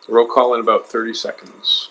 Roll call in about 30 seconds.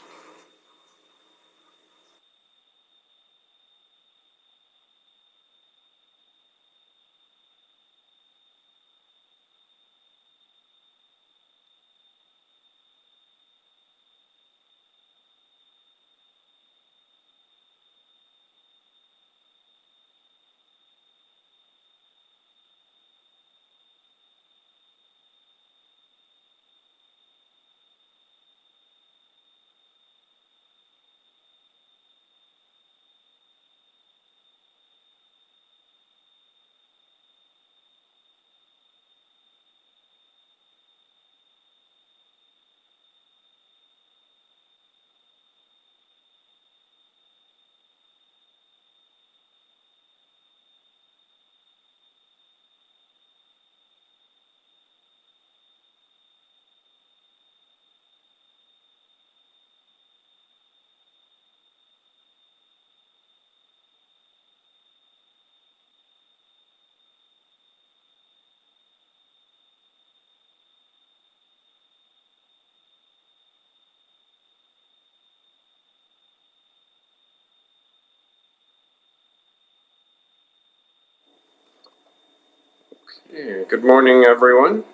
Okay, good morning, everyone.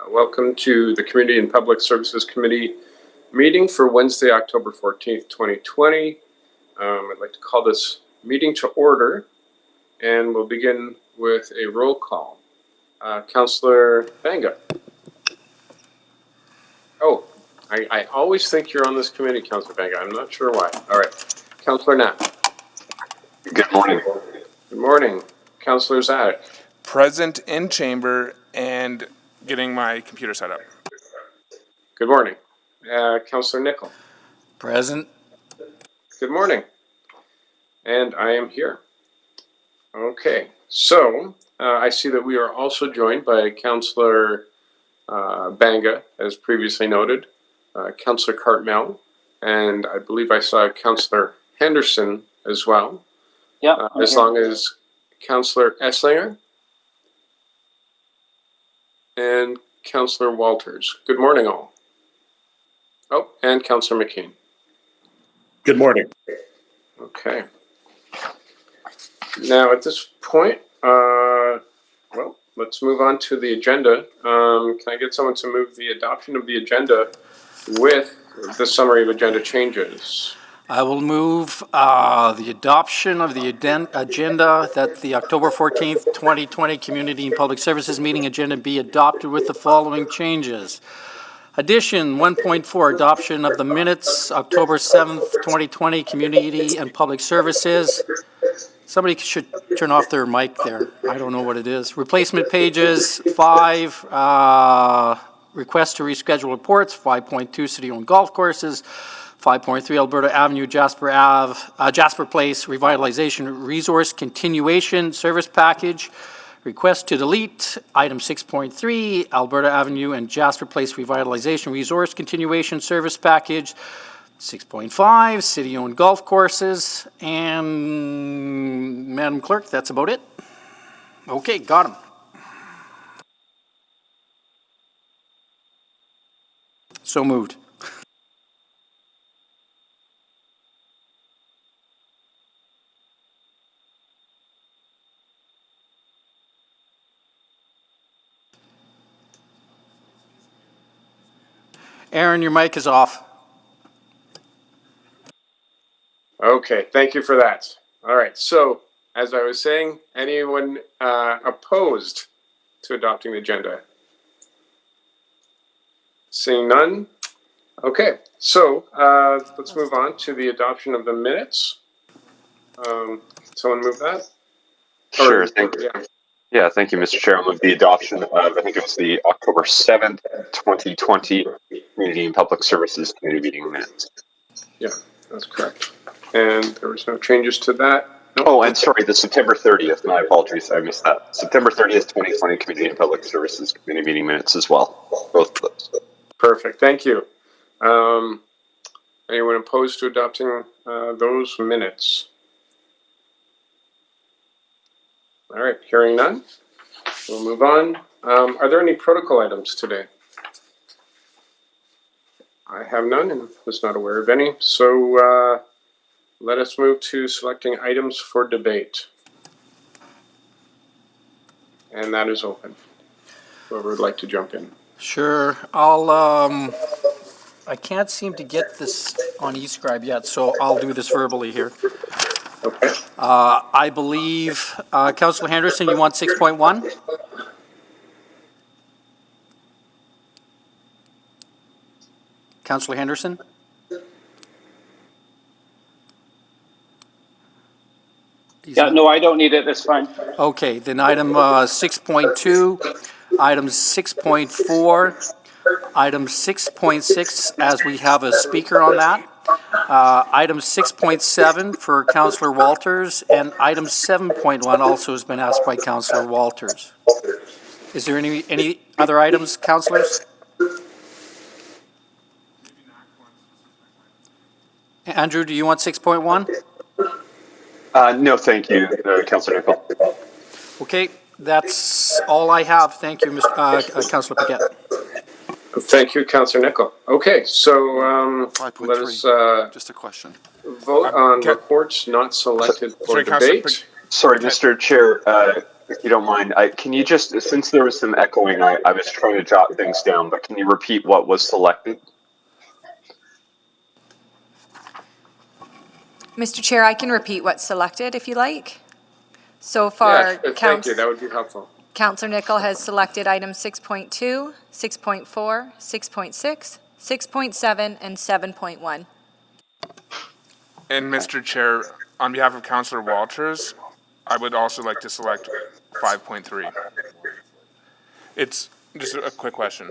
Welcome to the Community and Public Services Committee meeting for Wednesday, October 14th, 2020. I'd like to call this meeting to order, and we'll begin with a roll call. Councillor Banga. Oh, I always think you're on this committee, Councillor Banga. I'm not sure why. All right. Councillor Knapp. Good morning. Good morning. Councillor Zadek. Present in chamber and getting my computer set up. Good morning. Councillor Nickel. Present. Good morning. And I am here. Okay, so I see that we are also joined by Councillor Banga, as previously noted, Councillor Cartmel, and I believe I saw Councillor Henderson as well. Yeah. As long as Councillor Esslinger and Councillor Walters. Good morning, all. Oh, and Councillor McKean. Good morning. Okay. Now, at this point, well, let's move on to the agenda. Can I get someone to move the adoption of the agenda with the summary of agenda changes? I will move the adoption of the agenda that the October 14th, 2020 Community and Public Services Meeting agenda be adopted with the following changes. Addition 1.4, adoption of the minutes, October 7th, 2020 Community and Public Services. Somebody should turn off their mic there. I don't know what it is. Replacement pages, 5, request to reschedule reports, 5.2, city-owned golf courses, 5.3, Alberta Avenue, Jasper Place Revitalization Resource Continuation Service Package. Request to delete item 6.3, Alberta Avenue and Jasper Place Revitalization Resource Continuation Service Package. 6.5, city-owned golf courses, and Madam Clerk, that's about it. Okay, got them. So moved. Aaron, your mic is off. Okay, thank you for that. All right, so as I was saying, anyone opposed to adopting the agenda? Seeing none? Okay, so let's move on to the adoption of the minutes. Someone move that? Sure, thank you. Yeah, thank you, Mr. Chair. I'll move the adoption of, I think it was the October 7th, 2020 Community and Public Services Committee meeting minutes. Yeah, that's correct. And there was no changes to that. Nope. Oh, and sorry, the September 30th, my apologies, I missed that. September 30th, 2020 Community and Public Services Committee meeting minutes as well, both of those. Perfect, thank you. Anyone opposed to adopting those minutes? All right, hearing none, we'll move on. Are there any protocol items today? I have none and was not aware of any. So let us move to selecting items for debate. And that is open. Whoever would like to jump in. Sure, I can't seem to get this on eScribe yet, so I'll do this verbally here. Okay. I believe, Councillor Henderson, you want 6.1? Councillor Henderson? Yeah, no, I don't need it, it's fine. Okay, then item 6.2, item 6.4, item 6.6, as we have a speaker on that. Item 6.7 for Councillor Walters, and item 7.1 also has been asked by Councillor Walters. Is there any other items, councillors? Andrew, do you want 6.1? No, thank you, Councillor Nicol. Okay, that's all I have. Thank you, Councillor Paquette. Thank you, Councillor Nicol. Okay, so let us Just a question. vote on reports not selected for Sorry, Councillor debate. Sorry, Mr. Chair, if you don't mind, can you just, since there was some echoing, I was trying to jot things down, but can you repeat what was selected? Mr. Chair, I can repeat what's selected if you like. So far, Yes, thank you. That would be helpful. Councillor Nicol has selected items 6.2, 6.4, 6.6, 6.7, and 7.1. And Mr. Chair, on behalf of Councillor Walters, I would also like to select 5.3. It's just a quick question.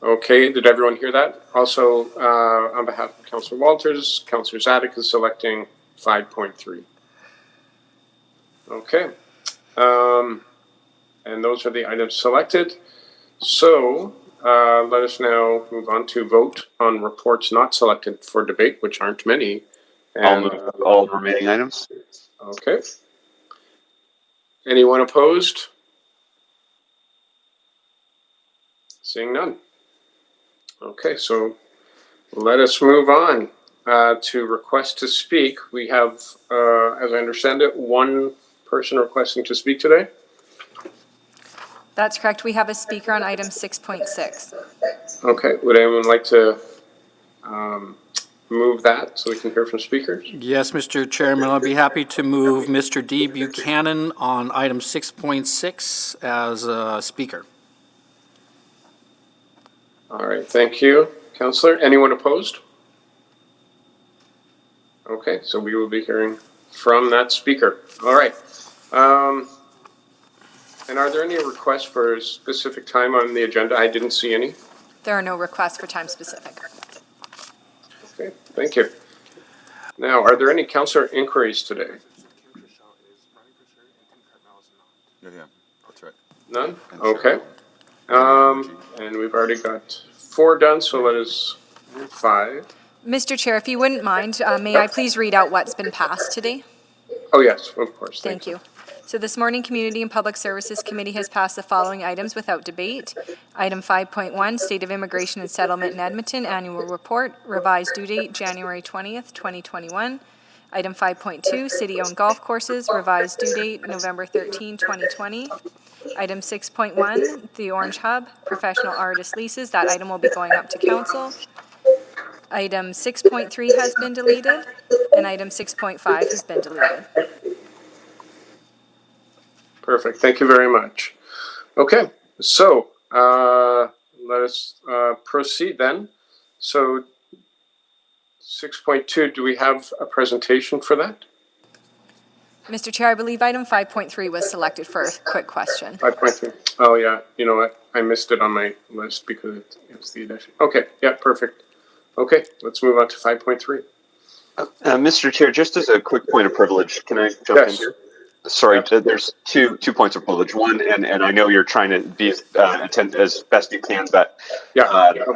Okay, did everyone hear that? Also, on behalf of Councillor Walters, Councillor Zadig is selecting 5.3. Okay. And those are the items selected. So let us now move on to vote on reports not selected for debate, which aren't many. I'll And, move all remaining items. okay. Anyone opposed? Seeing none. Okay, so let us move on to request to speak. We have, as I understand it, one person requesting to speak today. That's correct. We have a speaker on item 6.6. Okay, would anyone like to move that so we can hear from speakers? Yes, Mr. Chairman, I'll be happy to move Mr. D. Buchanan on item 6.6 as a speaker. All right, thank you, Councillor. Anyone opposed? Okay, so we will be hearing from that speaker. All right. And are there any requests for a specific time on the agenda? I didn't see any. There are no requests for time specific. Okay, thank you. Now, are there any councillor inquiries today? Yeah, that's right. None? Okay. And we've already got 4 done, so let us move 5. Mr. Chair, if you wouldn't mind, may I please read out what's been passed today? Oh, yes, of course. Thank you. So this morning, Community and Public Services Committee has passed the following items without debate. Item 5.1, State of Immigration and Settlement in Edmonton Annual Report, revised due date January 20th, 2021. Item 5.2, City-owned golf courses, revised due date November 13, 2020. Item 6.1, the Orange Hub, professional artist leases. That item will be going up to council. Item 6.3 has been deleted, and item 6.5 has been deleted. Perfect. Thank you very much. Okay, so let us proceed then. So 6.2, do we have a presentation for that? Mr. Chair, I believe item 5.3 was selected for a quick question. 5.3. Oh, yeah. You know what? I missed it on my list because it's the addition. Okay. Yeah, perfect. Okay, let's move on to 5.3. Mr. Chair, just as a quick point of privilege, can I jump in here? Sorry, there's two points of privilege. One, and I know you're trying to be attend as best you can, but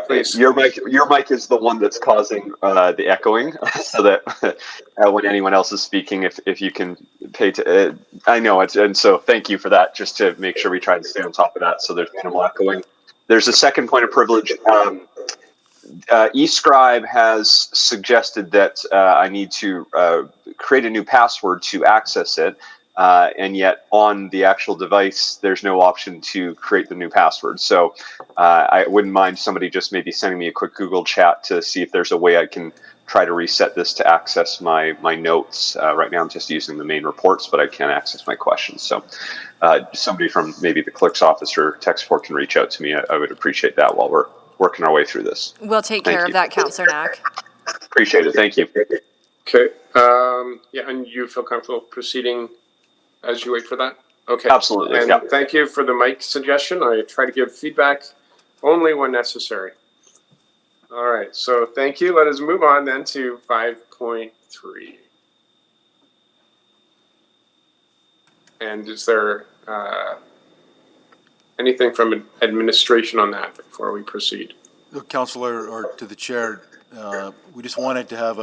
please. Your mic is the one that's causing the echoing. So that when anyone else is speaking, if you can pay to, I know it's, and so thank you for that. Just to make sure we try to stay on top of that, so there's minimal echoing. There's a second point of privilege. eScribe has suggested that I need to create a new password to access it, and yet on the actual device, there's no option to create the new password. So I wouldn't mind somebody just maybe sending me a quick Google chat to see if there's a way I can try to reset this to access my notes. Right now I'm just using the main reports, but I can't access my questions. So somebody from maybe the clerk's office or tech support can reach out to me. I would appreciate that while we're working our way through this. We'll take Thank care of you. that, Councillor Knack. Appreciate it. Thank you. Okay, yeah, and you feel comfortable proceeding as you wait for that? Okay. Absolutely, And yeah. thank you for the mic suggestion. I try to give feedback only when necessary. All right, so thank you. Let us move on then to 5.3. And is there anything from administration on that before we proceed? Look, Councillor, or to the chair, we just wanted to have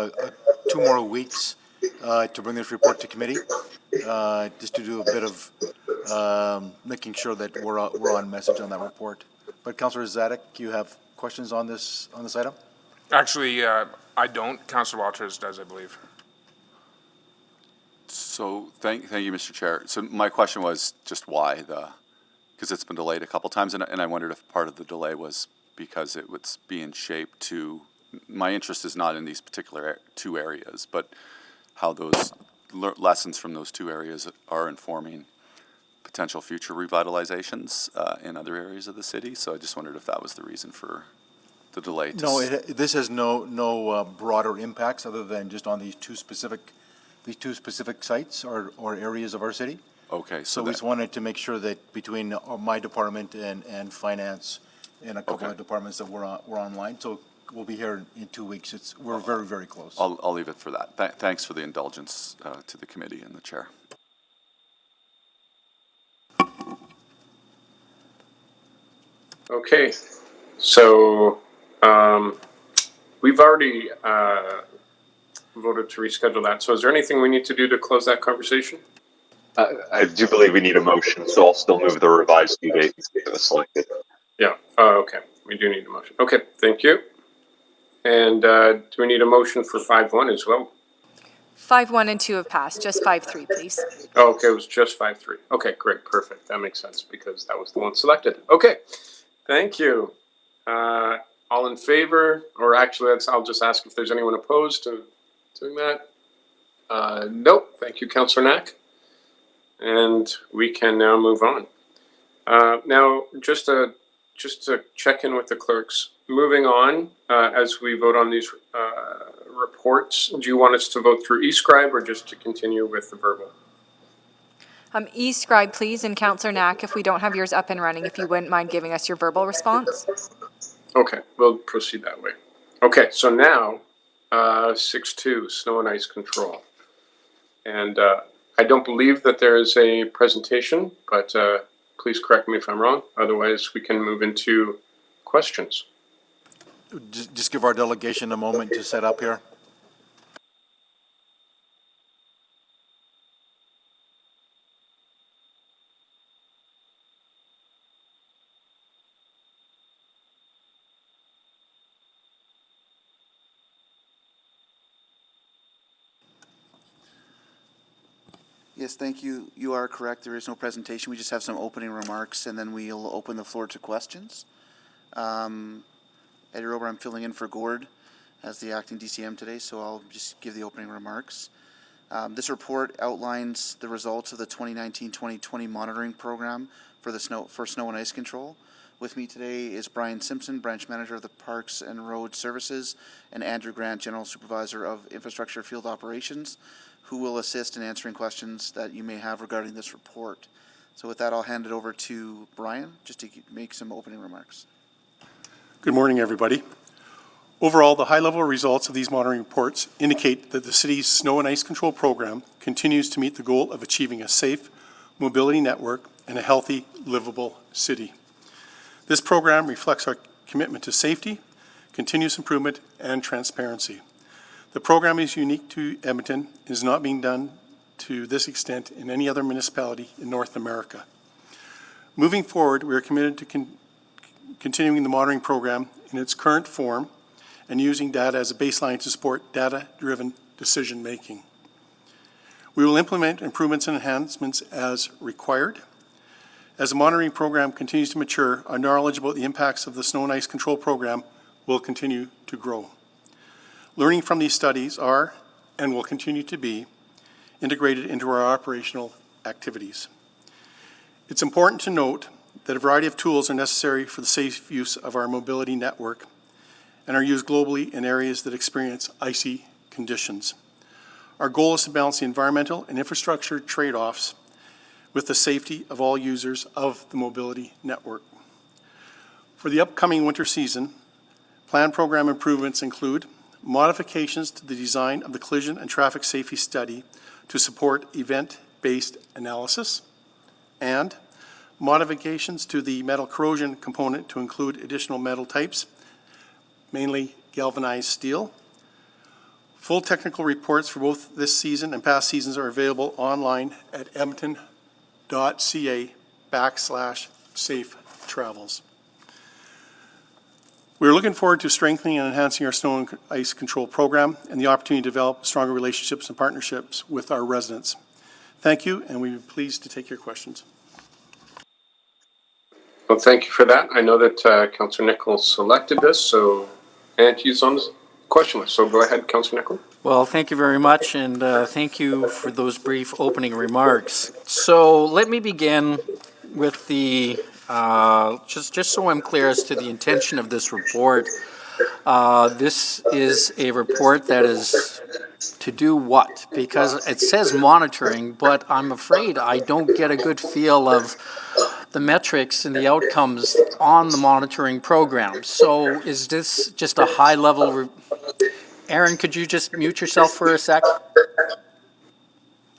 2 more weeks to bring this report to committee, just to do a bit of making sure that we're on message on that report. But Councillor Zadek, you have questions on this item? Actually, I don't. Councillor Walters does, I believe. So thank you, Mr. Chair. So my question was just why because it's been delayed a couple times, and I wondered if part of the delay was because it was being shaped to, my interest is not in these particular 2 areas, but how those lessons from those 2 areas are informing potential future revitalizations in other areas of the city. So I just wondered if that was the reason for the delay. No, this has no broader impacts other than just on these two specific sites or areas of our city. Okay, So we just wanted to make sure that between my department and finance and a couple of departments that we're online. So we'll be here in 2 weeks. We're very, very close. I'll leave it for that. Thanks for the indulgence to the committee and the chair. Okay, so we've already voted to reschedule that. So is there anything we need to do to close that conversation? I do believe we need a motion, so I'll still move the revised due date selected. Yeah, okay, we do need a motion. Okay, thank you. And do we need a motion for 5.1 as well? 5.1 and 2 have passed, just 5.3, please. Oh, okay, it was just 5.3. Okay, great, perfect. That makes sense because that was the one selected. Okay, thank you. All in favor, or actually, I'll just ask if there's anyone opposed to doing that. Nope, thank you, Councillor Knack. And we can now move on. Now, just to check in with the clerks, moving on, as we vote on these reports, do you want us to vote through eScribe or just to continue with the verbal? eScribe, please, and Councillor Knack, if we don't have yours up and running, if you wouldn't mind giving us your verbal response. Okay, we'll proceed that way. Okay, so now, 6.2, snow and ice control. And I don't believe that there is a presentation, but please correct me if I'm wrong. Otherwise, we can move into questions. Just give our delegation a moment to set up here. Yes, thank you. You are correct. There is no presentation. We just have some opening remarks, and then we'll open the floor to questions. Eddie Rober, I'm filling in for Gord as the acting DCM today, so I'll just give the opening remarks. This report outlines the results of the 2019-2020 monitoring program for snow and ice control. With me today is Brian Simpson, Branch Manager of the Parks and Road Services, and Andrew Grant, General Supervisor of Infrastructure Field Operations, who will assist in answering questions that you may have regarding this report. So with that, I'll hand it over to Brian, just to make some opening remarks. Good morning, everybody. Overall, the high-level results of these monitoring reports indicate that the city's snow and ice control program continues to meet the goal of achieving a safe mobility network and a healthy, livable city. This program reflects our commitment to safety, continuous improvement, and transparency. The program is unique to Edmonton and is not being done to this extent in any other municipality in North America. Moving forward, we are committed to continuing the monitoring program in its current form and using data as a baseline to support data-driven decision-making. We will implement improvements and enhancements as required. As the monitoring program continues to mature, our knowledge about the impacts of the snow and ice control program will continue to grow. Learning from these studies are, and will continue to be, integrated into our operational activities. It's important to note that a variety of tools are necessary for the safe use of our mobility network and are used globally in areas that experience icy conditions. Our goal is to balance the environmental and infrastructure trade-offs with the safety of all users of the mobility network. For the upcoming winter season, planned program improvements include modifications to the design of the collision and traffic safety study to support event-based analysis, and modifications to the metal corrosion component to include additional metal types, mainly galvanized steel. Full technical reports for both this season and past seasons are available online at edmonton.ca/safe travels. We're looking forward to strengthening and enhancing our snow and ice control program and the opportunity to develop stronger relationships and partnerships with our residents. Thank you, and we'd be pleased to take your questions. Well, thank you for that. I know that Councillor Nichols selected this, so, and he's on the question list. So go ahead, Councillor Nichols. Well, thank you very much, and thank you for those brief opening remarks. So let me begin with the, just so I'm clear as to the intention of this report. This is a report that is to do what? Because it says monitoring, but I'm afraid I don't get a good feel of the metrics and the outcomes on the monitoring program. So is this just a high level? Aaron, could you just mute yourself for a sec?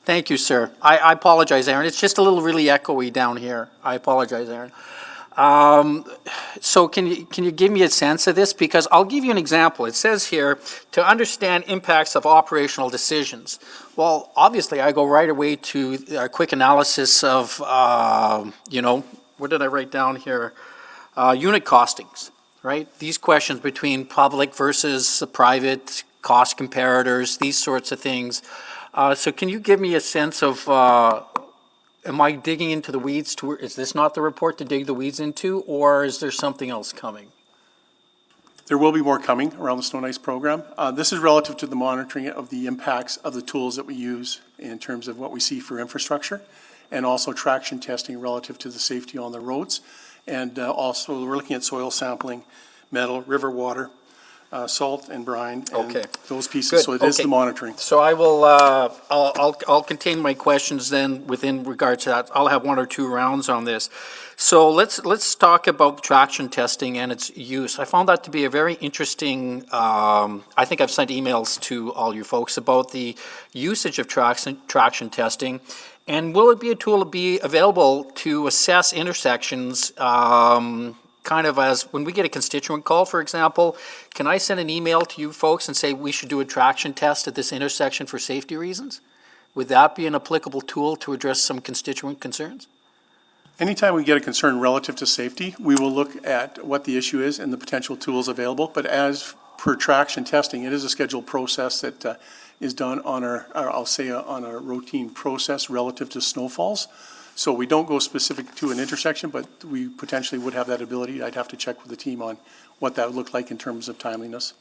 Thank you, sir. I apologize, Aaron. It's just a little really echoey down here. I apologize, Aaron. So can you give me a sense of this? Because I'll give you an example. It says here, to understand impacts of operational decisions. Well, obviously, I go right away to a quick analysis of, what did I write down here? Unit costings, right? These questions between public versus private cost comparators, these sorts of things. So can you give me a sense of, am I digging into the weeds? Is this not the report to dig the weeds into, or is there something else coming? There will be more coming around the snow and ice program. This is relative to the monitoring of the impacts of the tools that we use in terms of what we see for infrastructure, and also traction testing relative to the safety on the roads. And also we're looking at soil sampling, metal, river water, salt and brine, and those pieces. Good. So it is the monitoring. So I will, I'll contain my questions then within regards to that. I'll have one or two rounds on this. So let's talk about traction testing and its use. I found that to be a very interesting, I think I've sent emails to all you folks about the usage of traction testing. And will it be a tool to be available to assess intersections, kind of as when we get a constituent call, for example, can I send an email to you folks and say we should do a traction test at this intersection for safety reasons? Would that be an applicable tool to address some constituent concerns? Anytime we get a concern relative to safety, we will look at what the issue is and the potential tools available. But as per traction testing, it is a scheduled process that is done on on a routine process relative to snowfalls. So we don't go specific to an intersection, but we potentially would have that ability. I'd have to check with the team on what that would look like in terms of timeliness.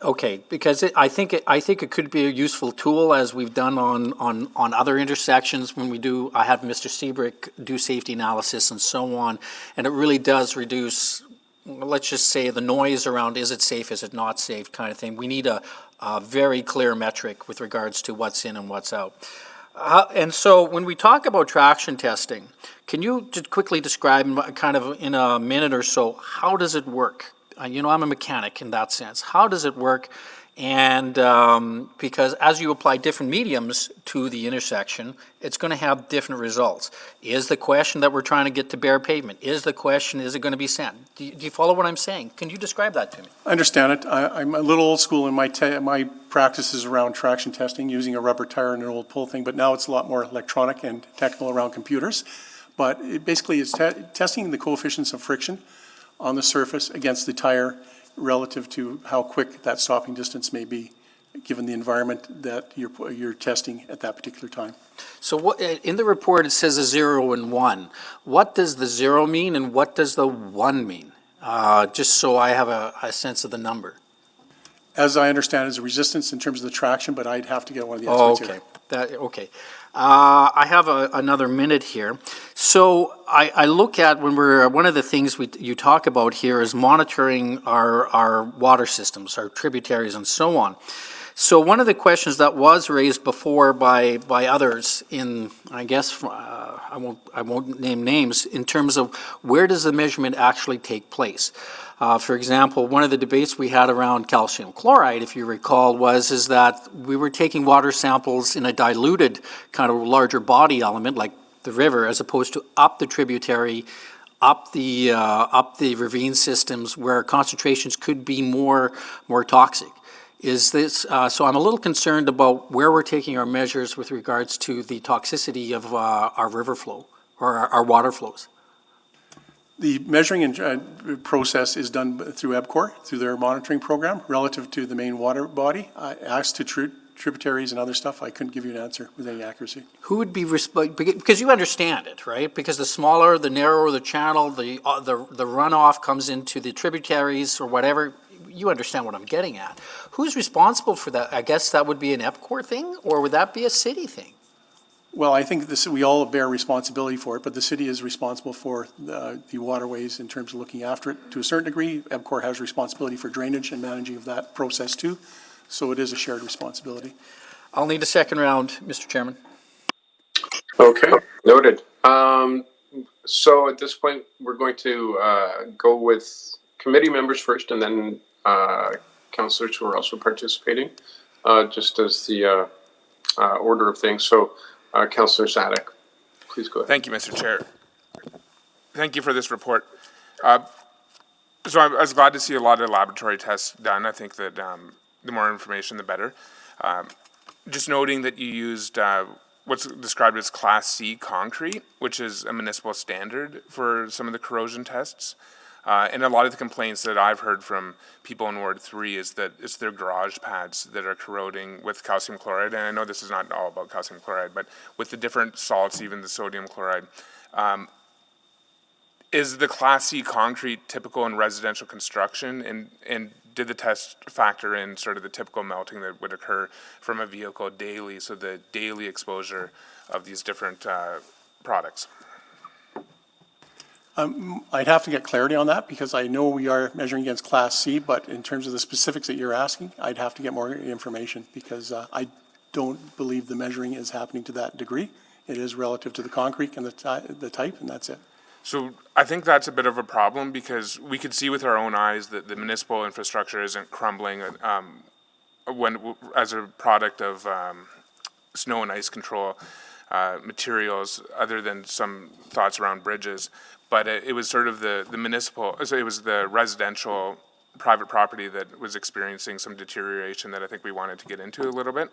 Okay, because I think it could be a useful tool, as we've done on other intersections when we do. I have Mr. Seabrick do safety analysis and so on, and it really does reduce, let's just say, the noise around is it safe, is it not safe kind of thing. We need a very clear metric with regards to what's in and what's out. And so when we talk about traction testing, can you just quickly describe, kind of in a minute or so, how does it work? I'm a mechanic in that sense. How does it work? And because as you apply different mediums to the intersection, it's going to have different results. Is the question that we're trying to get to bare pavement? Is the question, is it going to be sand? Do you follow what I'm saying? Can you describe that to me? I understand it. I'm a little old school in my practices around traction testing, using a rubber tire and an old pull thing, but now it's a lot more electronic and technical around computers. But it basically is testing the coefficients of friction on the surface against the tire relative to how quick that stopping distance may be, given the environment that you're testing at that particular time. So what, in the report, it says a 0 and 1. What does the 0 mean and what does the 1 mean? Just so I have a sense of the number. As I understand, is a resistance in terms of the traction, but I'd have to get one of the Oh, experts here. okay. I have another minute here. So I look at when one of the things you talk about here is monitoring our water systems, our tributaries and so on. So one of the questions that was raised before by others in, I guess, I won't name names, in terms of where does the measurement actually take place? For example, one of the debates we had around calcium chloride, if you recall, is that we were taking water samples in a diluted kind of larger body element like the river, as opposed to up the tributary, up the ravine systems where concentrations could be more toxic. Is this, so I'm a little concerned about where we're taking our measures with regards to the toxicity of our river flow or our water flows. The measuring process is done through EBCOR, through their monitoring program, relative to the main water body. As to tributaries and other stuff, I couldn't give you an answer with any accuracy. Who would be because you understand it, right? Because the smaller, the narrower the channel, the runoff comes into the tributaries or whatever. You understand what I'm getting at. Who's responsible for that? I guess that would be an EBCOR thing, or would that be a city thing? Well, I think we all bear responsibility for it, but the city is responsible for the waterways in terms of looking after it. To a certain degree, EBCOR has responsibility for drainage and managing of that process too. So it is a shared responsibility. I'll need a second round, Mr. Chairman. Okay, noted. So at this point, we're going to go with committee members first, and then councillors who are also participating, just as the order of things. So, Councillor Sadek, please go ahead. Thank you, Mr. Chair. Thank you for this report. So I was glad to see a lot of laboratory tests done. I think that the more information, the better. Just noting that you used what's described as Class C concrete, which is a municipal standard for some of the corrosion tests. And a lot of the complaints that I've heard from people in Ward 3 is that it's their garage pads that are corroding with calcium chloride. And I know this is not all about calcium chloride, but with the different salts, even the sodium chloride. Is the Class C concrete typical in residential construction? And did the test factor in sort of the typical melting that would occur from a vehicle daily, so the daily exposure of these different products? I'd have to get clarity on that because I know we are measuring against Class C, but in terms of the specifics that you're asking, I'd have to get more information because I don't believe the measuring is happening to that degree. It is relative to the concrete and the type, and that's it. So I think that's a bit of a problem because we could see with our own eyes that the municipal infrastructure isn't crumbling as a product of snow and ice control materials, other than some thoughts around bridges. But it was sort of the municipal, so it was the residential private property that was experiencing some deterioration that I think we wanted to get into a little bit.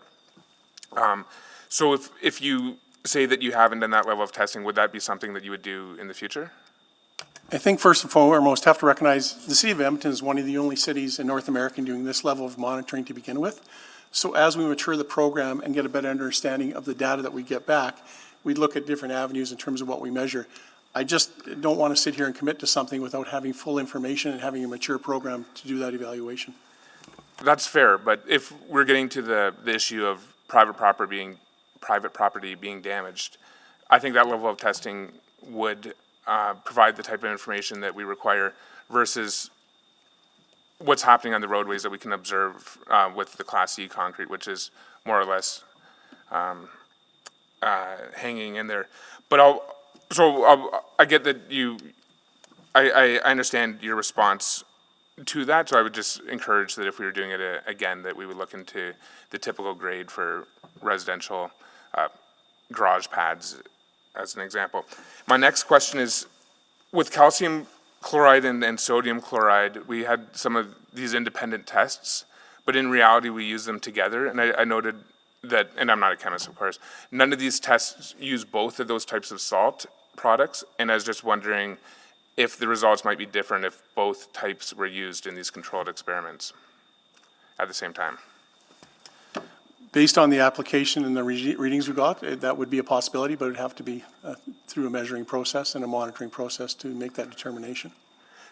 So if you say that you haven't done that level of testing, would that be something that you would do in the future? I think first and foremost, have to recognize the city of Edmonton is one of the only cities in North America doing this level of monitoring to begin with. So as we mature the program and get a better understanding of the data that we get back, we look at different avenues in terms of what we measure. I just don't want to sit here and commit to something without having full information and having a mature program to do that evaluation. That's fair, but if we're getting to the issue of private property being damaged, I think that level of testing would provide the type of information that we require versus what's happening on the roadways that we can observe with the Class C concrete, which is more or less hanging in there. But I get that I understand your response to that, so I would just encourage that if we were doing it again, that we would look into the typical grade for residential garage pads, as an example. My next question is, with calcium chloride and sodium chloride, we had some of these independent tests, but in reality we use them together, and I noted that, and I'm not a chemist of course, none of these tests use both of those types of salt products, and I was just wondering if the results might be different if both types were used in these controlled experiments at the same time. Based on the application and the readings we got, that would be a possibility, but it would have to be through a measuring process and a monitoring process to make that determination.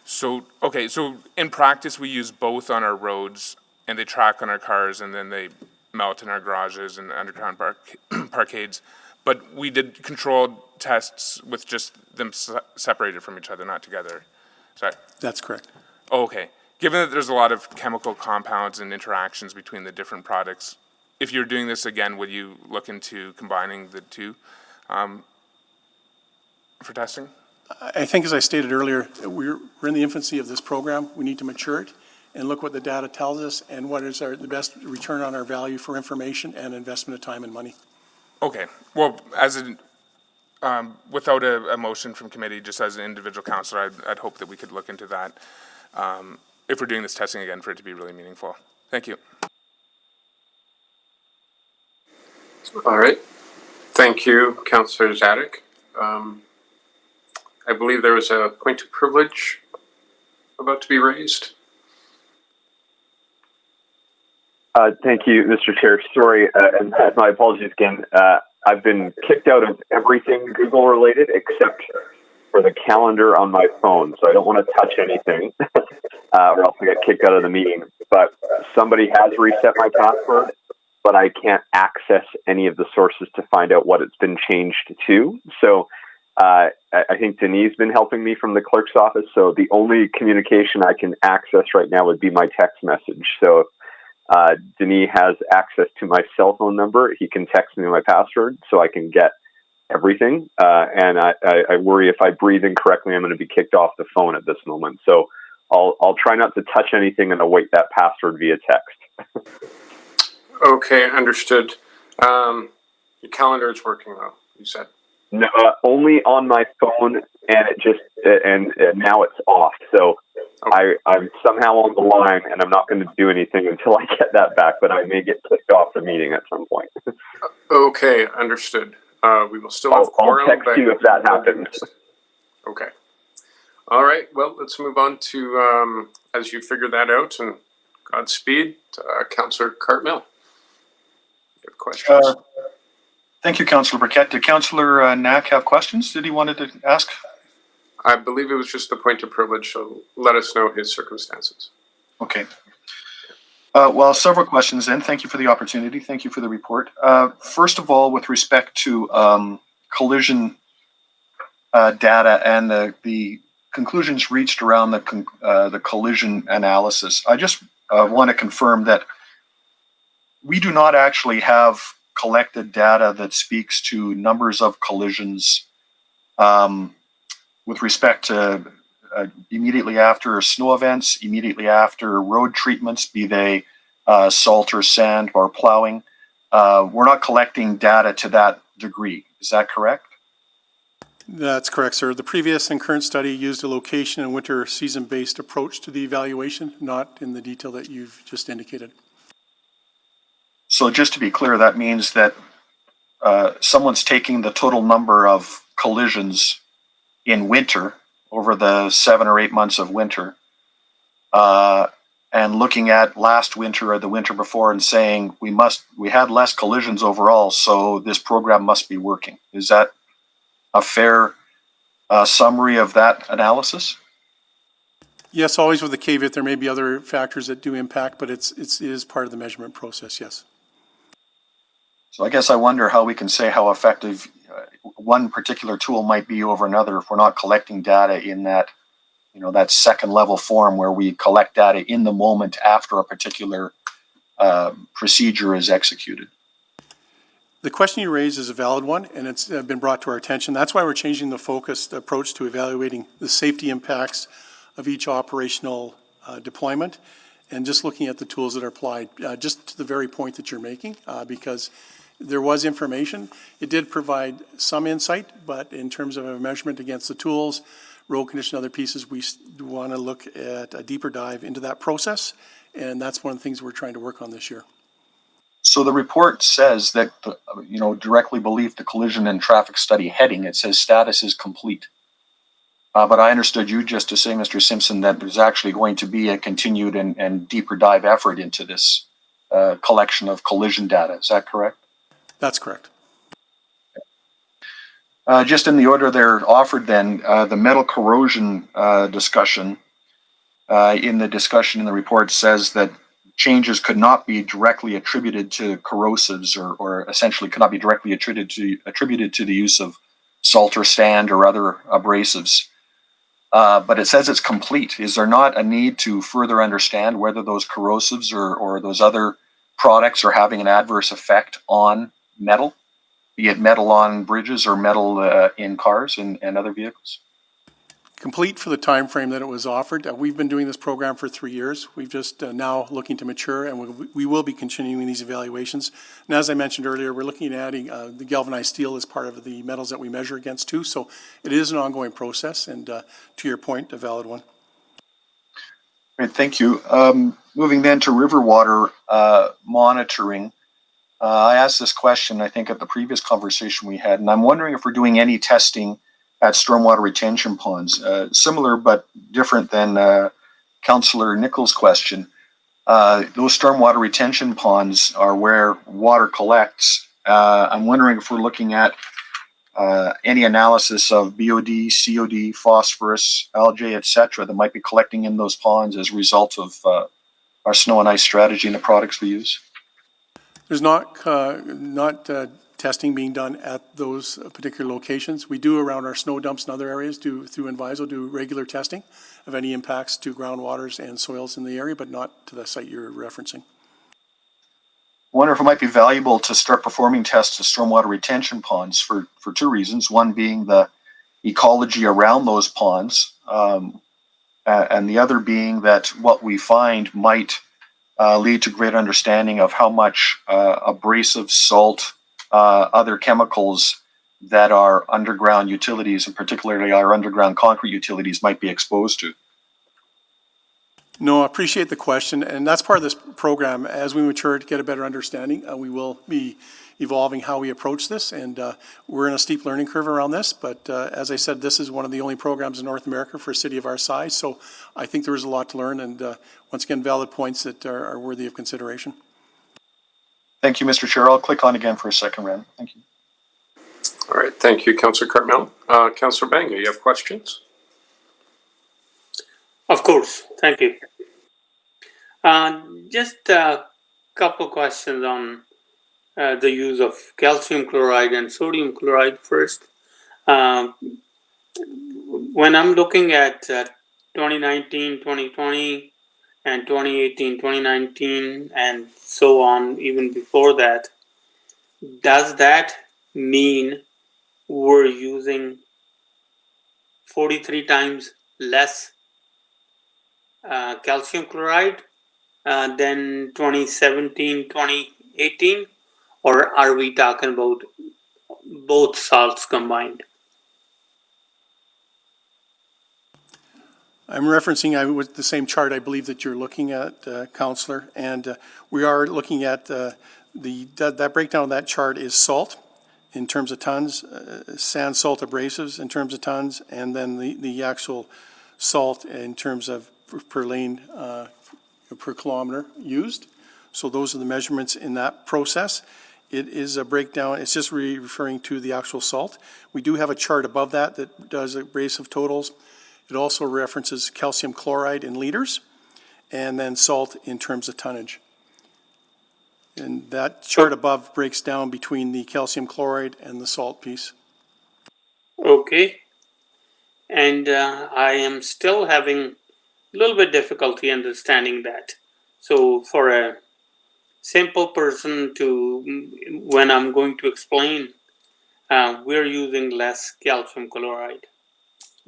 So, okay, so in practice, we use both on our roads, and they track on our cars, and then they melt in our garages and underground parkades. But we did controlled tests with just them separated from each other, not together. Sorry. That's correct. Oh, okay. Given that there's a lot of chemical compounds and interactions between the different products, if you're doing this again, would you look into combining the two for testing? I think, as I stated earlier, we're in the infancy of this program. We need to mature it and look what the data tells us and what is the best return on our value for information and investment of time and money. Okay. Well, as without a motion from committee, just as an individual councillor, I'd hope that we could look into that if we're doing this testing again for it to be really meaningful. Thank you. All right. Thank you, Councillor Zadek. I believe there was a point of privilege about to be raised. Thank you, Mr. Chair. Sorry, and my apologies again. I've been kicked out of everything Google related except for the calendar on my phone, so I don't want to touch anything or else I get kicked out of the meeting. But somebody has reset my password, but I can't access any of the sources to find out what it's been changed to. So I think Denise has been helping me from the clerk's office, so the only communication I can access right now would be my text message. So if Denis has access to my cell phone number, he can text me my password so I can get everything. And I worry if I breathe incorrectly, I'm going to be kicked off the phone at this moment. So I'll try not to touch anything and await that password via text. Okay, understood. Your calendar is working though, you said. No, only on my phone, and it just and now it's off. So I'm somehow on the line, and I'm not going to do anything until I get that back. But I may get kicked off the meeting at some point. Okay, understood. We will still have quorum. I'll text you if that happens. Okay. All right. Well, let's move on to as you figure that out, and Godspeed, Councillor Cartmill. You have questions? Thank you, Councillor Burkett. Did Councillor Knack have questions? Did he wanted to ask? I believe it was just a point of privilege, so let us know his circumstances. Okay. Well, several questions then. Thank you for the opportunity. Thank you for the report. First of all, with respect to collision data and the conclusions reached around the collision analysis, I just want to confirm that we do not actually have collected data that speaks to numbers of collisions with respect to immediately after snow events, immediately after road treatments, be they salt or sand or plowing. We're not collecting data to that degree. Is that correct? That's correct, sir. The previous and current study used a location and winter season-based approach to the evaluation, not in the detail that you've just indicated. So just to be clear, that means that someone's taking the total number of collisions in winter over the 7 or 8 months of winter and looking at last winter or the winter before and saying we had less collisions overall, so this program must be working. Is that a fair summary of that analysis? Yes, always with the caveat there may be other factors that do impact, but it is part of the measurement process, yes. So I guess I wonder how we can say how effective one particular tool might be over another if we're not collecting data in that, that second level form where we collect data in the moment after a particular procedure is executed. The question you raise is a valid one, and it's been brought to our attention. That's why we're changing the focused approach to evaluating the safety impacts of each operational deployment and just looking at the tools that are applied, just to the very point that you're making, because there was information. It did provide some insight, but in terms of a measurement against the tools, road condition, other pieces, we want to look at a deeper dive into that process, and that's one of the things we're trying to work on this year. So the report says that, directly beneath the collision and traffic study heading, it says status is complete. But I understood you just to say, Mr. Simpson, that there's actually going to be a continued and deeper dive effort into this collection of collision data. Is that correct? That's correct. Just in the order they're offered then, the metal corrosion discussion, in the discussion in the report says that changes could not be directly attributed to corrosives or essentially could not be directly attributed to the use of salt or sand or other abrasives. But it says it's complete. Is there not a need to further understand whether those corrosives or those other products are having an adverse effect on metal, be it metal on bridges or metal in cars and other vehicles? Complete for the time frame that it was offered. We've been doing this program for 3 years. We've just now looking to mature, and we will be continuing these evaluations. And as I mentioned earlier, we're looking at adding the galvanized steel as part of the metals that we measure against too. So it is an ongoing process, and to your point, a valid one. Great, thank you. Moving then to river water monitoring. I asked this question, I think, at the previous conversation we had, and I'm wondering if we're doing any testing at stormwater retention ponds. Similar but different than Councillor Nichols' question. Those stormwater retention ponds are where water collects. I'm wondering if we're looking at any analysis of BOD, COD, phosphorus, algae, etc., that might be collecting in those ponds as a result of our snow and ice strategy and the products we use. There's not testing being done at those particular locations. We do around our snow dumps and other areas, through Enviso, do regular testing of any impacts to groundwaters and soils in the area, but not to the site you're referencing. I wonder if it might be valuable to start performing tests of stormwater retention ponds for 2 reasons. One being the ecology around those ponds, and the other being that what we find might lead to greater understanding of how much abrasive salt, other chemicals that our underground utilities, and particularly our underground concrete utilities, might be exposed to. No, I appreciate the question, and that's part of this program. As we mature to get a better understanding, we will be evolving how we approach this, and we're in a steep learning curve around this, but as I said, this is one of the only programs in North America for a city of our size, so I think there is a lot to learn, and once again, valid points that are worthy of consideration. Thank you, Mr. Chair. I'll click on again for a second round. Thank you. All right, thank you, Councillor Cartmel. Councillor Banga, you have questions? Of course, thank you. Just a couple questions on the use of calcium chloride and sodium chloride first. When I'm looking at 2019, 2020, and 2018, 2019, and so on, even before that, does that mean we're using 43 times less calcium chloride than 2017, 2018, or are we talking about both salts combined? I'm referencing with the same chart I believe that you're looking at, Councillor, and we are looking at that breakdown of that chart is salt in terms of tons, sand, salt, abrasives in terms of tons, and then the actual salt in terms of per lane per kilometer used. So those are the measurements in that process. It is a breakdown. It's just referring to the actual salt. We do have a chart above that does abrasive totals. It also references calcium chloride in liters and then salt in terms of tonnage. And that chart above breaks down between the calcium chloride and the salt piece. Okay. And I am still having a little bit difficulty understanding that. So for a simple person when I'm going to explain, we're using less calcium chloride.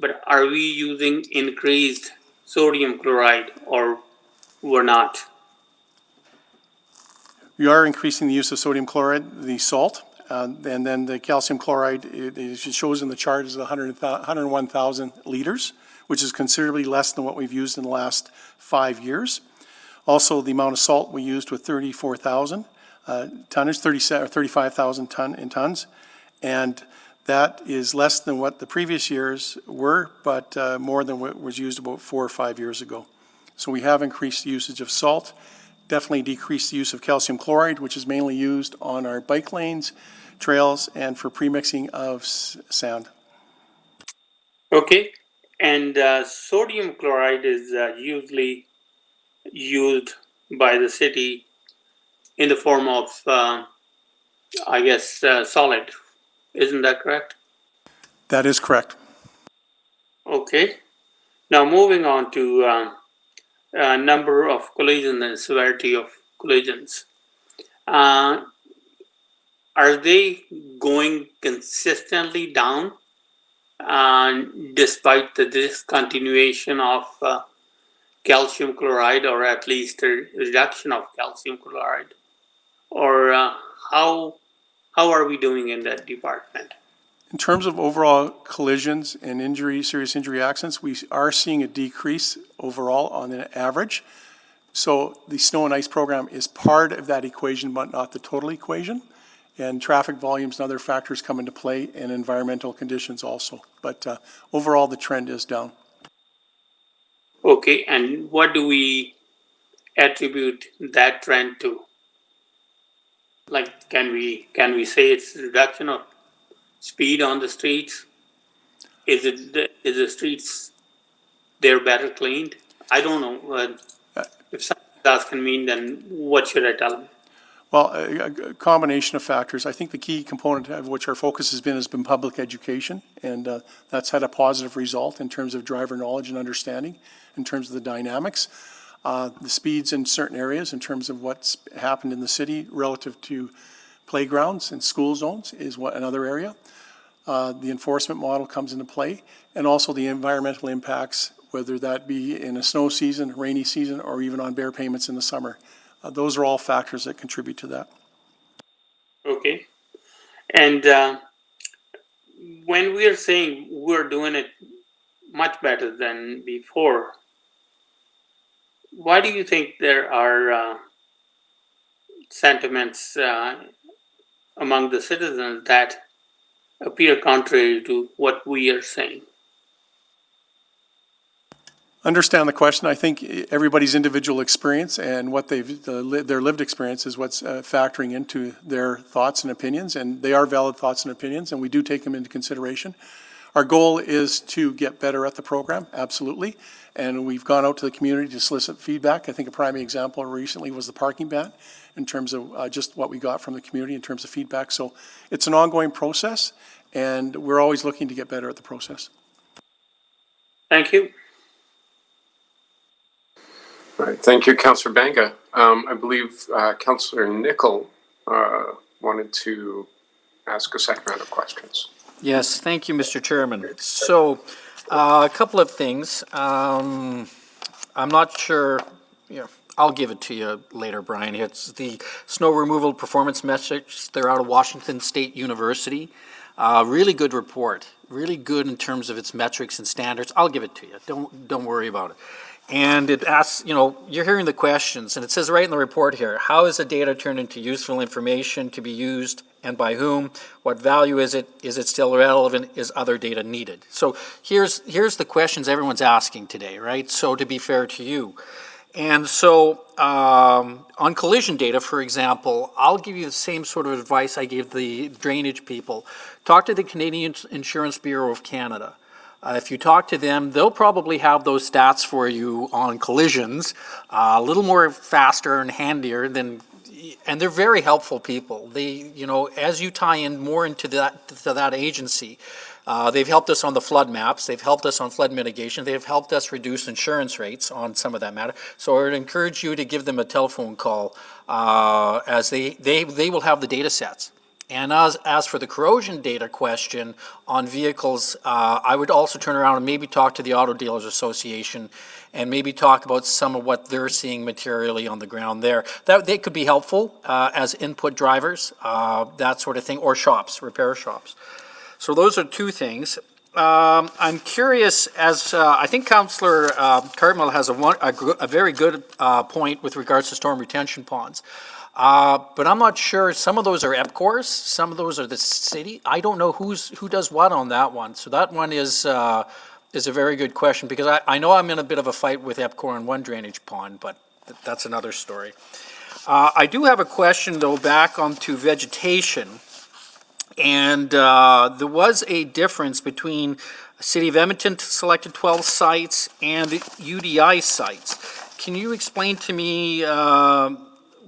But are we using increased sodium chloride or we're not? We are increasing the use of sodium chloride, the salt, and then the calcium chloride, it shows in the chart, is 101,000 liters, which is considerably less than what we've used in the last 5 years. Also, the amount of salt we used was 34,000 tonnage, 35,000 tons, and That is less than what the previous years were, but more than what was used about 4 or 5 years ago. So we have increased the usage of salt, definitely decreased the use of calcium chloride, which is mainly used on our bike lanes, trails, and for premixing of sand. Okay, and sodium chloride is usually used by the city in the form of, I guess, solid. Isn't that correct? That is correct. Okay. Now moving on to number of collisions and severity of collisions. Are they going consistently down despite the discontinuation of calcium chloride, or at least a reduction of calcium chloride? Or how are we doing in that department? In terms of overall collisions and injury, serious injury accidents, we are seeing a decrease overall on an average. So the snow and ice program is part of that equation, but not the total equation. And traffic volumes and other factors come into play, and environmental conditions also. But overall, the trend is down. Okay, and what do we attribute that trend to? Like, can we say it's a reduction of speed on the streets? Is the streets they're better cleaned? I don't know. If someone's asking me, then what should I tell them? Well, a combination of factors. I think the key component of which our focus has been public education, and that's had a positive result in terms of driver knowledge and understanding, in terms of the dynamics. The speeds in certain areas, in terms of what's happened in the city relative to playgrounds and school zones, is another area. The enforcement model comes into play, and also the environmental impacts, whether that be in a snow season, rainy season, or even on bare pavements in the summer. Those are all factors that contribute to that. Okay. And when we're saying we're doing it much better than before, why do you think there are sentiments among the citizens that appear contrary to what we are saying? Understand the question. I think everybody's individual experience and what their lived experience is what's factoring into their thoughts and opinions, and they are valid thoughts and opinions, and we do take them into consideration. Our goal is to get better at the program, absolutely, and we've gone out to the community to solicit feedback. I think a prime example recently was the parking ban, in terms of just what we got from the community in terms of feedback. So it's an ongoing process, and we're always looking to get better at the process. Thank you. All right, thank you, Councillor Banga. I believe Councillor Nicol wanted to ask a second round of questions. Yes, thank you, Mr. Chairman. So, a couple of things. I'm not sure, I'll give it to you later, Brian. It's the snow removal performance metrics. They're out of Washington State University. Really good report, really good in terms of its metrics and standards. I'll give it to you. Don't worry about it. And it asks, you're hearing the questions, and it says right in the report here, how is the data turned into useful information to be used and by whom? What value is it? Is it still relevant? Is other data needed? So here's the questions everyone's asking today, right? So to be fair to you. And so on collision data, for example, I'll give you the same sort of advice I gave the drainage people. Talk to the Canadian Insurance Bureau of Canada. If you talk to them, they'll probably have those stats for you on collisions, a little more faster and handier than, and they're very helpful people. They, as you tie in more into that agency, they've helped us on the flood maps, they've helped us on flood mitigation, they've helped us reduce insurance rates on some of that matter. So I would encourage you to give them a telephone call, as they will have the data sets. And as for the corrosion data question on vehicles, I would also turn around and maybe talk to the Auto Dealers Association and maybe talk about some of what they're seeing materially on the ground there. That they could be helpful as input drivers, that sort of thing, or shops, repair shops. So those are two things. I'm curious, as I think Councillor Cartmell has a very good point with regards to storm retention ponds. But I'm not sure, some of those are EPCORs, some of those are the city. I don't know who does what on that one. So that one is a very good question, because I know I'm in a bit of a fight with EPCOR on one drainage pond, but that's another story. I do have a question, though, back onto vegetation. And there was a difference between City of Edmonton selected 12 sites and the UDI sites. Can you explain to me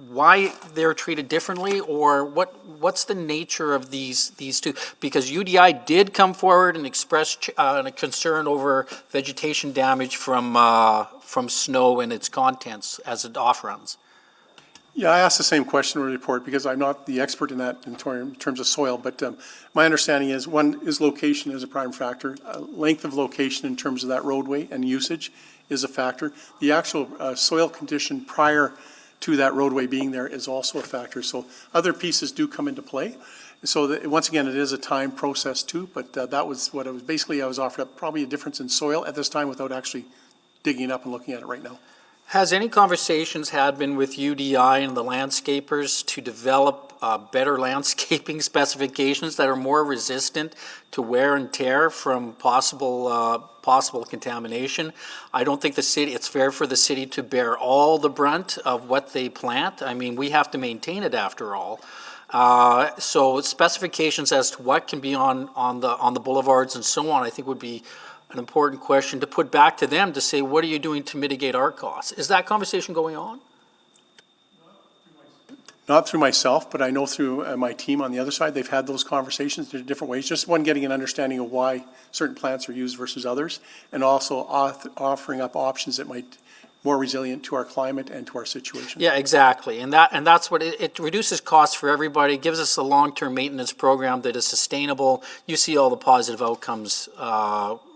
why they're treated differently, or what's the nature of these two? Because UDI did come forward and express a concern over vegetation damage from snow and its contents as it off-runs. Yeah, I asked the same question in the report because I'm not the expert in that in terms of soil, but my understanding is one is location is a prime factor. Length of location in terms of that roadway and usage is a factor. The actual soil condition prior to that roadway being there is also a factor. So other pieces do come into play. So that, once again, it is a time process too, but that was what it was. Basically, I was offered up probably a difference in soil at this time without actually digging it up and looking at it right now. Has any conversations had been with UDI and the landscapers to develop better landscaping specifications that are more resistant to wear and tear from possible contamination? I don't think it's fair for the city to bear all the brunt of what they plant. I mean, we have to maintain it after all. So specifications as to what can be on the boulevards and so on, I think would be an important question to put back to them to say, what are you doing to mitigate our costs? Is that conversation going on? Not through myself, but I know through my team on the other side, they've had those conversations in different ways. Just one, getting an understanding of why certain plants are used versus others, and also offering up options that might more resilient to our climate and to our situation. Yeah, exactly. And that's what it reduces costs for everybody, gives us a long-term maintenance program that is sustainable. You see all the positive outcomes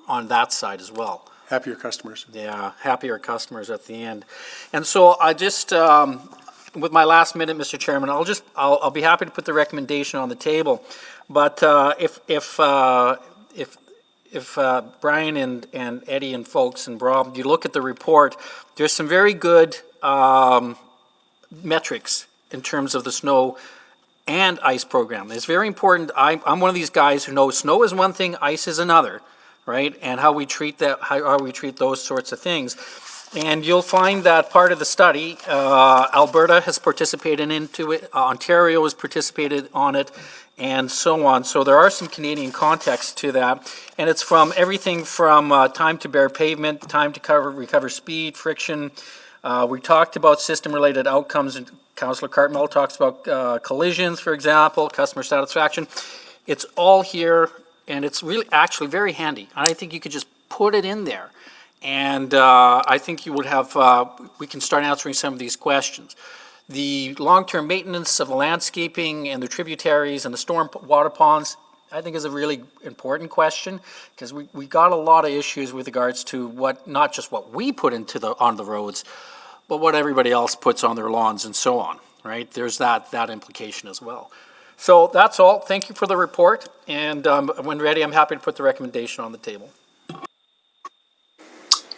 on that side as well. Happier customers. Yeah, happier customers at the end. And so I just, with my last minute, Mr. Chairman, I'll be happy to put the recommendation on the table. But if Brian and Eddie and folks and Rob, you look at the report, there's some very good metrics in terms of the snow and ice program. It's very important. I'm one of these guys who knows snow is one thing, ice is another, right? And how we treat that, how we treat those sorts of things. And you'll find that part of the study, Alberta has participated into it, Ontario has participated on it, and so on. So there are some Canadian context to that. And it's from everything from time to bare pavement, time to recover speed, friction. We talked about system-related outcomes, and Councillor Cartmell talks about collisions, for example, customer satisfaction. It's all here, and it's really actually very handy. And I think you could just put it in there. And I think you would have, we can start answering some of these questions. The long-term maintenance of the landscaping and the tributaries and the storm water ponds, I think is a really important question, because we got a lot of issues with regards to what, not just what we put on the roads, but what everybody else puts on their lawns and so on, right? There's that implication as well. So that's all. Thank you for the report. And when ready, I'm happy to put the recommendation on the table.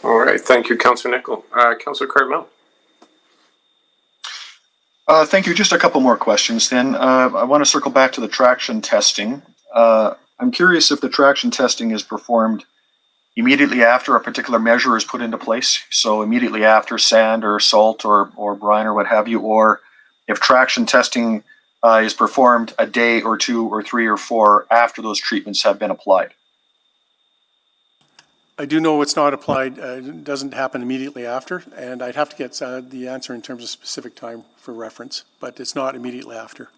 All right, thank you, Councillor Nicol. Councillor Cartmell. Thank you. Just a couple more questions then. I want to circle back to the traction testing. I'm curious if the traction testing is performed immediately after a particular measure is put into place, so immediately after sand or salt or brine or what have you, or if traction testing is performed a day or 2 or 3 or 4 after those treatments have been applied. I do know it's not applied, it doesn't happen immediately after, and I'd have to get the answer in terms of specific time for reference, but it's not immediately after.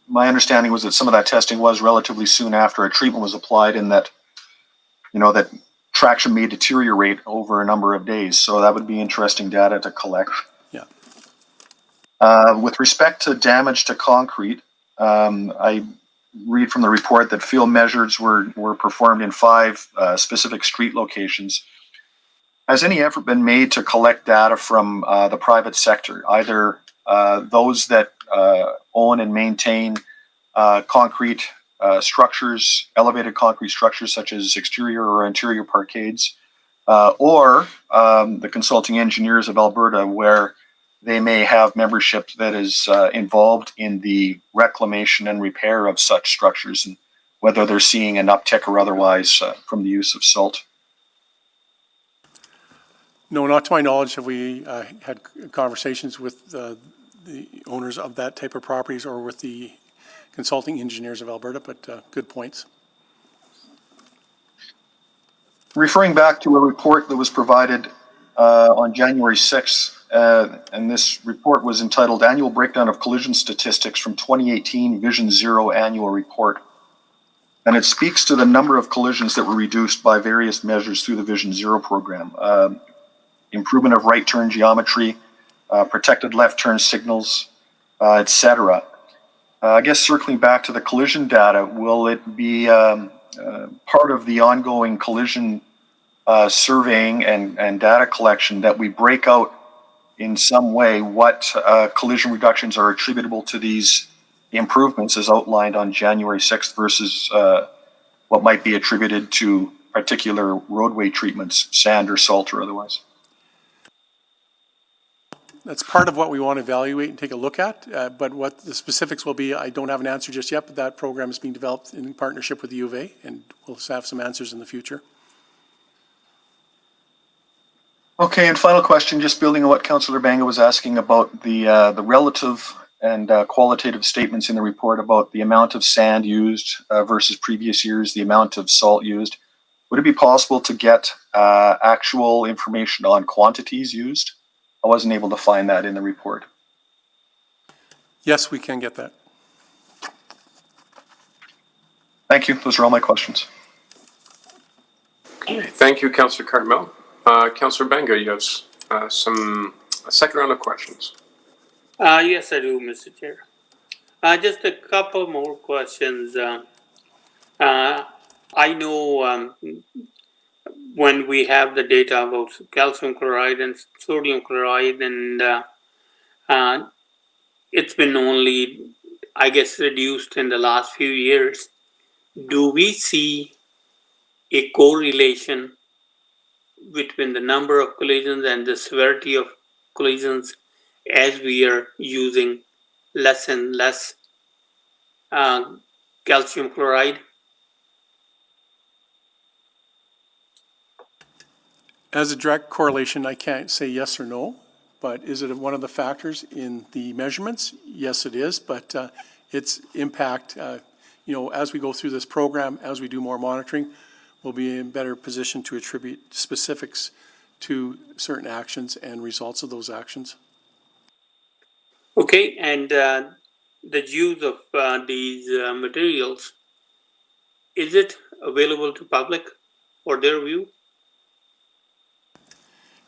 My understanding was that some of that testing was relatively soon after a treatment was applied, and that, you know, that traction may deteriorate over a number of days, so that would be interesting data to collect. Yeah. With respect to damage to concrete, I read from the report that field measures were performed in 5 specific street locations. Has any effort been made to collect data from the private sector, either those that own and maintain concrete structures, elevated concrete structures such as exterior or interior parkades, or the consulting engineers of Alberta, where they may have membership that is involved in the reclamation and repair of such structures, and whether they're seeing an uptick or otherwise from the use of salt. No, not to my knowledge have we had conversations with the owners of that type of properties or with the consulting engineers of Alberta, but good points. Referring back to a report that was provided on January 6th, and this report was entitled Annual Breakdown of Collision Statistics from 2018 Vision Zero Annual Report. And it speaks to the number of collisions that were reduced by various measures through the Vision Zero program. Improvement of right turn geometry, protected left turn signals, etc. I guess circling back to the collision data, will it be part of the ongoing collision surveying and data collection that we break out in some way what collision reductions are attributable to these improvements as outlined on January 6th versus what might be attributed to particular roadway treatments, sand or salt or otherwise? That's part of what we want to evaluate and take a look at, but what the specifics will be, I don't have an answer just yet, but that program is being developed in partnership with the U of A, and we'll have some answers in the future. Okay, and final question, just building on what Councillor Banga was asking about the relative and qualitative statements in the report about the amount of sand used versus previous years, the amount of salt used. Would it be possible to get actual information on quantities used? I wasn't able to find that in the report. Yes, we can get that. Thank you. Those are all my questions. Okay, thank you, Councillor Cartmel. Councillor Banga, you have a second round of questions. Yes, I do, Mr. Chair. Just a couple more questions. I know when we have the data about calcium chloride and sodium chloride, and it's been only, I guess, reduced in the last few years. Do we see a correlation between the number of collisions and the severity of collisions as we are using less and less calcium chloride? As a direct correlation, I can't say yes or no, but is it one of the factors in the measurements? Yes, it is, but its impact, as we go through this program, as we do more monitoring, we'll be in better position to attribute specifics to certain actions and results of those actions. Okay, and the use of these materials, is it available to public for their view?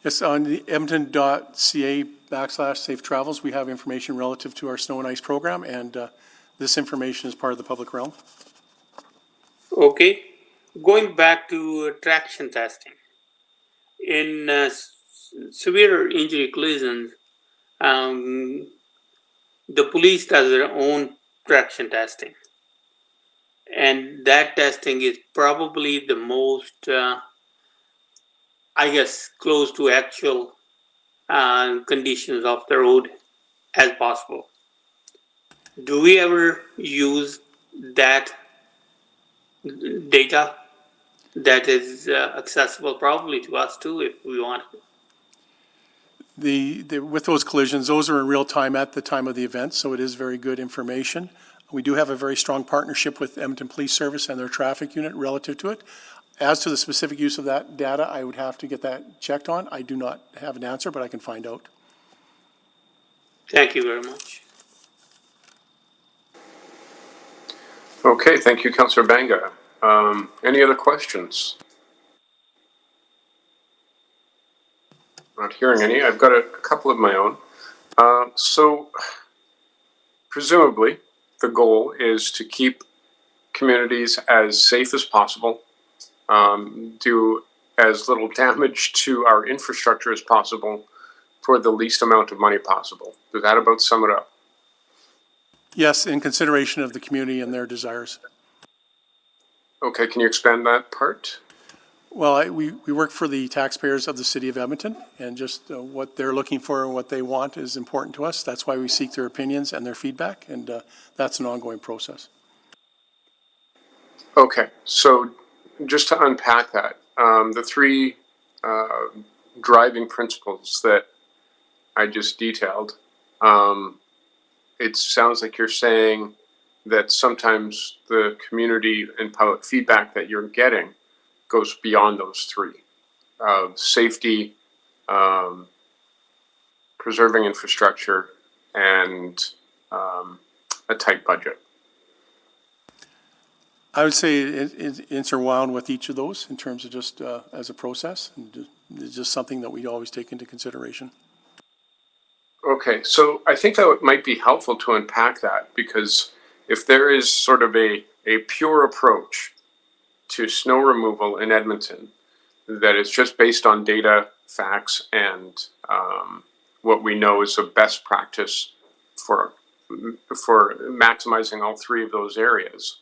Yes, on the edmonton.ca/safe travels, we have information relative to our snow and ice program, and this information is part of the public realm. Okay, going back to traction testing. In severe injury collisions, the police does their own traction testing. And that testing is probably the most, I guess, close to actual conditions of the road as possible. Do we ever use that data that is accessible probably to us too if we want? With those collisions, those are in real time at the time of the event, so it is very good information. We do have a very strong partnership with Edmonton Police Service and their traffic unit relative to it. As to the specific use of that data, I would have to get that checked on. I do not have an answer, but I can find out. Thank you very much. Okay, thank you, Councillor Banga. Any other questions? Not hearing any. I've got a couple of my own. So, presumably, the goal is to keep communities as safe as possible, do as little damage to our infrastructure as possible for the least amount of money possible. Does that about sum it up? Yes, in consideration of the community and their desires. Okay, can you expand that part? Well, we work for the taxpayers of the city of Edmonton, and just what they're looking for and what they want is important to us. That's why we seek their opinions and their feedback, and that's an ongoing process. Okay, so just to unpack that, the three driving principles that I just detailed, it sounds like you're saying that sometimes the community and public feedback that you're getting goes beyond those three: safety, preserving infrastructure, and a tight budget. I would say it's interwound with each of those in terms of just as a process, and it's just something that we always take into consideration. Okay, so I think that might be helpful to unpack that, because if there is sort of a pure approach to snow removal in Edmonton that is just based on data, facts, and what we know is a best practice for maximizing all three of those areas,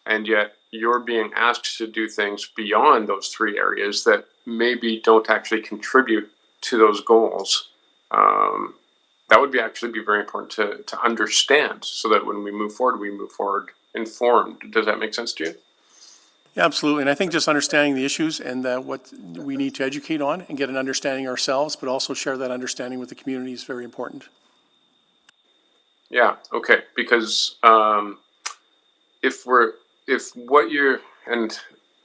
and yet you're being asked to do things beyond those three areas that maybe don't actually contribute to those goals, that would actually be very important to understand, so that when we move forward informed. Does that make sense to you? Yeah, absolutely. And I think just understanding the issues and what we need to educate on and get an understanding ourselves, but also share that understanding with the community is very important. Yeah, okay, because if what you're, and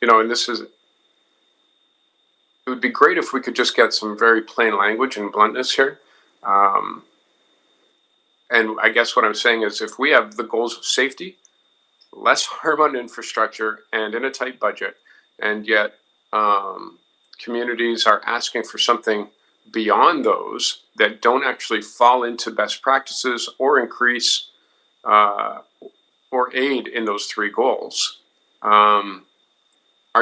this is, it would be great if we could just get some very plain language and bluntness here. And I guess what I'm saying is, if we have the goals of safety, less harm on infrastructure, and in a tight budget, and yet communities are asking for something beyond those that don't actually fall into best practices or increase or aid in those three goals, are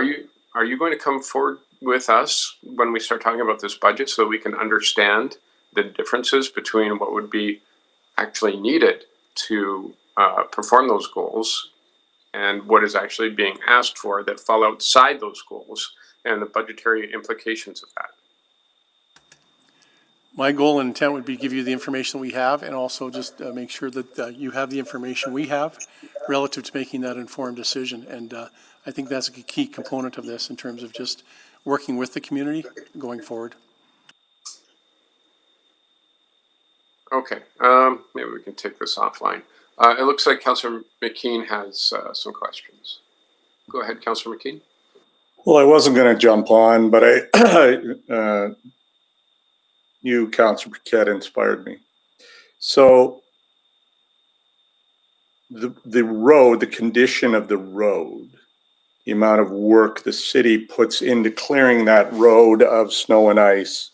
you going to come forward with us when we start talking about this budget, so that we can understand the differences between what would be actually needed to perform those goals and what is actually being asked for that fall outside those goals, and the budgetary implications of that? My goal and intent would be to give you the information we have, and also just make sure that you have the information we have relative to making that informed decision. And I think that's a key component of this in terms of just working with the community going forward. Okay, maybe we can take this offline. It looks like Councillor McKeen has some questions. Go ahead, Councillor McKeen. Well, I wasn't going to jump on, but you, Councillor Paquette, inspired me. So the road, the condition of the road, the amount of work the city puts into clearing that road of snow and ice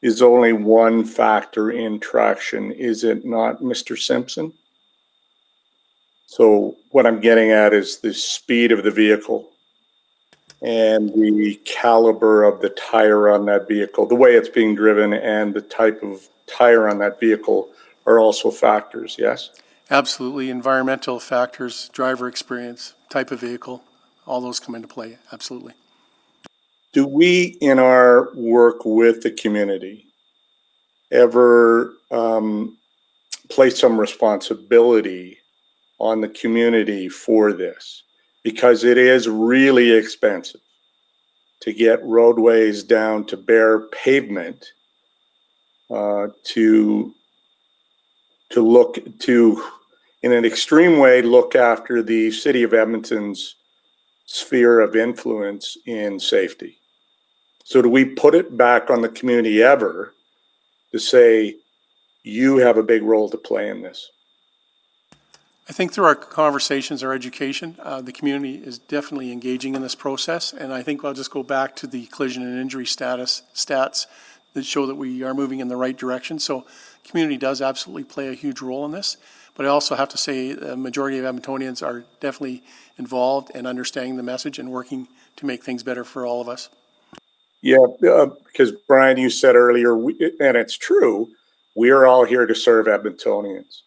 is only one factor in traction, is it not, Mr. Simpson? So what I'm getting at is the speed of the vehicle and the caliber of the tire on that vehicle, the way it's being driven, and the type of tire on that vehicle are also factors, yes? Absolutely. Environmental factors, driver experience, type of vehicle, all those come into play. Absolutely. Do we, in our work with the community, ever place some responsibility on the community for this? Because it is really expensive to get roadways down to bare pavement, to look to, in an extreme way, look after the city of Edmonton's sphere of influence in safety. So do we put it back on the community ever to say, you have a big role to play in this? I think through our conversations, our education, the community is definitely engaging in this process. And I think I'll just go back to the collision and injury stats that show that we are moving in the right direction. So community does absolutely play a huge role in this. But I also have to say the majority of Edmontonians are definitely involved in understanding the message and working to make things better for all of us. Yeah, because Brian, you said earlier, and it's true, we are all here to serve Edmontonians.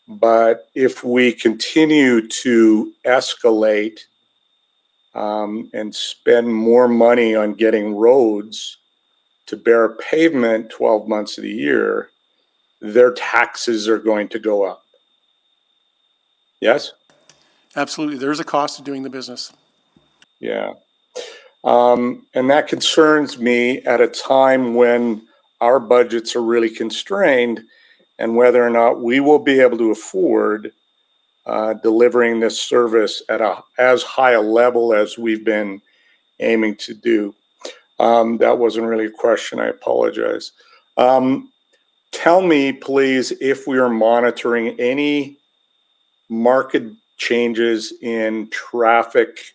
But if we continue to escalate and spend more money on getting roads to bear pavement 12 months of the year, their taxes are going to go up. Yes? Absolutely. There's a cost to doing the business. Yeah. And that concerns me at a time when our budgets are really constrained and whether or not we will be able to afford delivering this service at as high a level as we've been aiming to do. That wasn't really a question. I apologize. Tell me, please, if we are monitoring any market changes in traffic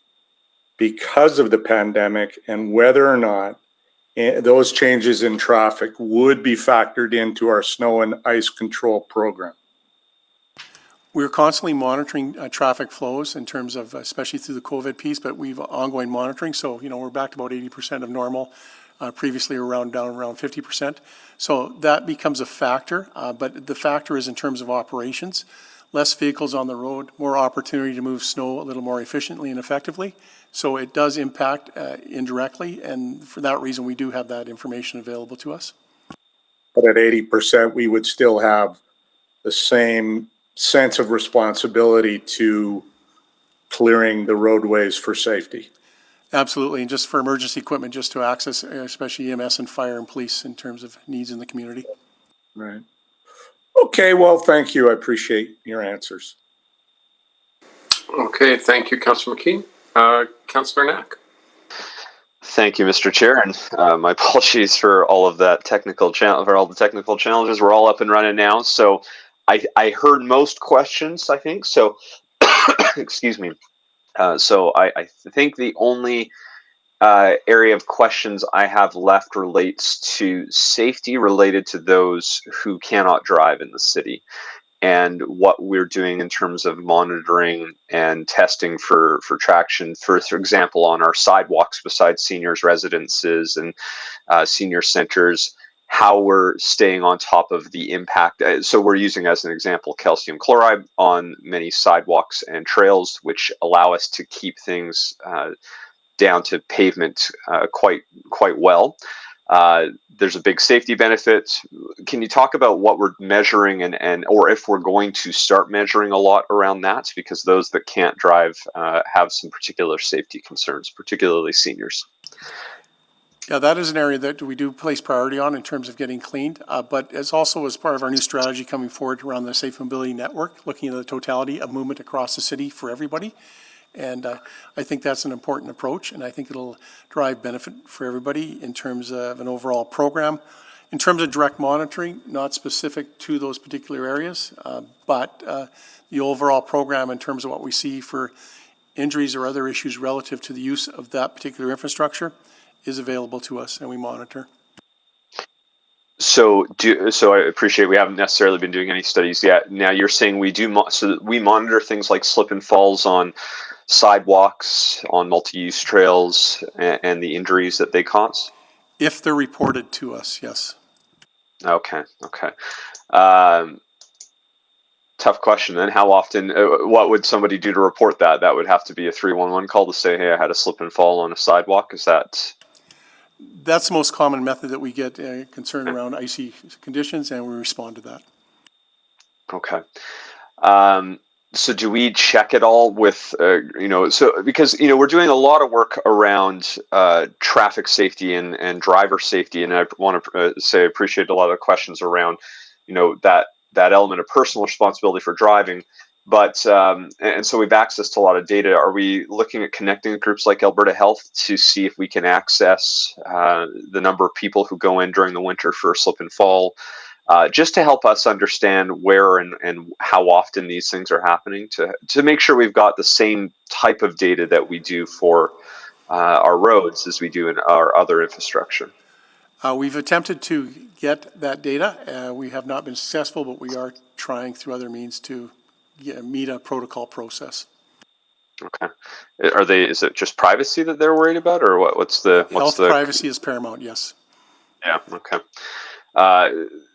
because of the pandemic and whether or not those changes in traffic would be factored into our snow and ice control program. We're constantly monitoring traffic flows in terms of, especially through the COVID piece, but we've ongoing monitoring. So, we're back to about 80% of normal, previously down around 50%. So that becomes a factor, but the factor is in terms of operations. Less vehicles on the road, more opportunity to move snow a little more efficiently and effectively. So it does impact indirectly, and for that reason, we do have that information available to us. But at 80%, we would still have the same sense of responsibility to clearing the roadways for safety. Absolutely, and just for emergency equipment, just to access, especially EMS and fire and police in terms of needs in the community. Right. Okay, well, thank you. I appreciate your answers. Okay, thank you, Councillor McKean. Councillor Knack. Thank you, Mr. Chair, and my apologies for all of that technical all the technical challenges. We're all up and running now, so I heard most questions, I think. So, excuse me. So I think the only area of questions I have left relates to safety related to those who cannot drive in the city, and what we're doing in terms of monitoring and testing for traction, for example, on our sidewalks beside seniors' residences and senior centers, how we're staying on top of the impact. So we're using, as an example, calcium chloride on many sidewalks and trails, which allow us to keep things down to pavement quite well. There's a big safety benefit. Can you talk about what we're measuring and or if we're going to start measuring a lot around that? Because those that can't drive have some particular safety concerns, particularly seniors. Yeah, that is an area that we do place priority on in terms of getting cleaned, but it's also as part of our new strategy coming forward around the Safe Mobility Network, looking at the totality of movement across the city for everybody. And I think that's an important approach, and I think it'll drive benefit for everybody in terms of an overall program. In terms of direct monitoring, not specific to those particular areas, but the overall program in terms of what we see for injuries or other issues relative to the use of that particular infrastructure is available to us, and we monitor. So I appreciate we haven't necessarily been doing any studies yet. Now you're saying we do, so we monitor things like slip and falls on sidewalks, on multi-use trails, and the injuries that they cause? If they're reported to us, yes. Okay. Tough question then. How often, what would somebody do to report that? That would have to be a 311 call to say, hey, I had a slip and fall on a sidewalk. Is that? That's the most common method that we get concerned around icy conditions, and we respond to that. Okay. So do we check it all with, because, we're doing a lot of work around traffic safety and driver safety. And I want to say I appreciate a lot of the questions around, that element of personal responsibility for driving. But, and so we've access to a lot of data. Are we looking at connecting with groups like Alberta Health to see if we can access the number of people who go in during the winter for slip and fall? Just to help us understand where and how often these things are happening, to make sure we've got the same type of data that we do for our roads as we do in our other infrastructure. We've attempted to get that data. We have not been successful, but we are trying through other means to meet a protocol process. Okay. Is it just privacy that they're worried about, or what's the Health privacy is paramount, yes. Yeah, okay.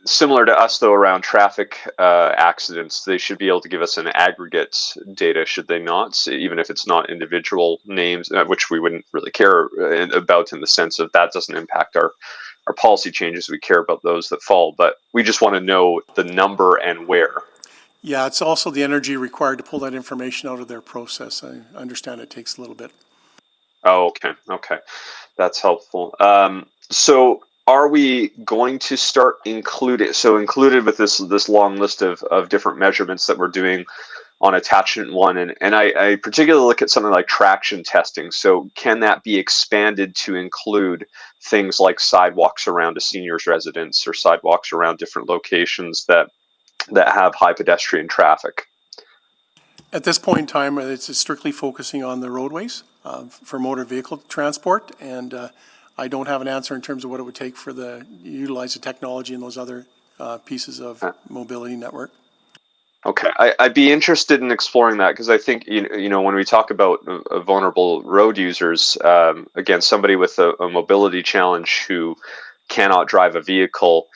Similar to us, though, around traffic accidents, they should be able to give us an aggregate data, should they not? Even if it's not individual names, which we wouldn't really care about in the sense of that doesn't impact our policy changes. We care about those that fall, but we just want to know the number and where. Yeah, it's also the energy required to pull that information out of their process. I understand it takes a little bit. Oh, okay. Okay. That's helpful. So are we going to start included with this long list of different measurements that we're doing on attachment 1, and I particularly look at something like traction testing. So can that be expanded to include things like sidewalks around a senior's residence or sidewalks around different locations that have high pedestrian traffic? At this point in time, it's strictly focusing on the roadways for motor vehicle transport, and I don't have an answer in terms of what it would take for utilize the technology and those other pieces of mobility network. Okay, I'd be interested in exploring that, because I think you know when we talk about vulnerable road users, again, somebody with a mobility challenge who cannot drive a vehicle,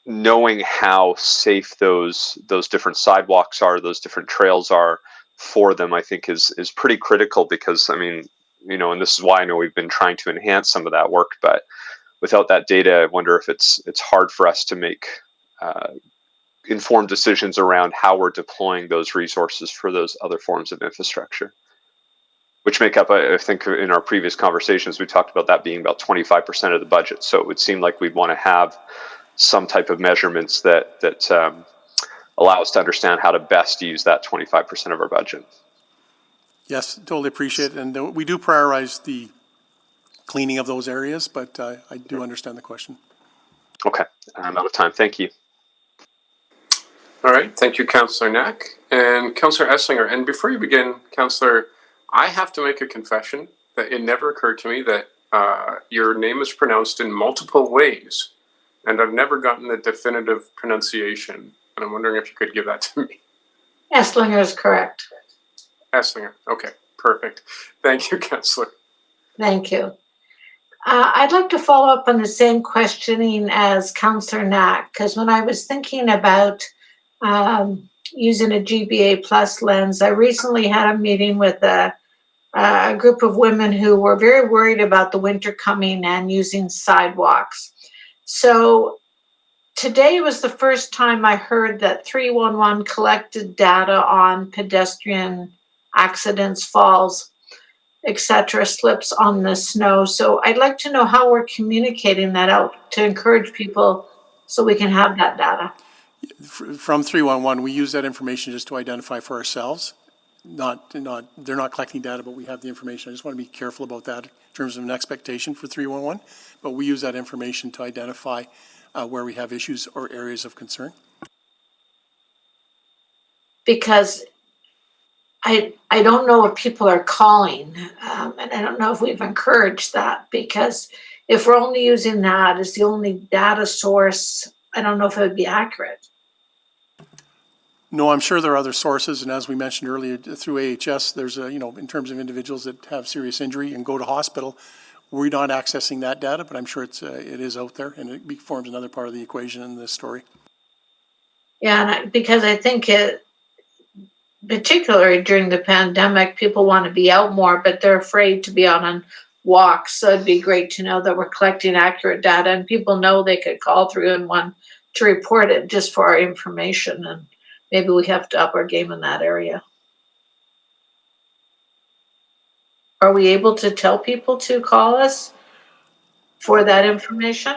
knowing how safe those different sidewalks are, those different trails are for them, I think is pretty critical, because I mean, you know, and this is why I know we've been trying to enhance some of that work, but without that data, I wonder if it's hard for us to make informed decisions around how we're deploying those resources for those other forms of infrastructure, which make up, I think in our previous conversations, we talked about that being about 25% of the budget. So it would seem like we'd want to have some type of measurements that allow us to understand how to best use that 25% of our budget. Yes, totally appreciate it. And we do prioritize the cleaning of those areas, but I do understand the question. Okay, I'm out of time. Thank you. All right, thank you, Councillor Knack. And Councillor Esslinger, and before you begin, Councillor, I have to make a confession that it never occurred to me that your name is pronounced in multiple ways, and I've never gotten the definitive pronunciation, and I'm wondering if you could give that to me. Esslinger is correct. Esslinger, okay, perfect. Thank you, Councillor. Thank you. I'd like to follow up on the same questioning as Councillor Knack, because when I was thinking about using a GBA plus lens, I recently had a meeting with a group of women who were very worried about the winter coming and using sidewalks. So today was the first time I heard that 311 collected data on pedestrian accidents, falls, etc., slips on the snow. So I'd like to know how we're communicating that out to encourage people so we can have that data. From 311, we use that information just to identify for ourselves. They're not collecting data, but we have the information. I just want to be careful about that in terms of an expectation for 311. But we use that information to identify where we have issues or areas of concern. Because I don't know if people are calling, and I don't know if we've encouraged that, because if we're only using that as the only data source, I don't know if it would be accurate. No, I'm sure there are other sources, and as we mentioned earlier, through AHS, there's in terms of individuals that have serious injury and go to hospital, we're not accessing that data, but I'm sure it is out there, and it forms another part of the equation in this story. Yeah, because I think particularly during the pandemic, people want to be out more, but they're afraid to be out on walks. So it'd be great to know that we're collecting accurate data, and people know they could call 311 to report it just for our information. And maybe we have to up our game in that area. Are we able to tell people to call us for that information?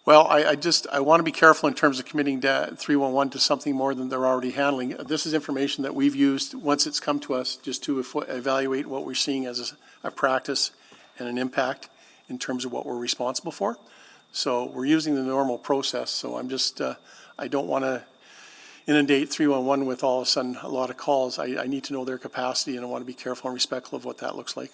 Well, I want to be careful in terms of committing 311 to something more than they're already handling. This is information that we've used once it's come to us just to evaluate what we're seeing as a practice and an impact in terms of what we're responsible for. So we're using the normal process. So I'm just, I don't want to inundate 311 with all of a sudden a lot of calls. I need to know their capacity, and I want to be careful and respectful of what that looks like.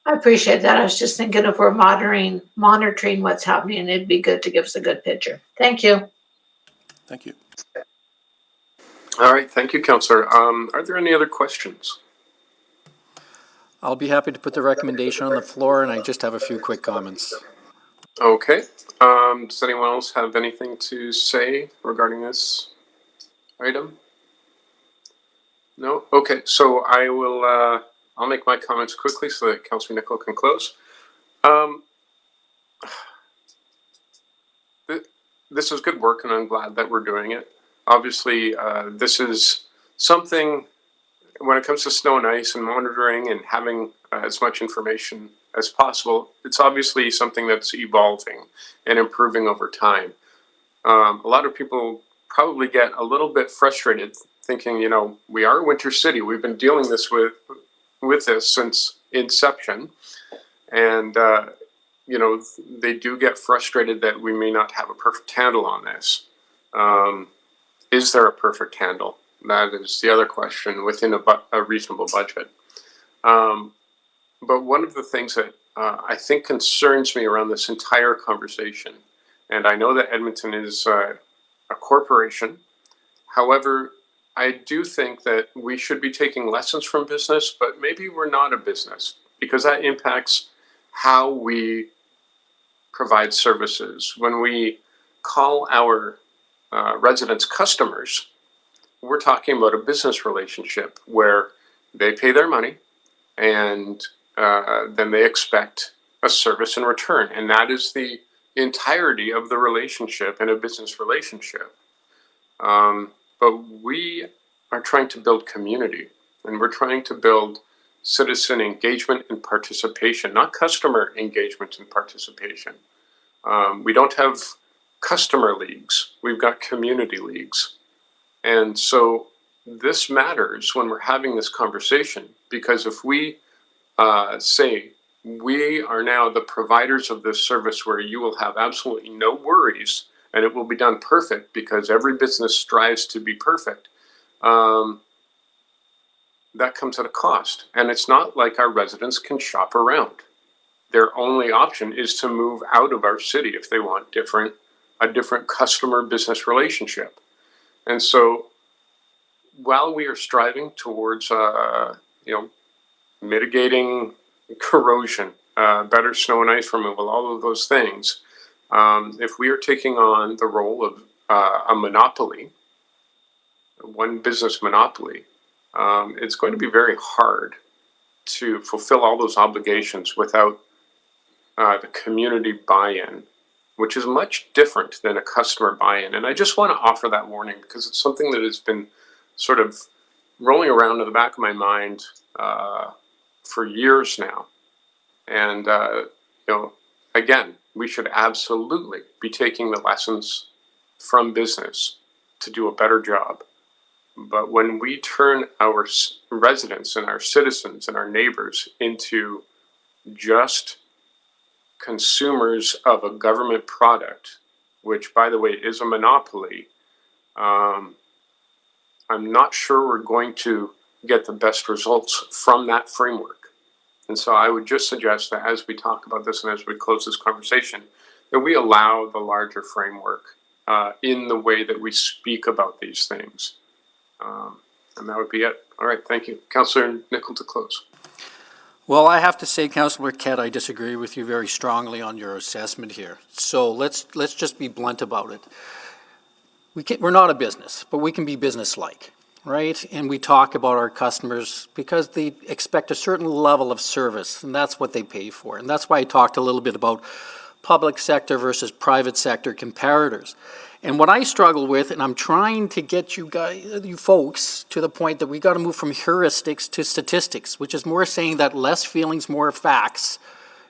I appreciate that. I was just thinking if we're monitoring what's happening, it'd be good to give us a good picture. Thank you. Thank you. All right, thank you, Councillor. Are there any other questions? I'll be happy to put the recommendation on the floor, and I just have a few quick comments. Okay. Does anyone else have anything to say regarding this item? No? Okay, so I will, I'll make my comments quickly so that Councillor Nichol can close. This is good work and I'm glad that we're doing it. Obviously, this is something, when it comes to snow and ice and monitoring and having as much information as possible, it's obviously something that's evolving and improving over time. A lot of people probably get a little bit frustrated thinking, you know, we are Winter City. We've been dealing with this since inception. And, you know, they do get frustrated that we may not have a perfect handle on this. Is there a perfect handle? That is the other question within a reasonable budget. But one of the things that I think concerns me around this entire conversation, and I know that Edmonton is a corporation. However, I do think that we should be taking lessons from business, but maybe we're not a business because that impacts how we provide services. When we call our residents customers, we're talking about a business relationship where they pay their money and then they expect a service in return. And that is the entirety of the relationship in a business relationship. But we are trying to build community and we're trying to build citizen engagement and participation, not customer engagement and participation. We don't have customer leagues, we've got community leagues. And so this matters when we're having this conversation, because if we say we are now the providers of this service where you will have absolutely no worries and it will be done perfect because every business strives to be perfect, that comes at a cost. And it's not like our residents can shop around. Their only option is to move out of our city if they want a different customer business relationship. And so while we are striving towards, mitigating corrosion, better snow and ice removal, all of those things, if we are taking on the role of a monopoly, one business monopoly, it's going to be very hard to fulfill all those obligations without the community buy-in, which is much different than a customer buy-in. And I just want to offer that warning because it's something that has been sort of rolling around in the back of my mind for years now. And, again, we should absolutely be taking the lessons from business to do a better job. But when we turn our residents and our citizens and our neighbors into just consumers of a government product, which, by the way, is a monopoly, I'm not sure we're going to get the best results from that framework. And so I would just suggest that as we talk about this and as we close this conversation, that we allow the larger framework in the way that we speak about these things. And that would be it. All right, thank you. Councillor Nichol to close. Well, I have to say, Councillor Kett, I disagree with you very strongly on your assessment here. So let's just be blunt about it. We're not a business, but we can be business-like, right? And we talk about our customers because they expect a certain level of service, and that's what they pay for. And that's why I talked a little bit about public sector versus private sector comparators. And what I struggle with, and I'm trying to get you folks to the point that we got to move from heuristics to statistics, which is more saying that less feelings, more facts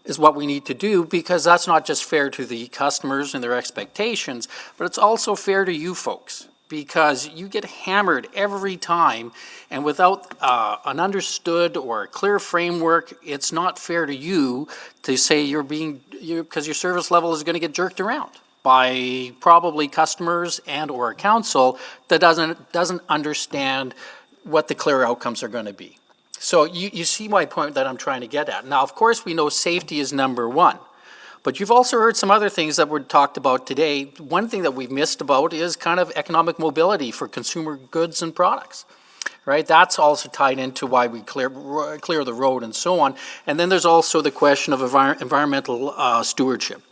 is what we need to do, because that's not just fair to the customers and their expectations, but it's also fair to you folks, because you get hammered every time, and without an understood or a clear framework, it's not fair to you to say because your service level is going to get jerked around by probably customers and or a council that doesn't understand what the clear outcomes are going to be. So you see my point that I'm trying to get at. Now, of course, we know safety is number one, but you've also heard some other things that were talked about today. One thing that we've missed about is kind of economic mobility for consumer goods and products, right? That's also tied into why we clear the road and so on. And then there's also the question of environmental stewardship.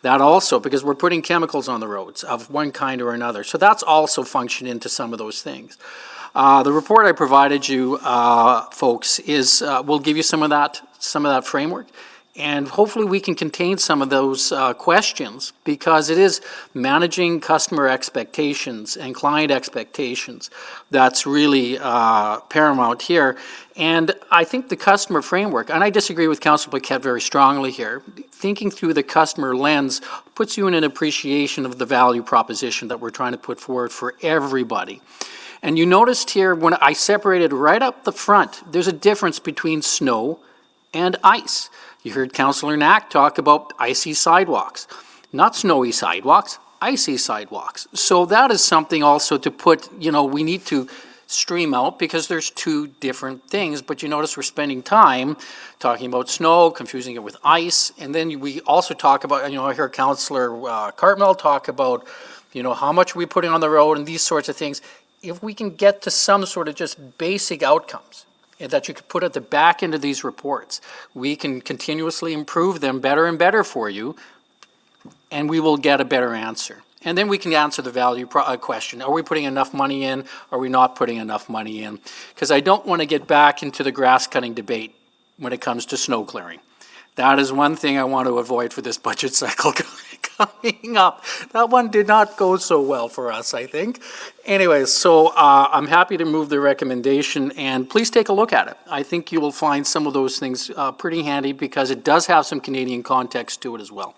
That also, because we're putting chemicals on the roads of one kind or another. So that's also functioned into some of those things. The report I provided you, folks, will give you some of that framework. And hopefully we can contain some of those questions, because it is managing customer expectations and client expectations that's really paramount here. And I think the customer framework, and I disagree with Councilor Paquette very strongly here, thinking through the customer lens puts you in an appreciation of the value proposition that we're trying to put forward for everybody. And you noticed here when I separated right up the front, there's a difference between snow and ice. You heard Councillor Knack talk about icy sidewalks, not snowy sidewalks, icy sidewalks. So that is something also to put, we need to stream out, because there's two different things. But you notice we're spending time talking about snow, confusing it with ice. And then we also talk about, I hear Councillor Cartmell talk about, how much are we putting on the road and these sorts of things. If we can get to some sort of just basic outcomes that you could put at the back end of these reports, we can continuously improve them better and better for you, and we will get a better answer. And then we can answer the value question. Are we putting enough money in? Are we not putting enough money in? Because I don't want to get back into the grass cutting debate when it comes to snow clearing. That is one thing I want to avoid for this budget cycle coming up. That one did not go so well for us, I think. Anyways, so I'm happy to move the recommendation, and please take a look at it. I think you will find some of those things pretty handy, because it does have some Canadian context to it as well.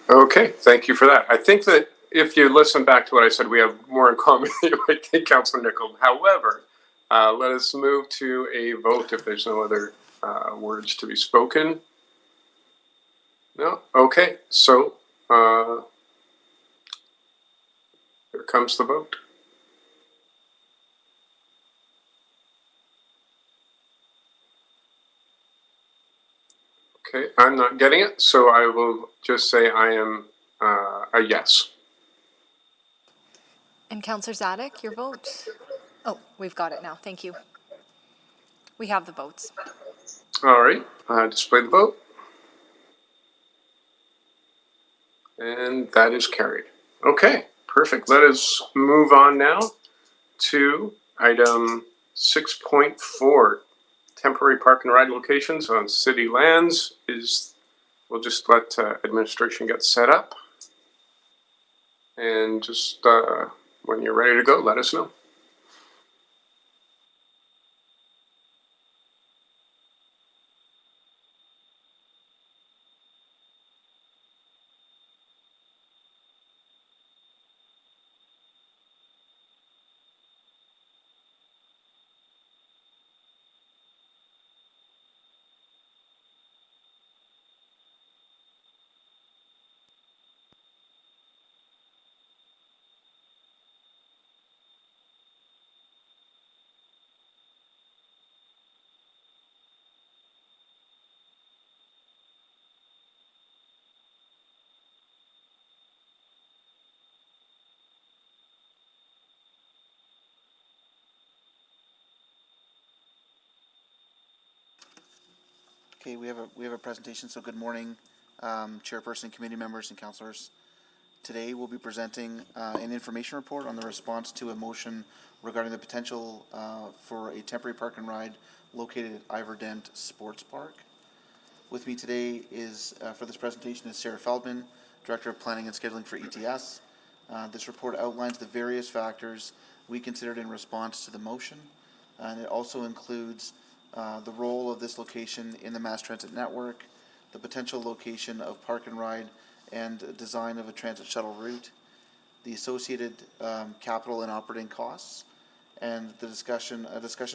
Okay, thank you for that. I think that if you listen back to what I said, we have more in common than you might think, Councillor Nicol. However, let us move to a vote if there's no other words to be spoken. No? Okay, so here comes the vote. Okay, I'm not getting it, so I will just say I am a yes. And Councillor Zadok, your vote? Oh, we've got it now. Thank you. We have the votes. All right, display the vote. And that is carried. Okay, perfect. Let us move on now to item 6.4. Temporary park and ride locations on city lands. We'll just let administration get set up. And just when you're ready to go, let us know. Okay, we have a presentation. So good morning, chairperson, committee members, and councillors. Today we'll be presenting an information report on the response to a motion regarding the potential for a temporary park and ride located at Iverdent Sports Park. With me today is for this presentation is Sarah Feldman, Director of Planning and Scheduling for ETS. This report outlines the various factors we considered in response to the motion, and it also includes the role of this location in the mass transit network, the potential location of park and ride and design of a transit shuttle route, the associated capital and operating costs, and a discussion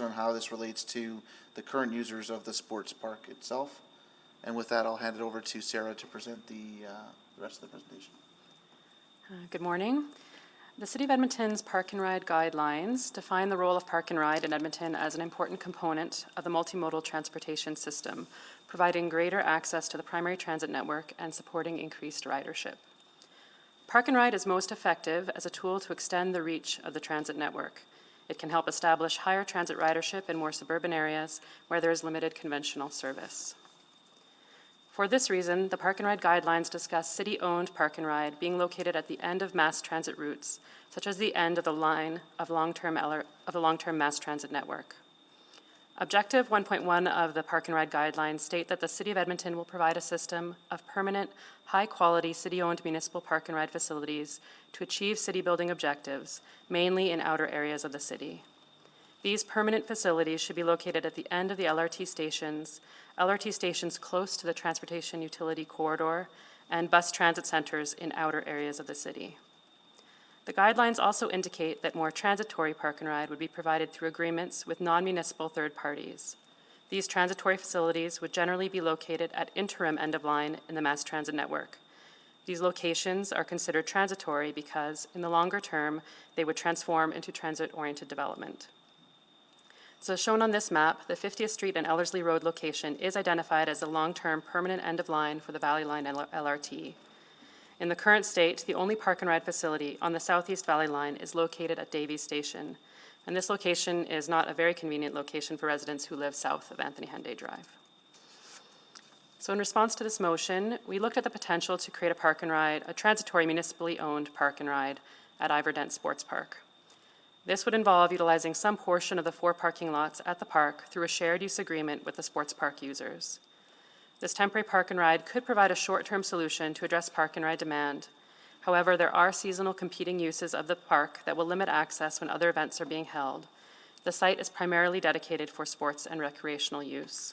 on how this relates to the current users of the sports park itself. And with that, I'll hand it over to Sarah to present the rest of the presentation. Good morning. The City of Edmonton's Park and Ride Guidelines define the role of Park and Ride in Edmonton as an important component of the multimodal transportation system, providing greater access to the primary transit network and supporting increased ridership. Park and Ride is most effective as a tool to extend the reach of the transit network. It can help establish higher transit ridership in more suburban areas where there is limited conventional service. For this reason, the Park and Ride guidelines discuss city-owned Park and Ride being located at the end of mass transit routes, such as the end of the line of the long-term mass transit network. Objective 1.1 of the Park and Ride guidelines state that the City of Edmonton will provide a system of permanent, high-quality city-owned municipal Park and Ride facilities to achieve city-building objectives, mainly in outer areas of the city. These permanent facilities should be located at the end of the LRT stations close to the transportation utility corridor, and bus transit centers in outer areas of the city. The guidelines also indicate that more transitory Park and Ride would be provided through agreements with non-municipal third parties. These transitory facilities would generally be located at interim end-of-line in the mass transit network. These locations are considered transitory because, in the longer term, they would transform into transit-oriented development. So as shown on this map, the 50th Street and Ellerslie Road location is identified as a long-term permanent end-of-line for the Valley Line LRT. In the current state, the only Park and Ride facility on the Southeast Valley Line is located at Davies Station, and this location is not a very convenient location for residents who live south of Anthony Henday Drive. So in response to this motion, we looked at the potential to create a Park and Ride, a transitory municipally owned Park and Ride at Iverdent Sports Park. This would involve utilizing some portion of the 4 parking lots at the park through a shared use agreement with the sports park users. This temporary Park and Ride could provide a short-term solution to address Park and Ride demand. However, there are seasonal competing uses of the park that will limit access when other events are being held. The site is primarily dedicated for sports and recreational use.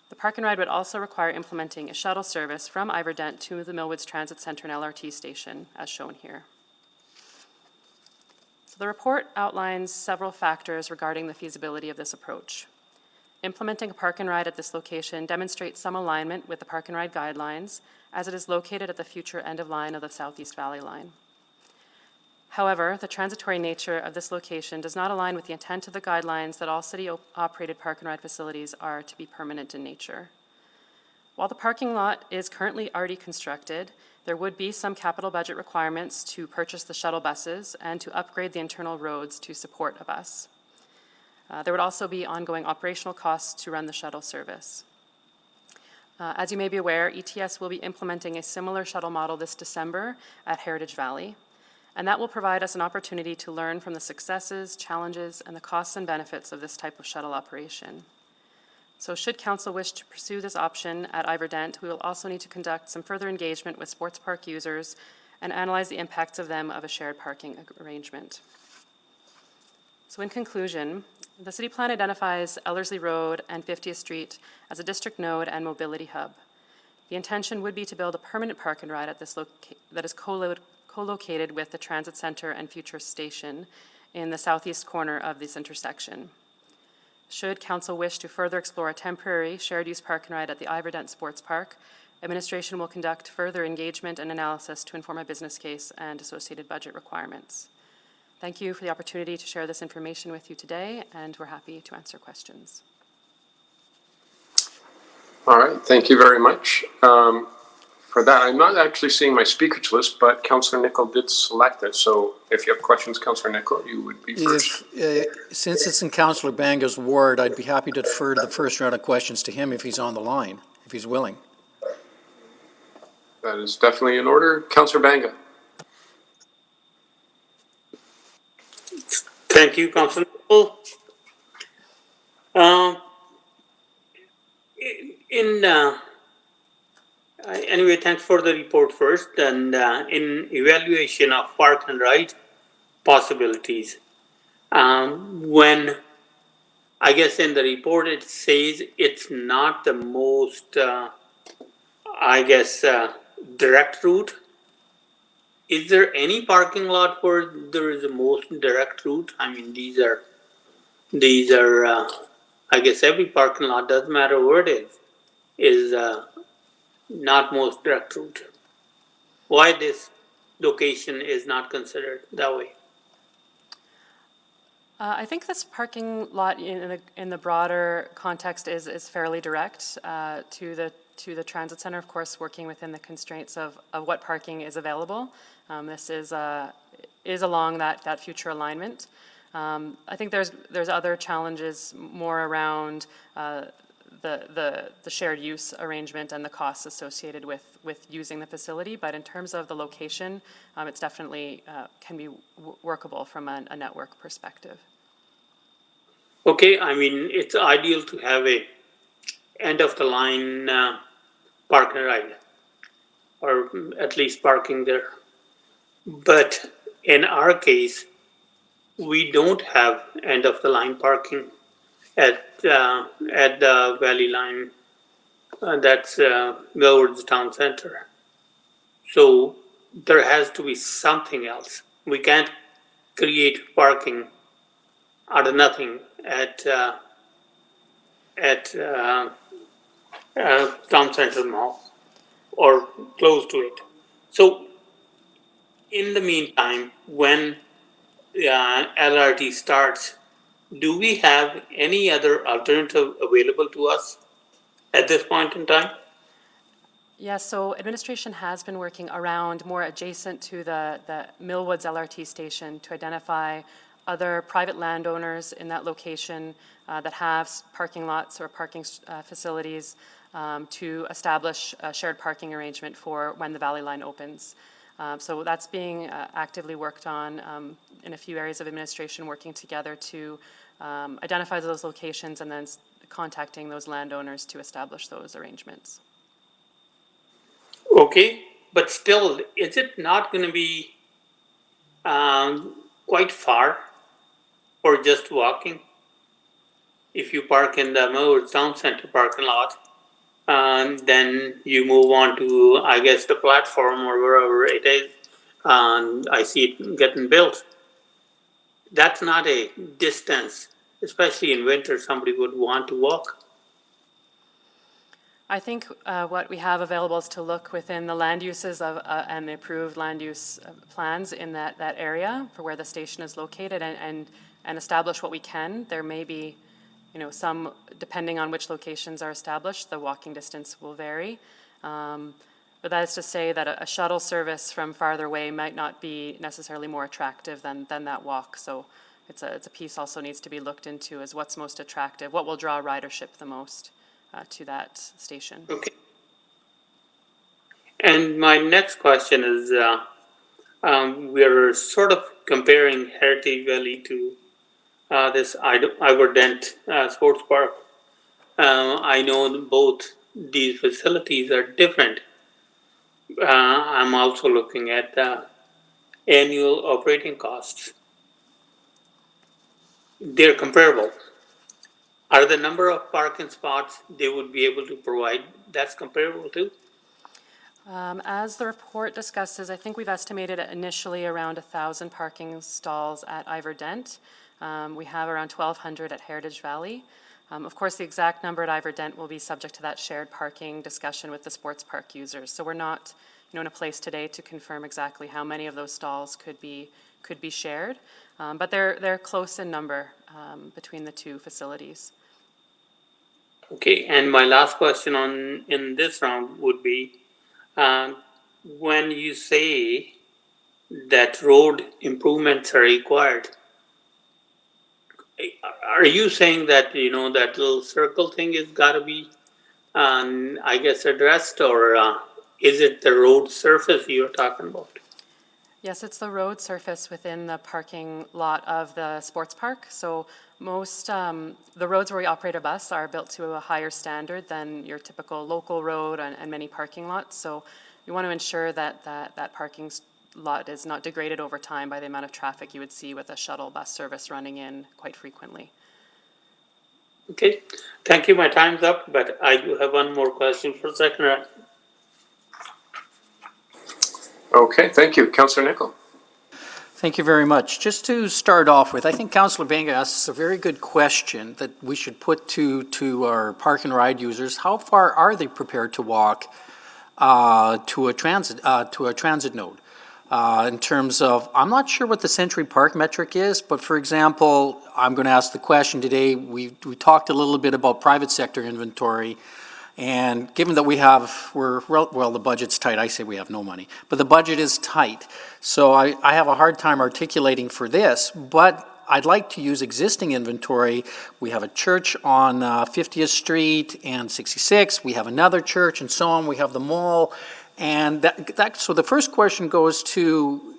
The Park and Ride would also require implementing a shuttle service from Iverdent to the Millwoods Transit Center and LRT station, as shown here. So the report outlines several factors regarding the feasibility of this approach. Implementing a Park and Ride at this location demonstrates some alignment with the Park and Ride guidelines, as it is located at the future end-of-line of the Southeast Valley Line. However, the transitory nature of this location does not align with the intent of the guidelines that all city-operated Park and Ride facilities are to be permanent in nature. While the parking lot is currently already constructed, there would be some capital budget requirements to purchase the shuttle buses and to upgrade the internal roads to support a bus. There would also be ongoing operational costs to run the shuttle service. As you may be aware, ETS will be implementing a similar shuttle model this December at Heritage Valley, and that will provide us an opportunity to learn from the successes, challenges, and the costs and benefits of this type of shuttle operation. So should Council wish to pursue this option at Iverdent, we will also need to conduct some further engagement with sports park users and analyze the impacts of them of a shared parking arrangement. So in conclusion, the city plan identifies Ellerslie Road and 50th Street as a district node and mobility hub. The intention would be to build a permanent Park and Ride at this that is co-located with the transit center and future station in the southeast corner of this intersection. Should Council wish to further explore a temporary shared use Park and Ride at the Iverdent Sports Park, administration will conduct further engagement and analysis to inform a business case and associated budget requirements. Thank you for the opportunity to share this information with you today, and we're happy to answer questions. All right, thank you very much. For that, I'm not actually seeing my speakers list, but Councillor Nicol did select it. So if you have questions, Councillor Nicol, you would be first. Since it's in Councillor Banga's ward, I'd be happy to defer the first round of questions to him if he's on the line, if he's willing. That is definitely in order. Councillor Banga. Thank you, Councillor Nicol. Anyway, thanks for the report first. And in evaluation of Park and Ride possibilities, when I guess in the report it says it's not the most, direct route. Is there any parking lot where there is the most direct route? I mean, these are, I guess every parking lot, doesn't matter where it is not most direct route. Why this location is not considered that way? I think this parking lot in the broader context is fairly direct to the transit center, of course, working within the constraints of what parking is available. This is along that future alignment. I think there's other challenges more around the shared use arrangement and the costs associated with using the facility. But in terms of the location, it's definitely can be workable from a network perspective. Okay, I mean, it's ideal to have a end of the line park and ride, or at least parking there. But in our case, we don't have end of the line parking at the Valley Line. That's Millward's Town Center. So there has to be something else. We can't create parking out of nothing at Town Center Mall or close to it. So in the meantime, when LRT starts, do we have any other alternative available to us at this point in time? Yeah, so administration has been working around more adjacent to the Millwoods LRT station to identify other private landowners in that location that have parking lots or parking facilities to establish a shared parking arrangement for when the Valley Line opens. So that's being actively worked on in a few areas of administration, working together to identify those locations and then contacting those landowners to establish those arrangements. Okay, but still, is it not going to be quite far or just walking? If you park in the Millward Town Center parking lot, then you move on to, I guess, the platform or wherever it is, and I see it getting built. That's not a distance, especially in winter, somebody would want to walk. I think what we have available is to look within the land uses of and the approved land use plans in that area for where the station is located and establish what we can. There may be, some, depending on which locations are established, the walking distance will vary. But that is to say that a shuttle service from farther away might not be necessarily more attractive than that walk. So it's a piece also needs to be looked into as what's most attractive, what will draw ridership the most to that station. Okay. And my next question is, we're sort of comparing Heritage Valley to this Iverdent Sports Park. I know both these facilities are different. I'm also looking at the annual operating costs. They're comparable. Are the number of parking spots they would be able to provide that's comparable to? As the report discusses, I think we've estimated initially around 1,000 parking stalls at Iverdent. We have around 1,200 at Heritage Valley. Of course, the exact number at Iverdent will be subject to that shared parking discussion with the sports park users. So we're not, in a place today to confirm exactly how many of those stalls could be shared, but they're close in number between the two facilities. Okay, and my last question in this round would be, when you say that road improvements are required, are you saying that, that little circle thing has got to be, I guess, addressed, or is it the road surface you're talking about? Yes, it's the road surface within the parking lot of the sports park. So most, the roads where we operate a bus are built to a higher standard than your typical local road and many parking lots. So we want to ensure that parking lot is not degraded over time by the amount of traffic you would see with a shuttle bus service running in quite frequently. Okay, thank you. My time's up, but I do have one more question for second round. Okay, thank you. Councillor Nicol. Thank you very much. Just to start off with, I think Councillor Banga asks a very good question that we should put to our park and ride users. How far are they prepared to walk to a transit node? In terms of, I'm not sure what the Century Park metric is, but for example, I'm going to ask the question today. We talked a little bit about private sector inventory. And given that the budget's tight, I say we have no money, but the budget is tight. So I have a hard time articulating for this, but I'd like to use existing inventory. We have a church on 50th Street and 66. We have another church and so on. We have the mall. And so the first question goes to,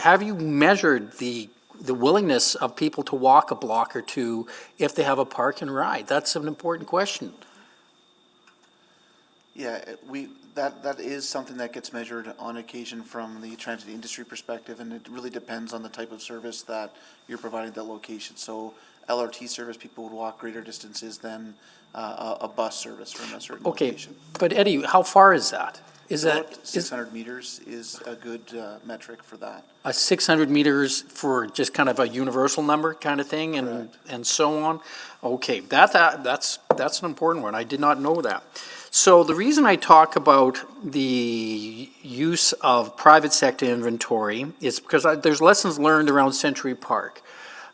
have you measured the willingness of people to walk a block or two if they have a park and ride? That's an important question. Yeah, that is something that gets measured on occasion from the transit industry perspective, and it really depends on the type of service that you're providing that location. So LRT service, people would walk greater distances than a bus service from a certain location. But Eddie, how far is that? Is About 600 meters is a good metric for that. 600 meters for just kind of a universal number kind of thing, and so on? Okay, that's an important one. I did not know that. So the reason I talk about the use of private sector inventory is because there's lessons learned around Century Park.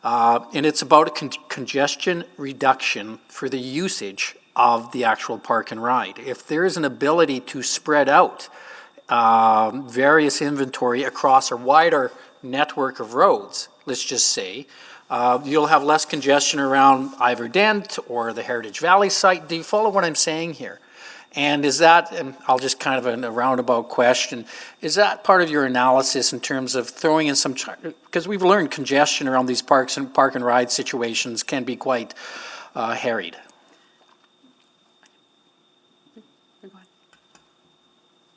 And it's about a congestion reduction for the usage of the actual park and ride. If there is an ability to spread out various inventory across a wider network of roads, let's just say, you'll have less congestion around Ivor Dent or the Heritage Valley site. Do you follow what I'm saying here? And is that, and I'll just kind of in a roundabout question, is that part of your analysis in terms of throwing in some, because we've learned congestion around these parks and park and ride situations can be quite harried.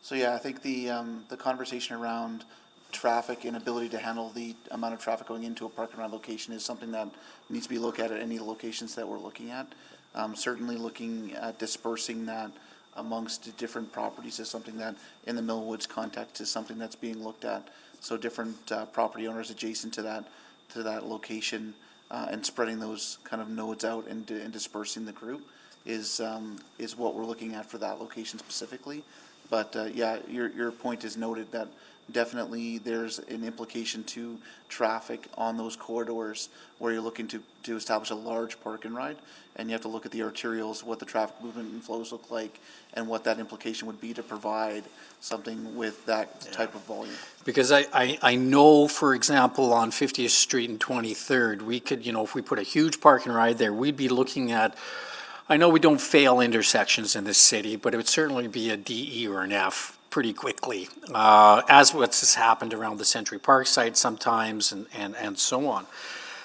So yeah, I think the conversation around traffic and ability to handle the amount of traffic going into a park and ride location is something that needs to be looked at any locations that we're looking at. Certainly looking at dispersing that amongst the different properties is something that in the Millwoods context is something that's being looked at. So different property owners adjacent to that location and spreading those kind of nodes out and dispersing the group is what we're looking at for that location specifically. But yeah, your point is noted that definitely there's an implication to traffic on those corridors where you're looking to establish a large park and ride, and you have to look at the arterials, what the traffic movement and flows look like, and what that implication would be to provide something with that type of volume. Because I know, for example, on 50th Street and 23rd, we could, if we put a huge park and ride there, we'd be looking at, I know we don't fail intersections in this city, but it would certainly be a D, E, or an F pretty quickly, as what's happened around the Century Park site sometimes and so on.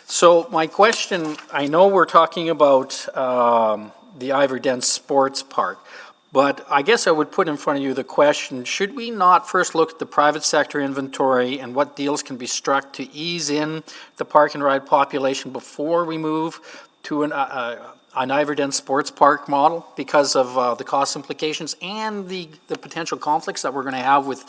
So my question, I know we're talking about the Ivor Dent Sports Park, but I guess I would put in front of you the question, should we not first look at the private sector inventory and what deals can be struck to ease in the park and ride population before we move to an Ivor Dent Sports Park model because of the cost implications and the potential conflicts that we're going to have with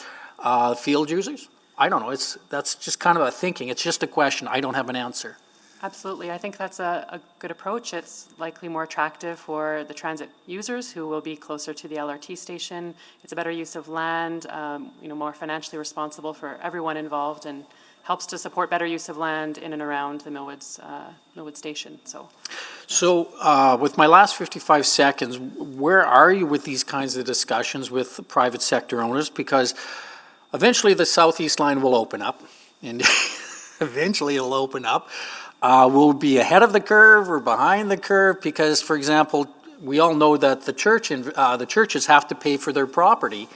field users? I don't know. That's just kind of a thinking. It's just a question. I don't have an answer. Absolutely. I think that's a good approach. It's likely more attractive for the transit users who will be closer to the LRT station. It's a better use of land, more financially responsible for everyone involved, and helps to support better use of land in and around the Millwoods station. So with my last 55 seconds, where are you with these kinds of discussions with private sector owners? Because eventually the Southeast line will open up, and eventually it'll open up. We'll be ahead of the curve or behind the curve because, for example, we all know that the churches have to pay for their property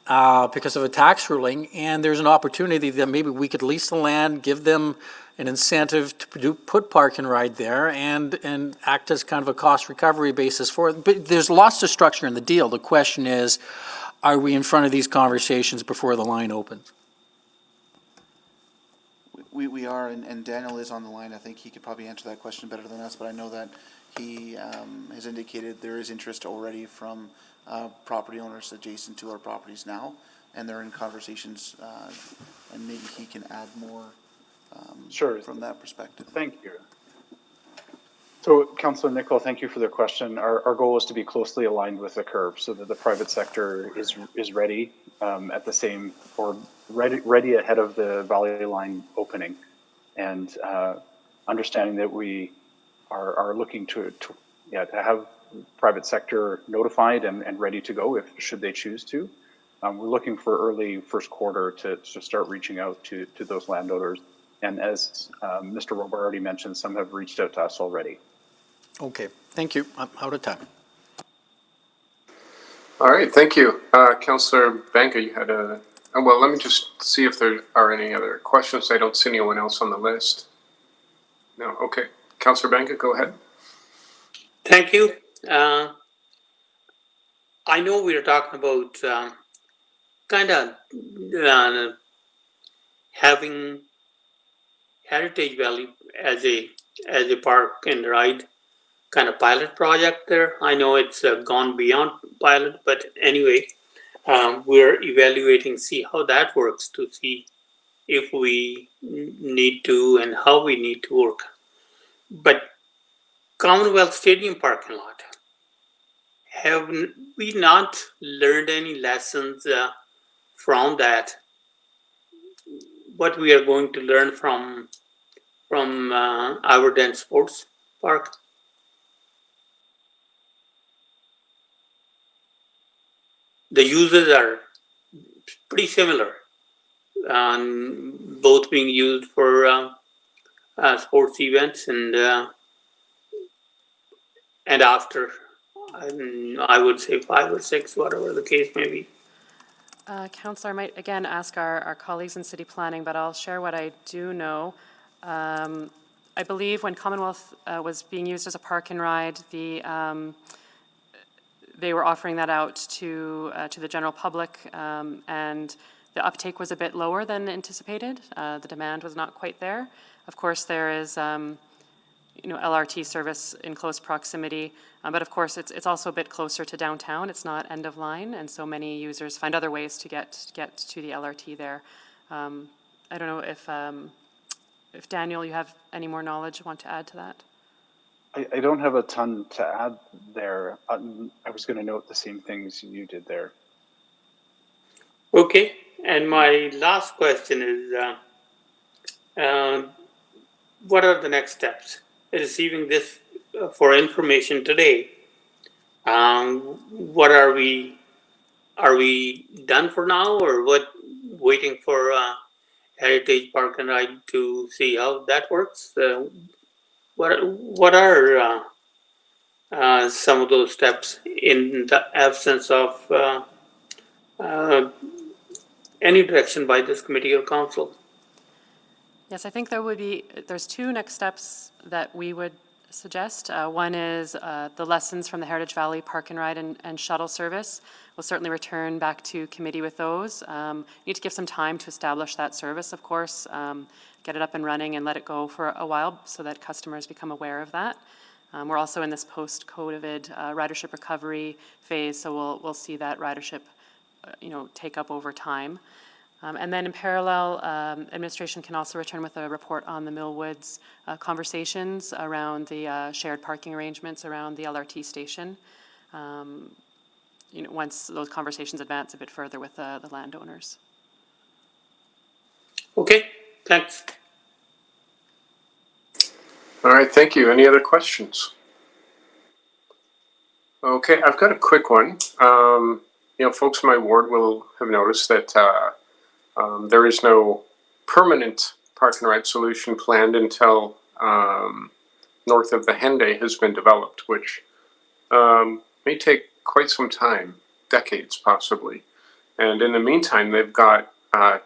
because of a tax ruling, and there's an opportunity that maybe we could lease the land, give them an incentive to put park and ride there, and act as kind of a cost recovery basis for it. But there's lots of structure in the deal. The question is, are we in front of these conversations before the line opens? We are, and Daniel is on the line. I think he could probably answer that question better than us, but I know that he has indicated there is interest already from property owners adjacent to our properties now, and they're in conversations, and maybe he can add more from that perspective. Thank you. So, Councillor Nicol, thank you for the question. Our goal is to be closely aligned with the curve so that the private sector is ready at the same, or ready ahead of the Valley Line opening, and understanding that we are looking to have private sector notified and ready to go should they choose to. We're looking for early first quarter to start reaching out to those landowners And as Mr. Rober already mentioned, some have reached out to us already. Okay, thank you. I'm out of time. All right, thank you. Councillor Banka, you had a, well, let me just see if there are any other questions. I don't see anyone else on the list. No, okay. Councillor Banka, go ahead. Thank you. I know we are talking about kind of having Heritage Valley as a park and ride kind of pilot project there. I know it's gone beyond pilot, but anyway, we're evaluating, see how that works, to see if we need to and how we need to work. But Commonwealth Stadium parking lot, have we not learned any lessons from that? What we are going to learn from Iverdale Sports Park? The uses are pretty similar, both being used for sports events and after. I would say 5 or 6, whatever the case may be. Councillor, I might again ask our colleagues in city planning, but I'll share what I do know. I believe when Commonwealth was being used as a park and ride, they were offering that out to the general public, and the uptake was a bit lower than anticipated. The demand was not quite there. Of course, there is LRT service in close proximity, but of course it's also a bit closer to downtown. It's not end of line, and so many users find other ways to get to the LRT there. I don't know if Daniel, you have any more knowledge you want to add to that? I don't have a ton to add there. I was going to note the same things you did there. Okay, and my last question is, what are the next steps? Receiving this for information today, what are we done for now, or what, waiting for Heritage Park and Ride to see how that works? What are some of those steps in the absence of any direction by this committee or council? Yes, I think there's 2 next steps that we would suggest. One is the lessons from the Heritage Valley Park and Ride and shuttle service. We'll certainly return back to committee with those. Need to give some time to establish that service, of course, get it up and running and let it go for a while so that customers become aware of that. We're also in this post-COVID ridership recovery phase, so we'll see that ridership take up over time. And then in parallel, administration can also return with a report on the Millwoods conversations around the shared parking arrangements around the LRT station. Once those conversations advance a bit further with the landowners. Okay, thanks. All right, thank you. Any other questions? Okay, I've got a quick one. Folks in my ward will have noticed that there is no permanent park and ride solution planned until north of the Henday has been developed, which may take quite some time, decades possibly. And in the meantime, they've got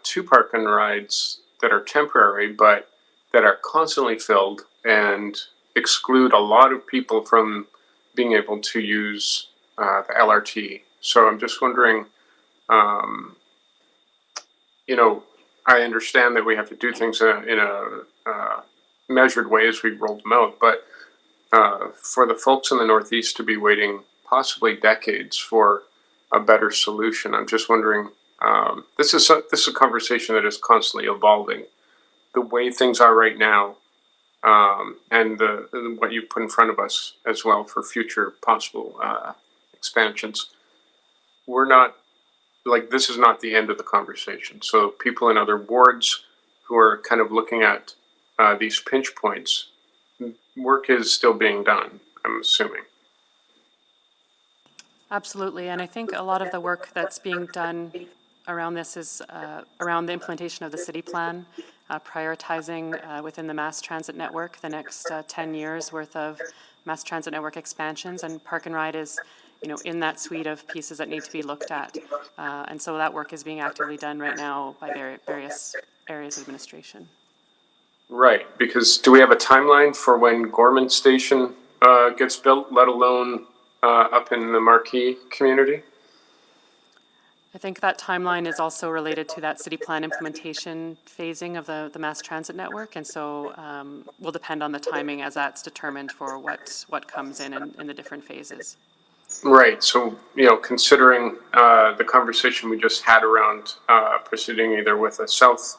2 park and rides that are temporary, but that are constantly filled and exclude a lot of people from being able to use the LRT. So I'm just wondering, I understand that we have to do things in a measured way as we roll them out, but for the folks in the Northeast to be waiting possibly decades for a better solution, I'm just wondering, this is a conversation that is constantly evolving. The way things are right now, and what you put in front of us as well for future possible expansions, this is not the end of the conversation. So people in other wards who are kind of looking at these pinch points, work is still being done, I'm assuming. Absolutely, and I think a lot of the work that's being done around this is around the implementation of the city plan prioritizing within the mass transit network the next 10 years worth of mass transit network expansions, and Park and Ride is in that suite of pieces that need to be looked at. And so that work is being actively done right now by various areas of administration. Right, because do we have a timeline for when Gorman Station gets built, let alone up in the Marquee community? I think that timeline is also related to that city plan implementation phasing of the mass transit network, and so will depend on the timing as that's determined for what comes in the different phases. Right. So, considering the conversation we just had around proceeding either with a south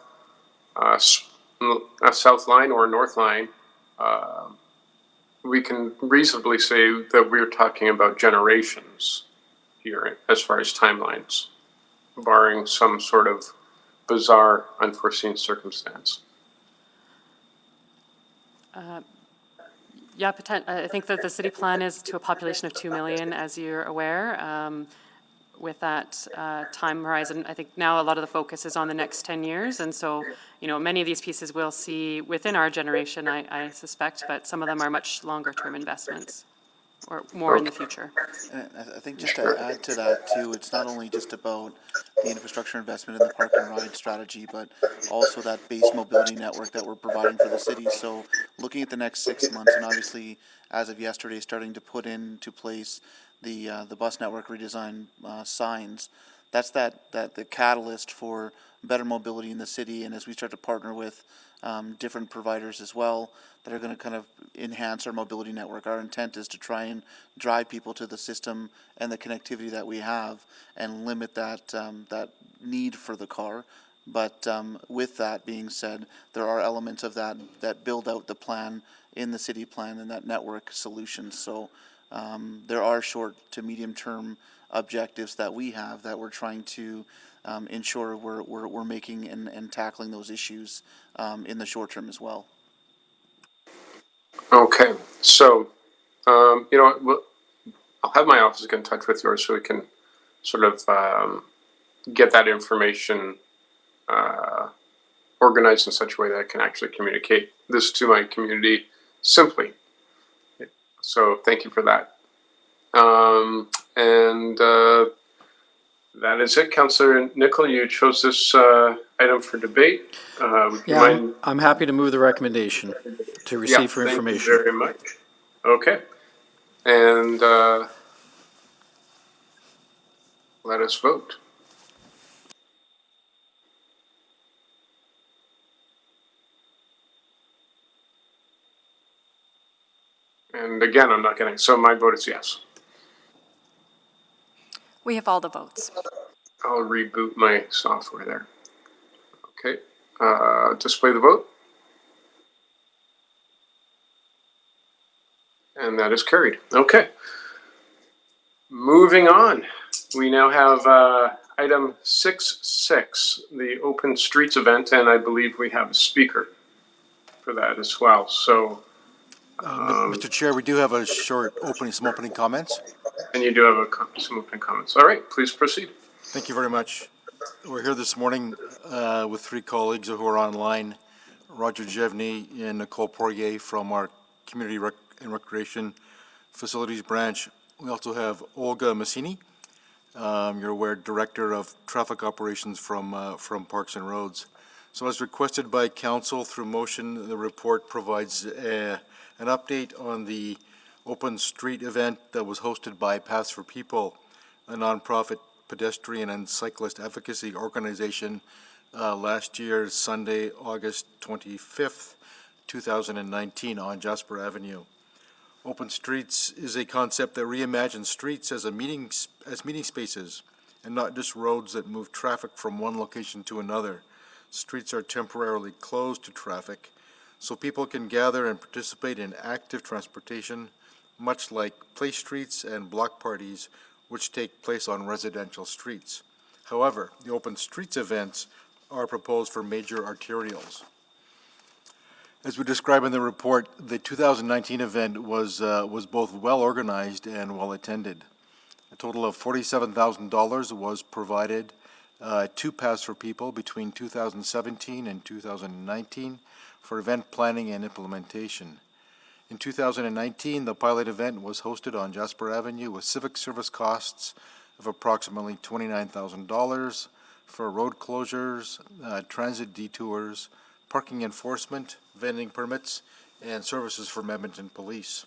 line or a north line, we can reasonably say that we're talking about generations here as far as timelines, barring some sort of bizarre, unforeseen circumstance. Yeah, I think that the city plan is to a population of 2 million, as you're aware. With that time horizon, I think now a lot of the focus is on the next 10 years. And so, many of these pieces we'll see within our generation, I suspect, but some of them are much longer term investments or more in the future. And I think just to add to that too, it's not only just about the infrastructure investment in the Park and Ride strategy, but also that base mobility network that we're providing for the city. So looking at the next 6 months, and obviously as of yesterday, starting to put into place the bus network redesign signs. That's the catalyst for better mobility in the city. And as we start to partner with different providers as well that are going to kind of enhance our mobility network, our intent is to try and drive people to the system and the connectivity that we have and limit that need for the car. But with that being said, there are elements of that build out the plan in the city plan and that network solution. So there are short to medium term objectives that we have that we're trying to ensure we're making and tackling those issues in the short term as well. Okay, so I'll have my office get in touch with yours so we can sort of get that information organized in such a way that I can actually communicate this to my community simply. So thank you for that. And that is it. Councillor Nicol, you chose this item for debate. I'm happy to move the recommendation to receive for information. Thank you very much. Okay. And let us vote. And again, I'm not getting, so my vote is yes. We have all the votes. I'll reboot my software there. Okay, display the vote. And that is carried. Okay. Moving on, we now have item 6.6, the Open Streets event, and I believe we have a speaker for that as well. So, Mr. Chair, we do have a short some opening comments. And you do have some opening comments. All right, please proceed. Thank you very much. We're here this morning with three colleagues who are online. Roger Jevney and Nicole Poirier from our Community and Recreation Facilities branch. We also have Olga Massini, you're aware, Director of Traffic Operations from Parks and Roads. So as requested by Council through motion, the report provides an update on the open street event that was hosted by Paths for People, a nonprofit pedestrian and cyclist advocacy organization, last year, Sunday, August 25th, 2019 on Jasper Avenue. Open streets is a concept that reimagines streets as meeting spaces and not just roads that move traffic from one location to another. Streets are temporarily closed to traffic so people can gather and participate in active transportation, much like play streets and block parties which take place on residential streets. However, the open streets events are proposed for major arterials. As we describe in the report, the 2019 event was both well organized and well attended. A total of $47,000 was provided to Paths for People between 2017 and 2019 for event planning and implementation. In 2019, the pilot event was hosted on Jasper Avenue with civic service costs of approximately $29,000 for road closures, transit detours, parking enforcement, vending permits, and services from Edmonton Police.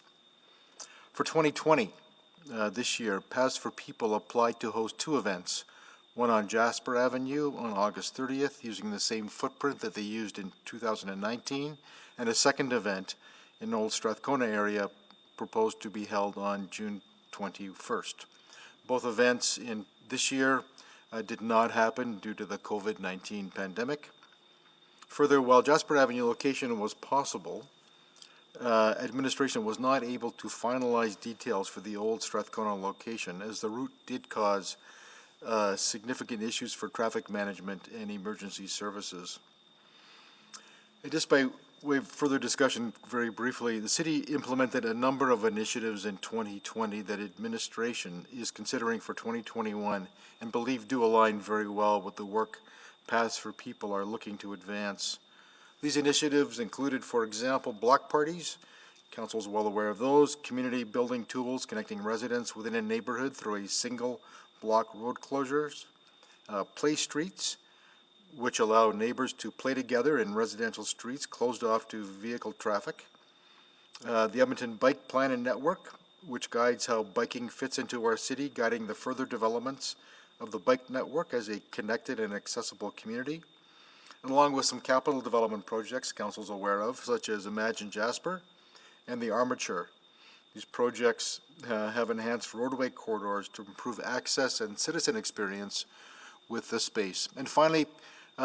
For 2020, this year, Paths for People applied to host two events, one on Jasper Avenue on August 30th using the same footprint that they used in 2019, and a second event in Old Strathcona area proposed to be held on June 21st. Both events in this year did not happen due to the COVID-19 pandemic. Further, while Jasper Avenue location was possible, administration was not able to finalize details for the Old Strathcona location, as the route did cause significant issues for traffic management and emergency services. And just by way of further discussion, very briefly, the city implemented a number of initiatives in 2020 that administration is considering for 2021 and believe do align very well with the work Paths for People are looking to advance. These initiatives included, for example, block parties. Council is well aware of those. Community building tools connecting residents within a neighborhood through a single block road closures. Play streets, which allow neighbors to play together in residential streets closed off to vehicle traffic. The Edmonton Bike Plan and Network, which guides how biking fits into our city, guiding the further developments of the bike network as a connected and accessible community. And along with some capital development projects Council's aware of, such as Imagine Jasper and the Armature. These projects have enhanced roadway corridors to improve access and citizen experience with the space. And finally,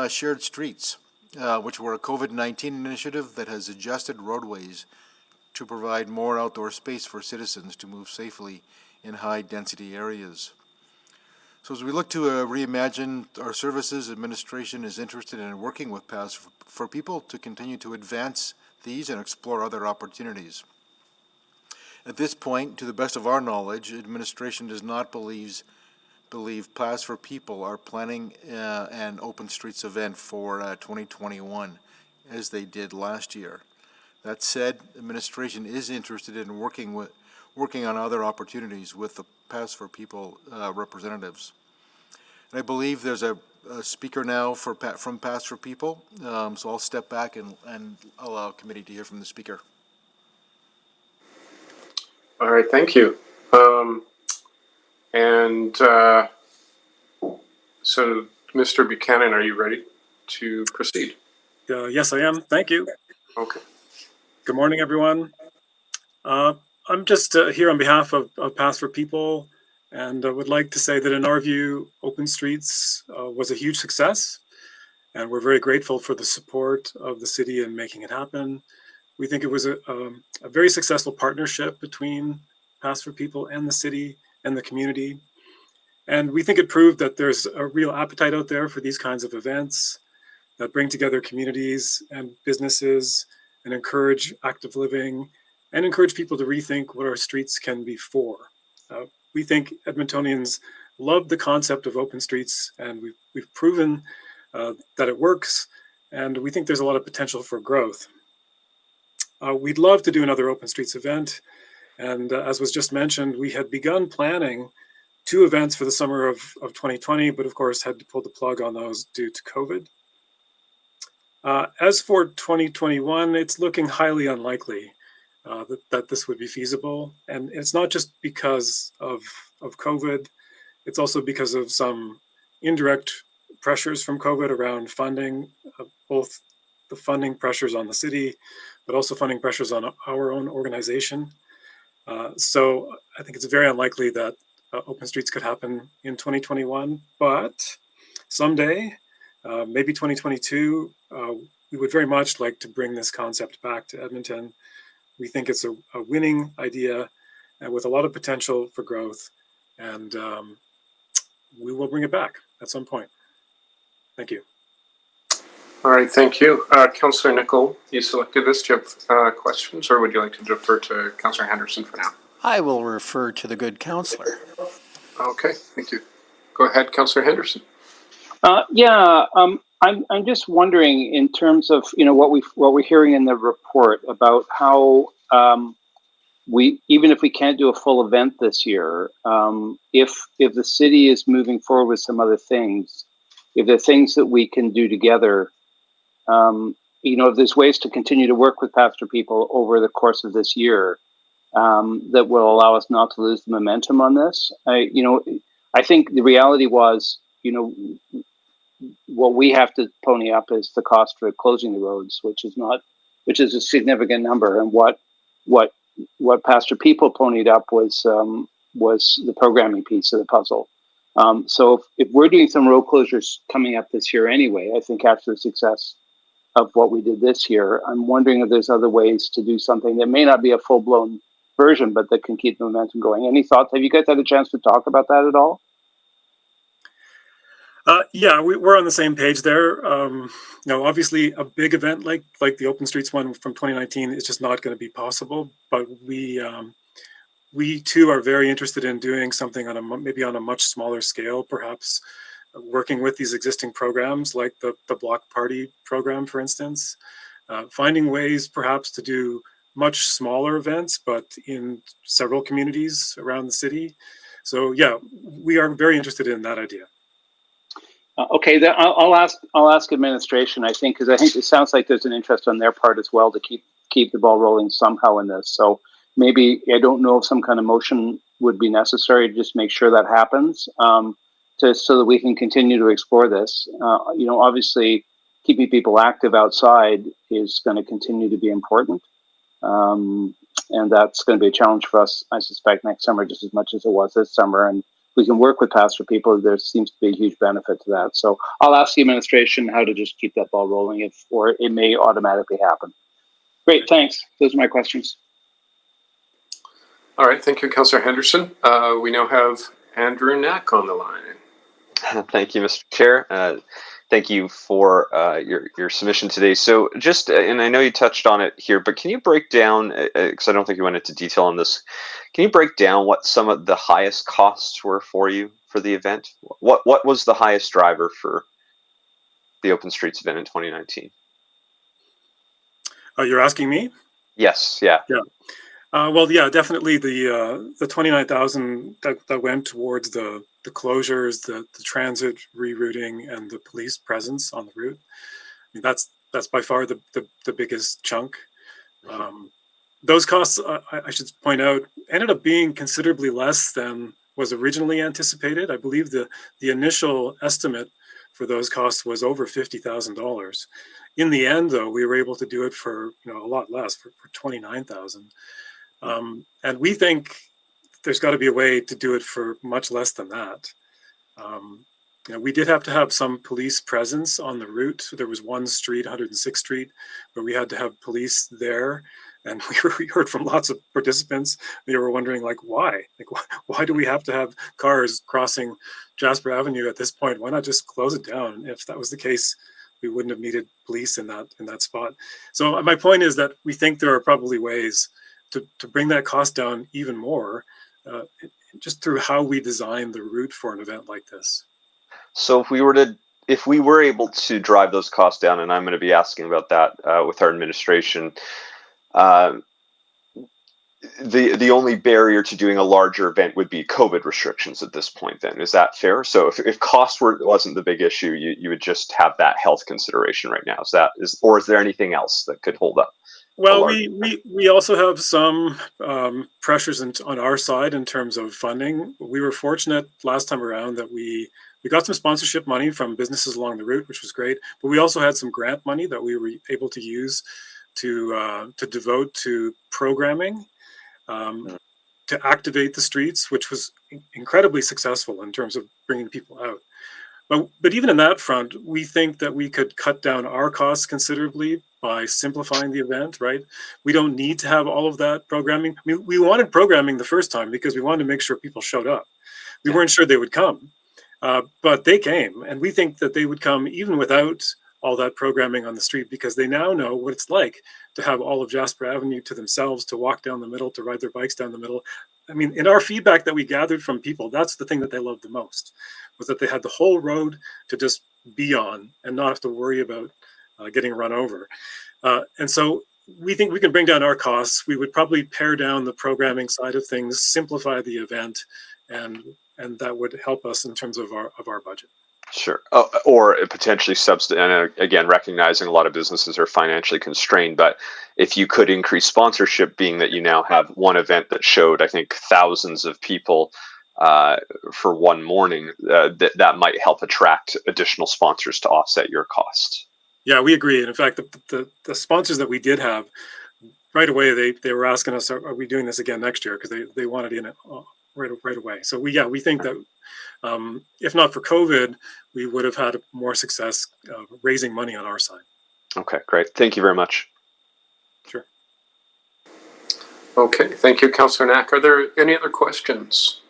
Shared Streets, which were a COVID-19 initiative that has adjusted roadways to provide more outdoor space for citizens to move safely in high-density areas. So as we look to reimagine our services, administration is interested in working with Paths for People to continue to advance these and explore other opportunities. At this point, to the best of our knowledge, administration does not believe Paths for People are planning an Open Streets event for 2021, as they did last year. That said, administration is interested in working on other opportunities with the Paths for People representatives. And I believe there's a speaker now from Paths for People, so I'll step back and allow committee to hear from the speaker. All right, thank you. So, Mr. Buchanan, are you ready to proceed? Yes, I am. Thank you. Okay. Good morning, everyone. I'm just here on behalf of Paths for People, and I would like to say that in our view, Open Streets was a huge success, and we're very grateful for the support of the city in making it happen. We think it was a very successful partnership between Paths for People and the city and the community. And we think it proved that there's a real appetite out there for these kinds of events that bring together communities and businesses and encourage active living and encourage people to rethink what our streets can be for. We think Edmontonians love the concept of open streets, and we've proven that it works, and we think there's a lot of potential for growth. We'd love to do another Open Streets event, and as was just mentioned, we had begun planning 2 events for the summer of 2020, but of course had to pull the plug on those due to COVID. As for 2021, it's looking highly unlikely that this would be feasible. And it's not just because of COVID, it's also because of some indirect pressures from COVID around funding, both the funding pressures on the city, but also funding pressures on our own organization. So I think it's very unlikely that Open Streets could happen in 2021, but someday, maybe 2022, we would very much like to bring this concept back to Edmonton. We think it's a winning idea and with a lot of potential for growth, and we will bring it back at some point. Thank you. All right, thank you. Councillor Nicol, you selected this. Do you have questions, or would you like to defer to Councillor Henderson for now? I will refer to the good councillor. Okay, thank you. Go ahead, Councillor Henderson. I'm just wondering in terms of what we're hearing in the report about how we, even if we can't do a full event this year, if the city is moving forward with some other things, if there are things that we can do together, if there's ways to continue to work with Pastor People over the course of this year, that will allow us not to lose the momentum on this. I think the reality was, what we have to pony up is the cost for closing the roads, which is a significant number. And what Pastor People ponied up was the programming piece of the puzzle. So if we're doing some road closures coming up this year anyway, I think after the success of what we did this year, I'm wondering if there's other ways to do something that may not be a full-blown version, but that can keep the momentum going. Any thoughts? Have you guys had a chance to talk about that at all? Yeah, we're on the same page there. Obviously, a big event like the Open Streets one from 2019 is just not going to be possible. But we too are very interested in doing something maybe on a much smaller scale, perhaps working with these existing programs like the Block Party program, for instance, finding ways perhaps to do much smaller events, but in several communities around the city. So yeah, we are very interested in that idea. Okay, then I'll ask administration. I think it sounds like there's an interest on their part as well to keep the ball rolling somehow in this. So maybe, I don't know if some kind of motion would be necessary to just make sure that happens, so that we can continue to explore this. Obviously, keeping people active outside is going to continue to be important, and that's going to be a challenge for us, I suspect, next summer just as much as it was this summer. And we can work with Pastor People. There seems to be a huge benefit to that. So I'll ask the administration how to just keep that ball rolling, or it may automatically happen. Great, thanks. Those are my questions. All right, thank you, Councillor Henderson. We now have Andrew Knack on the line. Thank you, Mr. Chair. Thank you for your submission today. So just, and I know you touched on it here, but can you break down, because I don't think you went into detail on this, can you break down what some of the highest costs were for you for the event? What was the highest driver for the Open Streets event in 2019? You're asking me? Yes, yeah. Yeah. Well, yeah, definitely the $29,000 that went towards the closures, the transit rerouting, and the police presence on the route. I mean, that's by far the biggest chunk. Those costs, I should point out, ended up being considerably less than was originally anticipated. I believe the initial estimate for those costs was over $50,000. In the end, though, we were able to do it for a lot less, for $29,000. And we think there's got to be a way to do it for much less than that. We did have to have some police presence on the route. There was one street, 106th Street, where we had to have police there. And we heard from lots of participants, they were wondering, why? Why do we have to have cars crossing Jasper Avenue at this point? Why not just close it down? If that was the case, we wouldn't have needed police in that spot. So my point is that we think there are probably ways to bring that cost down even more, just through how we design the route for an event like this. So if we were able to drive those costs down, and I'm going to be asking about that with our administration, the only barrier to doing a larger event would be COVID restrictions at this point. Then is that fair? So if cost wasn't the big issue, you would just have that health consideration right now. Or is there anything else that could hold up? Well, we also have some pressures on our side in terms of funding. We were fortunate last time around that we got some sponsorship money from businesses along the route, which was great. But we also had some grant money that we were able to use to devote to programming, to activate the streets, which was incredibly successful in terms of bringing people out. But even in that front, we think that we could cut down our costs considerably by simplifying the event, right? We don't need to have all of that programming. I mean, we wanted programming the first time because we wanted to make sure people showed up. We weren't sure they would come, but they came. And we think that they would come even without all that programming on the street, because they now know what it's like to have all of Jasper Avenue to themselves, to walk down the middle, to ride their bikes down the middle. I mean, in our feedback that we gathered from people, that's the thing that they loved the most, was that they had the whole road to just be on and not have to worry about getting run over. And so we think we can bring down our costs. We would probably pare down the programming side of things, simplify the event, and that would help us in terms of our budget. Sure. Or potentially and again, recognizing a lot of businesses are financially constrained, but if you could increase sponsorship, being that you now have one event that showed, I think, thousands of people for one morning, that might help attract additional sponsors to offset your costs. Yeah, we agree. And in fact, the sponsors that we did have, right away, they were asking us, are we doing this again next year? Because they wanted in it right away. So we think that if not for COVID, we would have had more success raising money on our side. Okay, great. Thank you very much. Sure. Okay, thank you, Councillor Knack. Are there any other questions?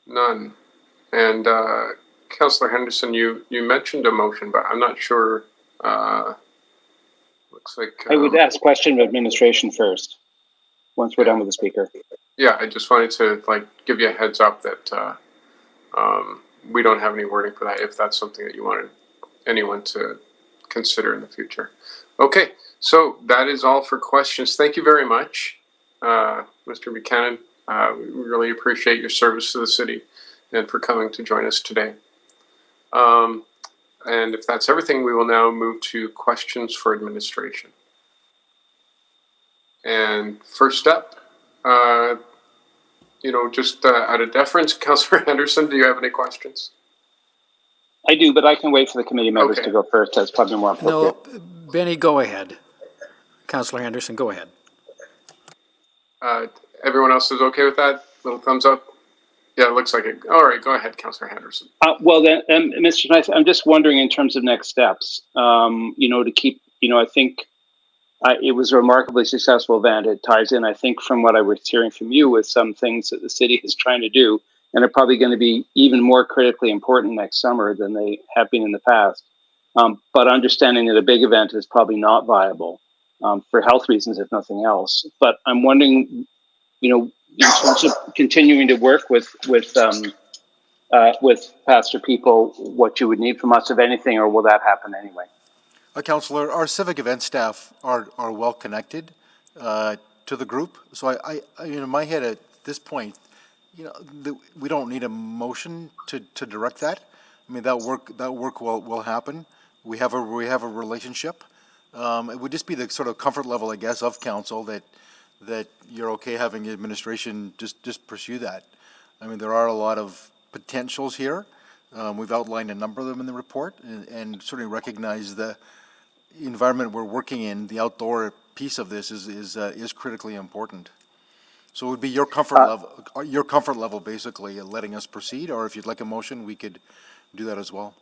None. And Councillor Henderson, you mentioned a motion, but I'm not sure. Looks like I would ask question of administration first, once we're done with the speaker. Yeah, I just wanted to give you a heads up that we don't have any wording for that if that's something that you wanted anyone to consider in the future. Okay, so that is all for questions. Thank you very much, Mr. Buchanan. We really appreciate your service to the city and for coming to join us today. And if that's everything, we will now move to questions for administration. And first up, just out of deference, Councillor Henderson, do you have any questions? I do, but I can wait for the committee members to go first. That's probably more appropriate. No, Benny, go ahead. Councillor Henderson, go ahead. Everyone else is okay with that? Little thumbs up? Yeah, it looks like it. All right, go ahead, Councillor Henderson. Well, then, Mr. Smith, I'm just wondering in terms of next steps, to keep, I think it was a remarkably successful event. It ties in, I think, from what I was hearing from you with some things that the city is trying to do, and are probably going to be even more critically important next summer than they have been in the past. But understanding that a big event is probably not viable for health reasons, if nothing else. But I'm wondering, in terms of continuing to work with pastor people, what you would need from us, if anything, or will that happen anyway? Councillor, our civic event staff are well connected to the group. So I in my head at this point, we don't need a motion to direct that. I mean, that work will happen. We have a relationship. It would just be the sort of comfort level, I guess, of council that you're okay having the administration just pursue that. I mean, there are a lot of potentials here. We've outlined a number of them in the report, and certainly recognize the environment we're working in. The outdoor piece of this is critically important. So it would be your comfort level, basically, letting us proceed. Or if you'd like a motion, we could do that as well.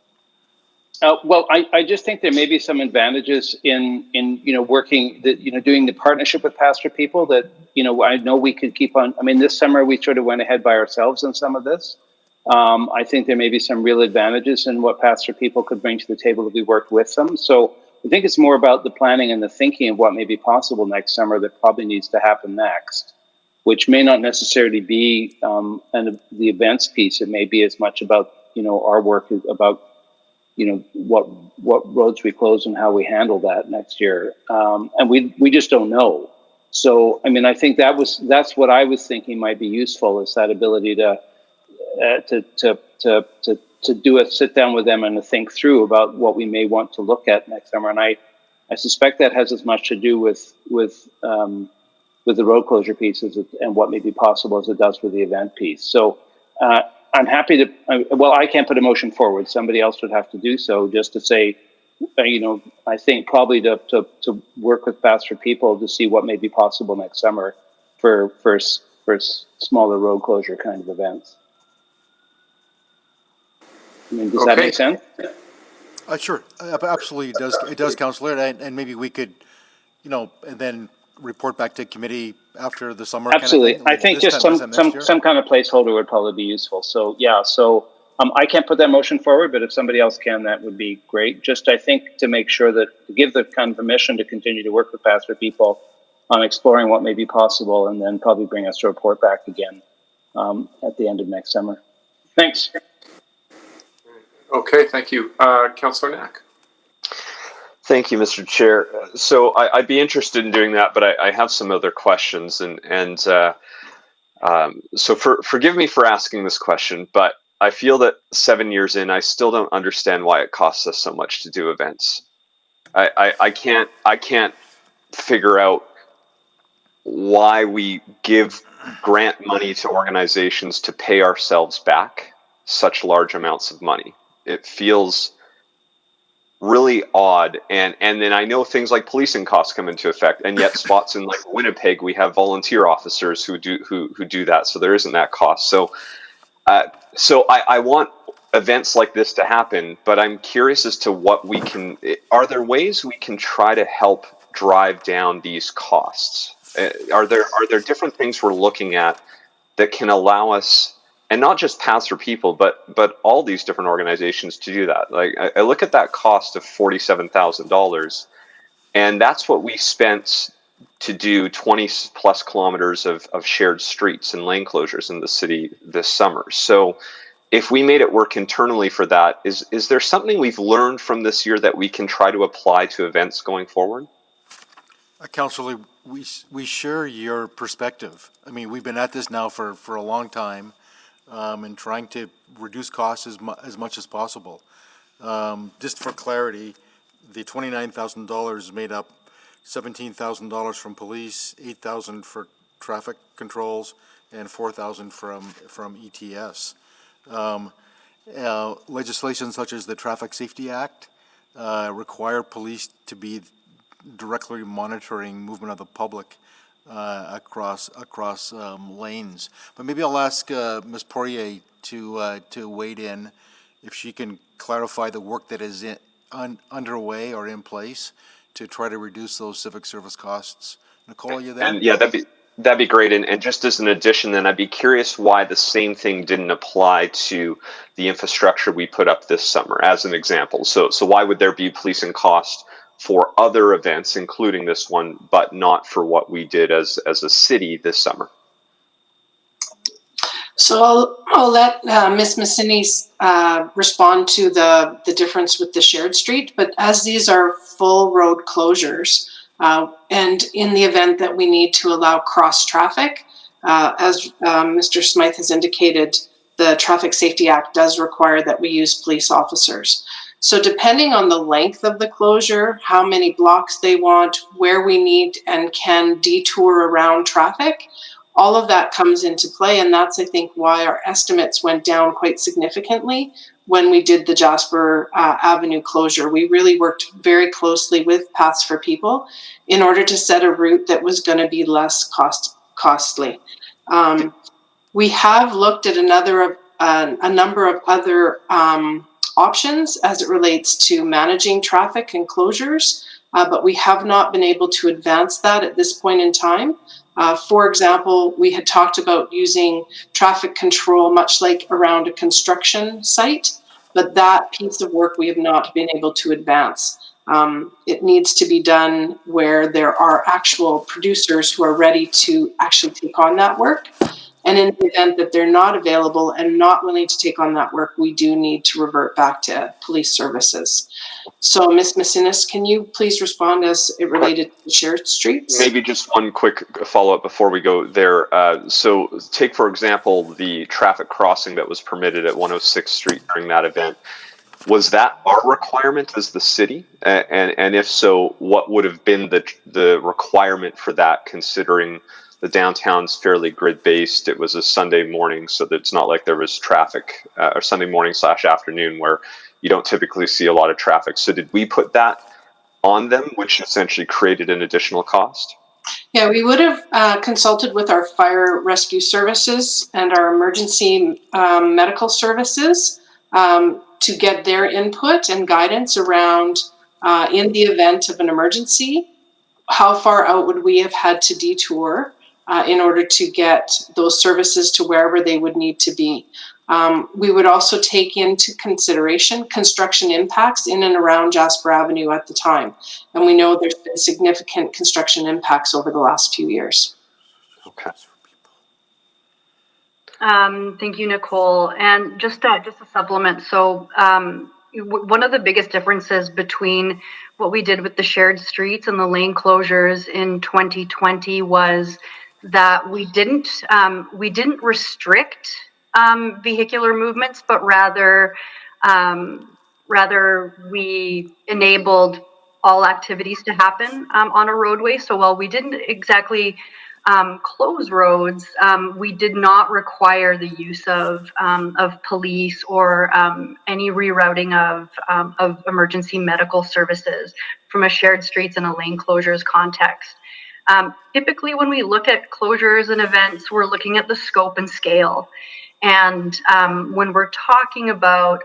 Well, I just think there may be some advantages in working doing the partnership with pastor people that I know we could keep on. I mean, this summer we sort of went ahead by ourselves on some of this. I think there may be some real advantages in what pastor people could bring to the table if we worked with them. So I think it's more about the planning and the thinking of what may be possible next summer that probably needs to happen next, which may not necessarily be the events piece. It may be as much about our work about what roads we close and how we handle that next year, and we just don't know. So I mean, I think that's what I was thinking might be useful, is that ability to do a sit down with them and to think through about what we may want to look at next summer. And I suspect that has as much to do with the road closure pieces and what may be possible as it does with the event piece. So I'm happy to. I can't put a motion forward. Somebody else would have to do so, just to say, I think probably to work with pastor people to see what may be possible next summer for smaller road closure kind of events. I mean, does that make sense? Sure, absolutely it does, Councillor, and maybe we could, and then report back to committee after the summer. Absolutely, kind of I think just some kind of placeholder would probably be useful. So yeah, I can't put that motion forward, but if somebody else can, that would be great. Just I think to make sure to give the kind of permission to continue to work with pastor people on exploring what may be possible, and then probably bring us a report back again at the end of next summer. Thanks. Okay, thank you. Councillor Knack. Thank you, Mr. Chair. So I'd be interested in doing that, but I have some other questions, so forgive me for asking this question, but I feel that 7 years in, I still don't understand why it costs us so much to do events. I can't figure out why we give grant money to organizations to pay ourselves back such large amounts of money. It feels really odd, and then I know things like policing costs come into effect, and yet spots in like Winnipeg we have volunteer officers who do that, so there isn't that cost. So I want events like this to happen, but I'm curious as to what we can. Are there ways we can try to help drive down these costs? Are there different things we're looking at that can allow us? And not just Paths for People, but all these different organizations to do that. Like I look at that cost of $47,000, and that's what we spent to do 20 plus kilometers of shared streets and lane closures in the city this summer. So if we made it work internally for that, is there something we've learned from this year that we can try to apply to events going forward? Councillor, we share your perspective. I mean, we've been at this now for a long time. And trying to reduce costs as much as possible. Just for clarity, the $29,000 made up $17,000 from police, $8,000 for traffic controls, and $4,000 from ETS. Legislation such as the Traffic Safety Act require police to be directly monitoring movement of the public across lanes. But maybe I'll ask Ms. Poirier to wade in if she can clarify the work that is underway or in place to try to reduce those civic service costs. Nicole, are you there? And yeah, that'd be great. And just as an addition, then I'd be curious why the same thing didn't apply to the infrastructure we put up this summer, as an example. So why would there be policing cost for other events, including this one, but not for what we did as a city this summer? So I'll let Ms. Massini respond to the difference with the shared street, but as these are full road closures, and in the event that we need to allow cross traffic, as Mr. Smythe has indicated, the Traffic Safety Act does require that we use police officers. So depending on the length of the closure, how many blocks they want, where we need and can detour around traffic, all of that comes into play. And that's, I think, why our estimates went down quite significantly when we did the Jasper Avenue closure. We really worked very closely with Paths for People in order to set a route that was going to be less costly. We have looked at a number of other options as it relates to managing traffic and closures, but we have not been able to advance that at this point in time. For example, we had talked about using traffic control much like around a construction site, but that piece of work we have not been able to advance. It needs to be done where there are actual producers who are ready to actually take on that work. And in the event that they're not available and not willing to take on that work, we do need to revert back to police services. So, Ms. Macinis, can you please respond as it related to shared streets? Maybe just one quick follow-up before we go there. So take, for example, the traffic crossing that was permitted at 106th Street during that event. Was that our requirement as the city? And if so, what would have been the requirement for that, considering the downtown's fairly grid-based? It was a Sunday morning, so that it's not like there was traffic, or Sunday morning / afternoon, where you don't typically see a lot of traffic. So did we put that on them, which essentially created an additional cost? Yeah, we would have consulted with our fire rescue services and our emergency medical services to get their input and guidance around, in the event of an emergency, how far out would we have had to detour in order to get those services to wherever they would need to be. We would also take into consideration construction impacts in and around Jasper Avenue at the time. And we know there's been significant construction impacts over the last few years. Okay. Thank you, Nicole. And just a supplement. So one of the biggest differences between what we did with the shared streets and the lane closures in 2020 was that we didn't restrict vehicular movements, but rather we enabled all activities to happen on a roadway. So while we didn't exactly close roads, we did not require the use of police or any rerouting of emergency medical services from a shared streets and a lane closures context. Typically, when we look at closures and events, we're looking at the scope and scale. And when we're talking about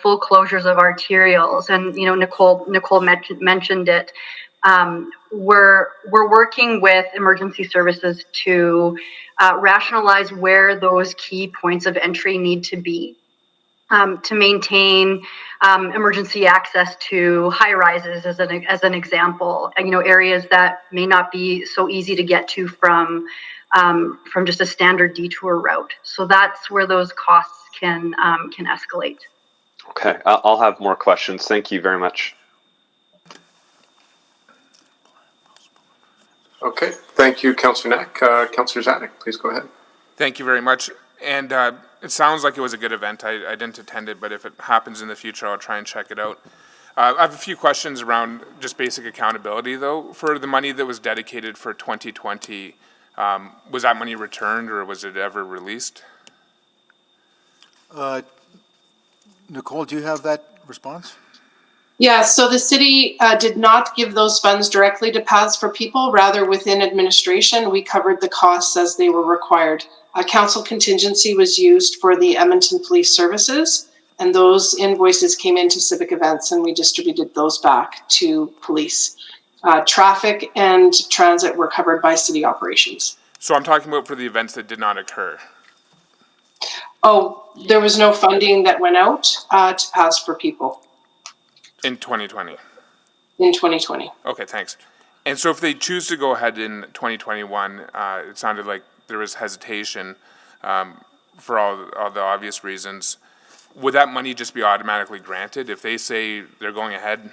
full closures of arterials, and Nicole mentioned it, we're working with emergency services to rationalize where those key points of entry need to be to maintain emergency access to high rises, as an example. Areas that may not be so easy to get to from just a standard detour route. So that's where those costs can escalate. Okay, I'll have more questions. Thank you very much. Okay, thank you, Councillor Knack. Councillor Zadig, please go ahead. Thank you very much. And it sounds like it was a good event. I didn't attend it, but if it happens in the future, I'll try and check it out. I have a few questions around just basic accountability, though. For the money that was dedicated for 2020, was that money returned or was it ever released? Nicole, do you have that response? Yeah, so the city did not give those funds directly to Paths for People. Rather, within administration, we covered the costs as they were required. Council contingency was used for the Edmonton Police Services, and those invoices came into civic events, and we distributed those back to police. Traffic and transit were covered by city operations. So I'm talking about for the events that did not occur. Oh, there was no funding that went out to Paths for People. In 2020? In 2020. Okay, thanks. And so if they choose to go ahead in 2021, it sounded like there was hesitation for all the obvious reasons. Would that money just be automatically granted? If they say they're going ahead,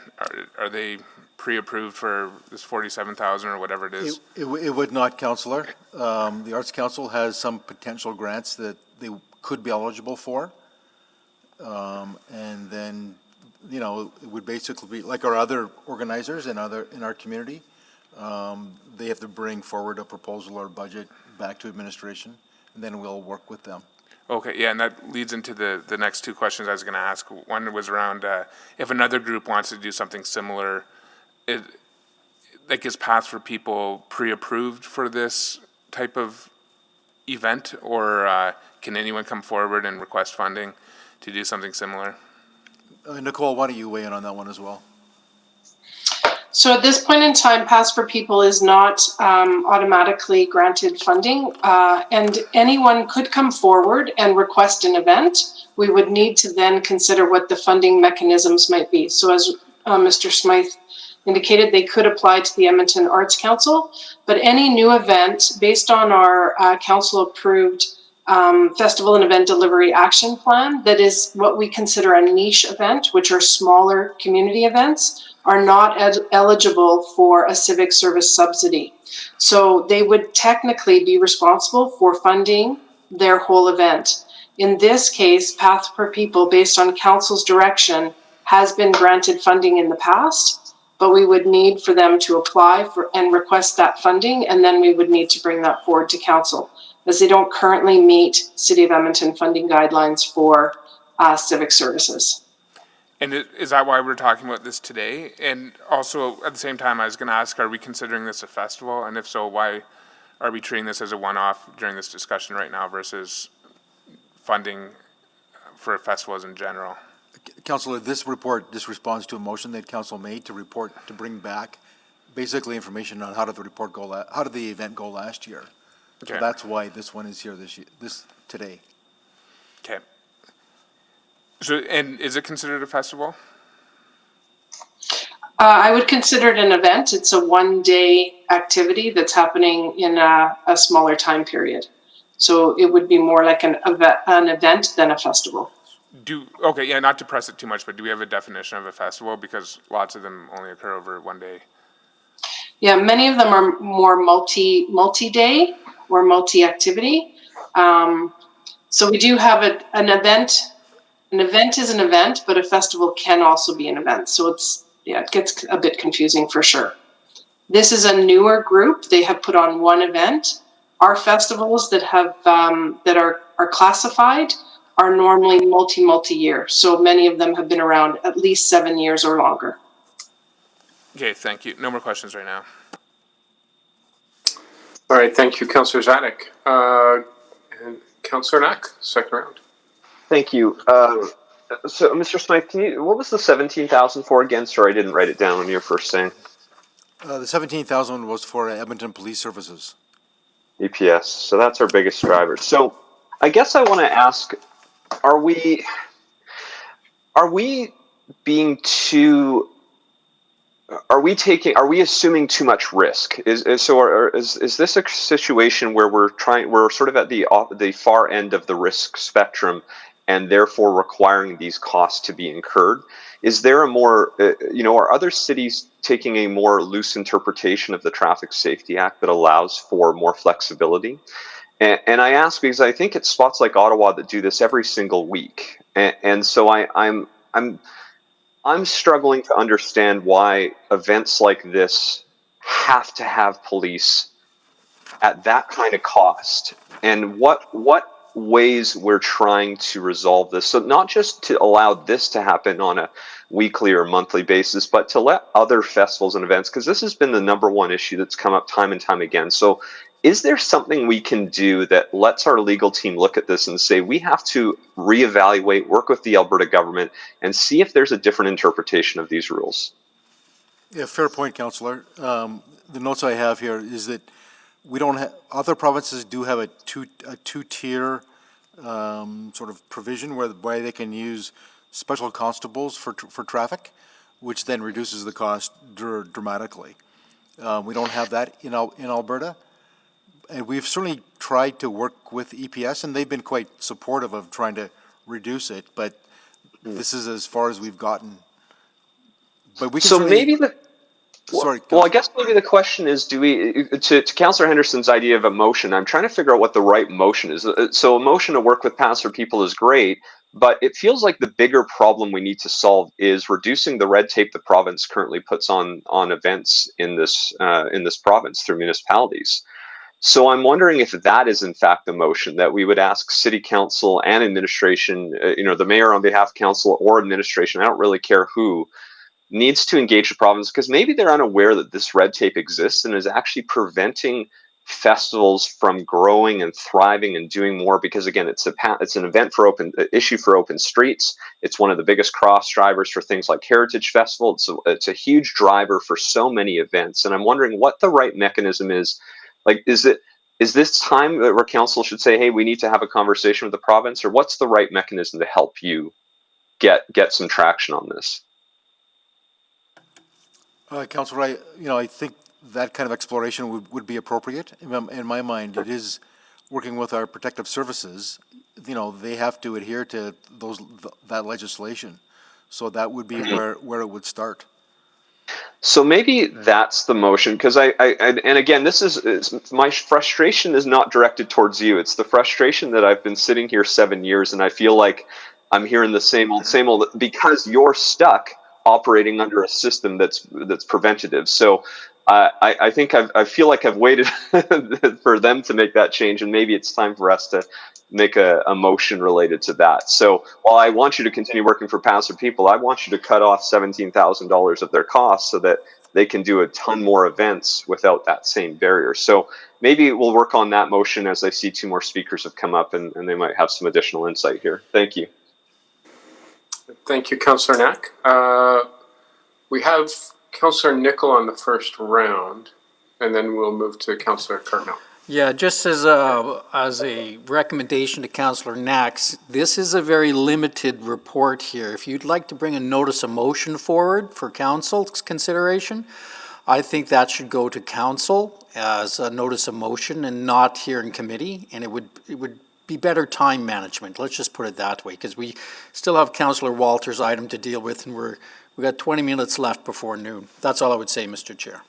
are they pre-approved for this 47,000 or whatever it is? It would not, Councillor. The Arts Council has some potential grants that they could be eligible for. And then, it would basically be like our other organizers in our community. They have to bring forward a proposal or budget back to administration, and then we'll work with them. Okay, yeah, and that leads into the next two questions I was going to ask. One was around if another group wants to do something similar, is Paths for People pre-approved for this type of event, or can anyone come forward and request funding to do something similar? Nicole, why don't you weigh in on that one as well? So at this point in time, Paths for People is not automatically granted funding, and anyone could come forward and request an event. We would need to then consider what the funding mechanisms might be. So as Mr. Smythe indicated, they could apply to the Edmonton Arts Council, but any new event based on our council-approved Festival and Event Delivery Action Plan, that is what we consider a niche event, which are smaller community events, are not eligible for a civic service subsidy. So they would technically be responsible for funding their whole event. In this case, Paths for People, based on council's direction, has been granted funding in the past, but we would need for them to apply for and request that funding, and then we would need to bring that forward to council, as they don't currently meet City of Edmonton funding guidelines for civic services. And is that why we're talking about this today? And also, at the same time, I was going to ask, are we considering this a festival? And if so, why are we treating this as a one-off during this discussion right now versus funding for festivals in general? Councillor, this responds to a motion that council made to bring back basically information on how did the event go last year. Okay. So that's why this one is here today. Okay. So, and is it considered a festival? I would consider it an event. It's a one-day activity that's happening in a smaller time period. So it would be more like an event than a festival. Okay, yeah, not to press it too much, but do we have a definition of a festival? Because lots of them only occur over one day. Yeah, many of them are more multi-day or multi-activity. So we do have an event. An event is an event, but a festival can also be an event. So it gets a bit confusing for sure. This is a newer group. They have put on one event. Our festivals that have that are classified are normally multi-year. So many of them have been around at least 7 years or longer. Okay, thank you. No more questions right now. All right, thank you, Councillor Zadick. And Councillor Knack, second round. Thank you. So, Mr. Smythe, what was the 17,000 for again? Sorry, I didn't write it down when you were first saying. The 17,000 was for Edmonton Police Services. EPS. So that's our biggest driver. So I guess I want to ask, are we being too, are we assuming too much risk? Is this a situation where we're sort of at the far end of the risk spectrum and therefore requiring these costs to be incurred? Is there a more, are other cities taking a more loose interpretation of the Traffic Safety Act that allows for more flexibility? And I ask because I think it's spots like Ottawa that do this every single week. And so I'm struggling to understand why events like this have to have police at that kind of cost, and what ways we're trying to resolve this. So not just to allow this to happen on a weekly or monthly basis, but to let other festivals and events, because this has been the number one issue that's come up time and time again. So is there something we can do that lets our legal team look at this and say, we have to reevaluate, work with the Alberta government, and see if there's a different interpretation of these rules? Yeah, fair point, Councillor. The notes I have here is that we don't have, other provinces do have a two-tier sort of provision where they can use special constables for traffic, which then reduces the cost dramatically. We don't have that in Alberta. And we've certainly tried to work with EPS, and they've been quite supportive of trying to reduce it, but this is as far as we've gotten. But we can so maybe the sorry. Well, I guess maybe the question is, do we, to Councillor Henderson's idea of a motion, I'm trying to figure out what the right motion is. So a motion to work with Pass for People is great, but it feels like the bigger problem we need to solve is reducing the red tape the province currently puts on events in this province through municipalities. So I'm wondering if that is in fact the motion, that we would ask City Council and administration, the mayor on behalf of council or administration, I don't really care who, needs to engage the province, because maybe they're unaware that this red tape exists and is actually preventing festivals from growing and thriving and doing more, because again, it's an event for issue for open streets. It's one of the biggest cross drivers for things like Heritage Festival. It's a huge driver for so many events. And I'm wondering what the right mechanism is. Like, is this time where council should say, hey, we need to have a conversation with the province, or what's the right mechanism to help you get some traction on this? Councillor, I think that kind of exploration would be appropriate. In my mind, it is working with our protective services. They have to adhere to that legislation. So that would be where it would start. So maybe that's the motion, because and again, my frustration is not directed towards you. It's the frustration that I've been sitting here 7 years and I feel like I'm hearing the same old, because you're stuck operating under a system that's preventative. So I think I feel like I've waited for them to make that change, and maybe it's time for us to make a motion related to that. So while I want you to continue working for Pass for People, I want you to cut off $17,000 of their costs so that they can do a ton more events without that same barrier. So maybe we'll work on that motion as I see two more speakers have come up, and they might have some additional insight here. Thank you. Thank you, Councillor Knack. We have Councillor Nicol on the first round, and then we'll move to Councillor Cardinal. Yeah, just as a recommendation to Councillor Knack, this is a very limited report here. If you'd like to bring a notice of motion forward for council's consideration, I think that should go to council as a notice of motion and not here in committee, and it would be better time management. Let's just put it that way, because we still have Councillor Walter's item to deal with, and we got 20 minutes left before noon. That's all I would say, Mr. Chair.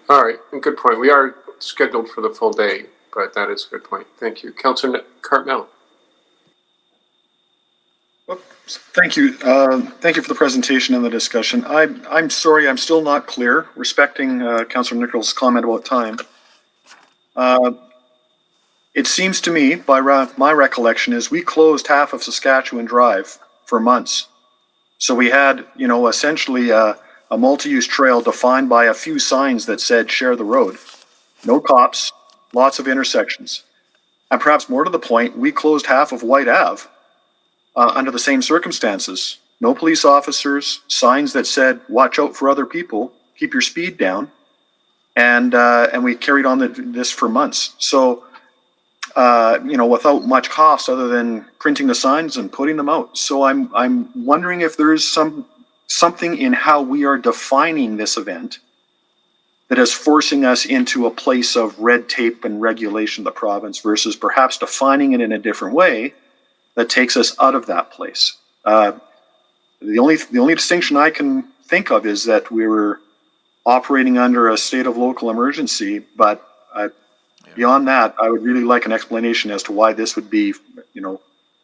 All right, good point. We are scheduled for the full day, but that is a good point. Thank you. Councillor Cartmell. Thank you. Thank you for the presentation and the discussion. I'm sorry, I'm still not clear, respecting Councillor Nichols' comment about time. It seems to me, by my recollection, is we closed half of Saskatchewan Drive for months. So we had, you know, essentially a multi-use trail defined by a few signs that said share the road. No cops, lots of intersections. And perhaps more to the point, we closed half of White Ave under the same circumstances. No police officers, signs that said watch out for other people, keep your speed down. And we carried on this for months. So, you know, without much cost other than printing the signs and putting them out. So I'm wondering if there's something in how we are defining this event that is forcing us into a place of red tape and regulation of the province versus perhaps defining it in a different way that takes us out of that place. The only distinction I can think of is that we were operating under a state of local emergency, but beyond that, I would really like an explanation as to why this would be, you know,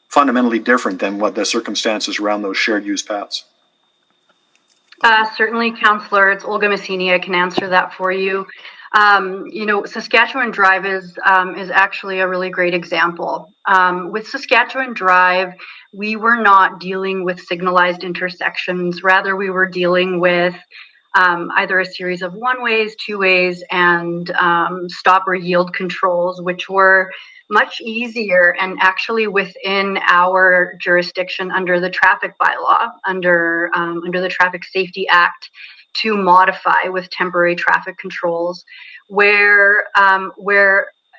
fundamentally different than what the circumstances around those shared use paths. Certainly, Councillor. It's Olga Messini. I can answer that for you. You know, Saskatchewan Drive is actually a really great example. With Saskatchewan Drive, we were not dealing with signalized intersections. Rather, we were dealing with either a series of one-ways, two-ways, and stop or yield controls, which were much easier and actually within our jurisdiction under the traffic bylaw, under the Traffic Safety Act, to modify with temporary traffic controls, where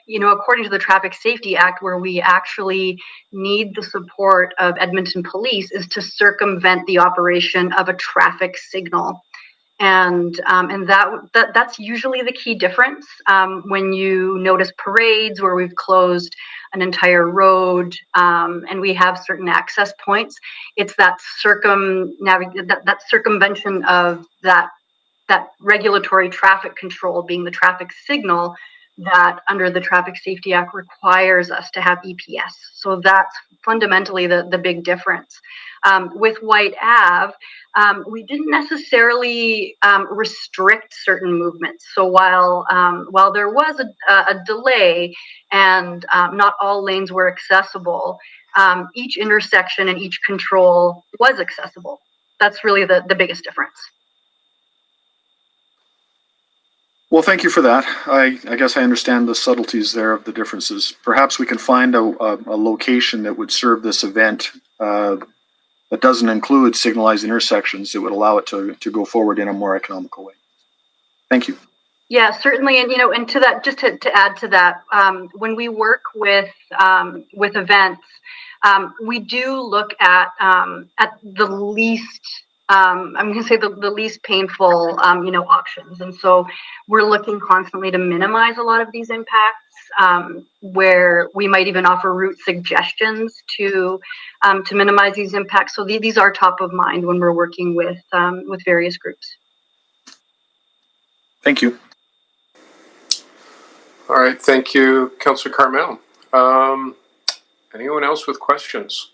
you know, according to the Traffic Safety Act, where we actually need the support of Edmonton Police is to circumvent the operation of a traffic signal. And that's usually the key difference when you notice parades where we've closed an entire road and we have certain access points. It's that circumvention of that regulatory traffic control being the traffic signal that under the Traffic Safety Act requires us to have EPS. So that's fundamentally the big difference. With White Ave, we didn't necessarily restrict certain movements. So while there was a delay and not all lanes were accessible, each intersection and each control was accessible. That's really the biggest difference. Well, thank you for that. I guess I understand the subtleties there of the differences. Perhaps we can find a location that would serve this event that doesn't include signalized intersections that would allow it to go forward in a more economical way. Thank you. Yeah, certainly. And, you know, and to that, just to add to that, when we work with events, we do look at the least, I'm going to say the least painful, you know, options. And so we're looking constantly to minimize a lot of these impacts, where we might even offer route suggestions to minimize these impacts. So these are top of mind when we're working with various groups. Thank you. All right, thank you, Councillor Cartmell. Anyone else with questions?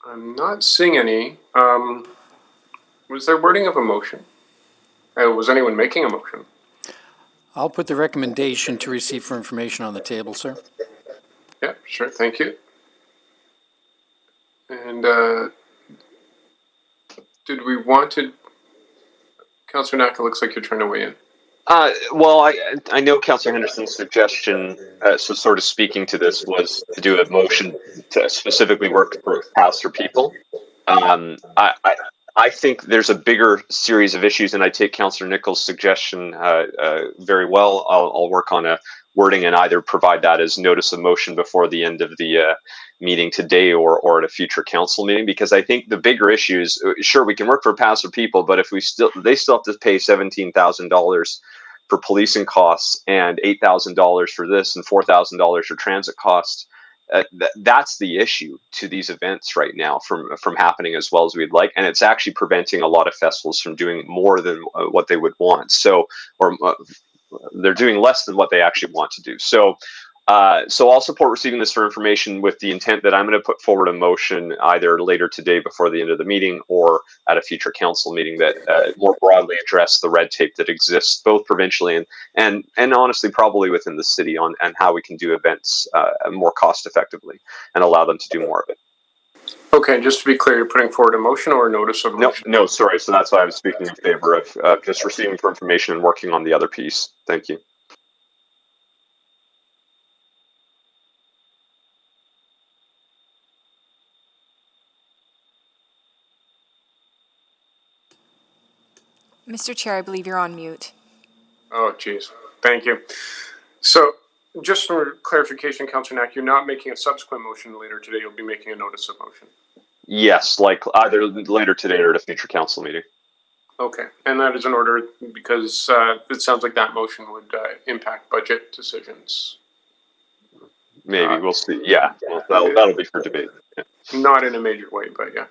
I'm not seeing any. Was there wording of a motion? Was anyone making a motion? I'll put the recommendation to receive for information on the table, sir. Yeah, sure, thank you. And did we want to, Councillor Knack, it looks like you're trying to weigh in. Well, I know Councillor Henderson's suggestion, so sort of speaking to this, was to do a motion to specifically work for pastor people. I think there's a bigger series of issues, and I take Councillor Nichols' suggestion very well. I'll work on a wording and either provide that as notice of motion before the end of the meeting today or at a future council meeting, because I think the bigger issue is, sure, we can work for Pass for People, but if they still have to pay $17,000 for policing costs and $8,000 for this and $4,000 for transit costs. That's the issue to these events right now from happening as well as we'd like, and it's actually preventing a lot of festivals from doing more than what they would want. So, or they're doing less than what they actually want to do. So I'll support receiving this for information with the intent that I'm going to put forward a motion either later today before the end of the meeting or at a future council meeting that more broadly address the red tape that exists both provincially and honestly probably within the city on how we can do events more cost effectively and allow them to do more of it. Okay, just to be clear, you're putting forward a motion or a notice of motion? No, sorry. So that's why I was speaking in favor of just receiving for information and working on the other piece. Thank you. Mr. Chair, I believe you're on mute. Oh, geez. Thank you. So just for clarification, Councillor Knack, you're not making a subsequent motion later today. You'll be making a notice of motion. Yes, like either later today or at a future council meeting. Okay, and that is in order because it sounds like that motion would impact budget decisions. Maybe we'll see. Yeah, well, that'll be for debate. Yeah. Not in a major way, but yeah.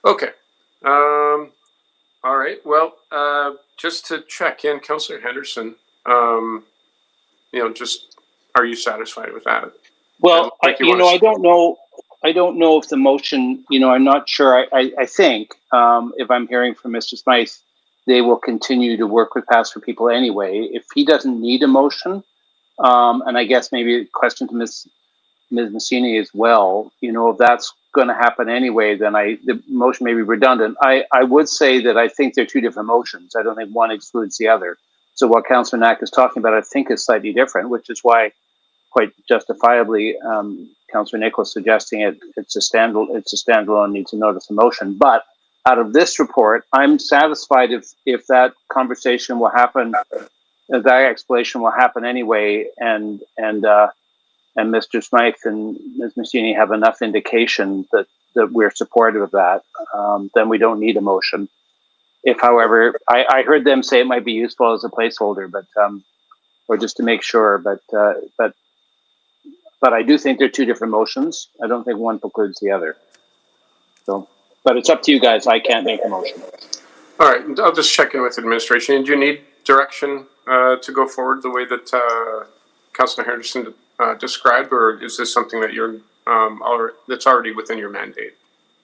Okay. All right. Well, just to check in, Councillor Henderson, just are you satisfied with that? Well, I don't know. I don't know if the motion, I'm not sure. I think if I'm hearing from Mr. Smythe, they will continue to work with Pass for People anyway. If he doesn't need a motion, and I guess maybe a question to Ms. Massini as well, if that's going to happen anyway, then the motion may be redundant. I would say that I think they're two different motions. I don't think one excludes the other. So what Councillor Knack is talking about, I think, is slightly different, which is why, quite justifiably, Councillor Nichols suggesting it's a standalone, needs a notice of motion. But out of this report, I'm satisfied if that conversation will happen, that explanation will happen anyway, and Mr. Smythe and Ms. Massini have enough indication that we're supportive of that, then we don't need a motion. If, however, I heard them say it might be useful as a placeholder, but or just to make sure, but I do think they're two different motions. I don't think one precludes the other. So, but it's up to you guys. I can't make a motion. All right, I'll just check in with administration. Do you need direction to go forward the way that Councillor Henderson described, or is this something that you're that's already within your mandate?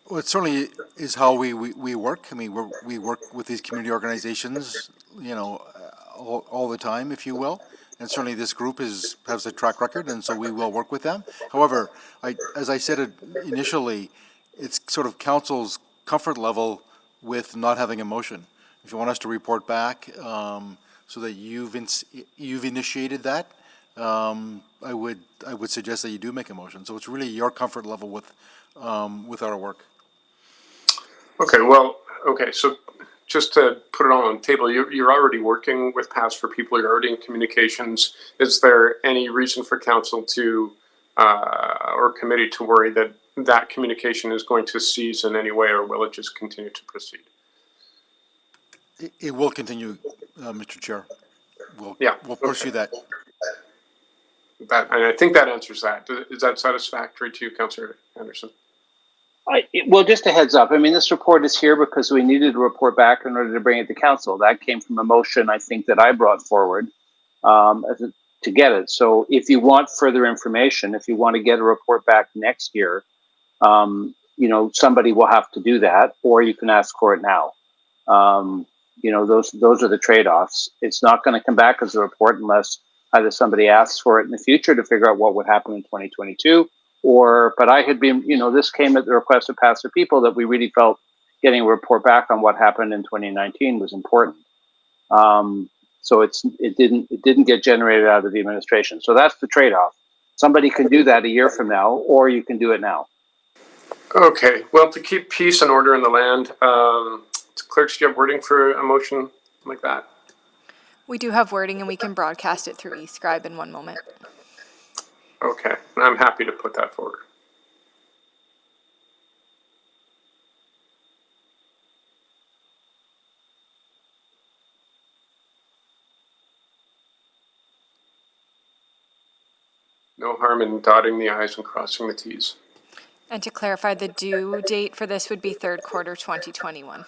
Well, it certainly is how we work. I mean, we work with these community organizations, all the time, if you will. And certainly this group has a track record, and so we will work with them. However, as I said initially, it's sort of council's comfort level with not having a motion. If you want us to report back so that you've initiated that, I would suggest that you do make a motion. So it's really your comfort level with our work. Okay. Well. Okay. So just to put it all on the table, you're already working with Pass for People. You're already in communications. Is there any reason for council to or committee to worry that communication is going to cease in any way, or will it just continue to proceed? It will continue, Mr. Chair. We'll pursue that. And I think that answers that. Is that satisfactory to you, Councillor Anderson? Well, just a heads up. I mean, this report is here because we needed to report back in order to bring it to council. That came from a motion, I think, that I brought forward to get it. So if you want further information, if you want to get a report back next year, somebody will have to do that, or you can ask for it now. Those are the trade-offs. It's not going to come back as a report unless either somebody asks for it in the future to figure out what would happen in 2022, but I had been, this came at the request of Pass for People that we really felt getting a report back on what happened in 2019 was important. So it didn't get generated out of the administration. So that's the trade-off. Somebody can do that a year from now, or you can do it now. Okay. Well, to keep peace and order in the land, clerks, do you have wording for a motion like that? We do have wording, and we can broadcast it through eScribe in one moment. Okay, and I'm happy to put that forward. No harm in dotting the i's and crossing the t's. And to clarify, the due date for this would be third quarter 2021.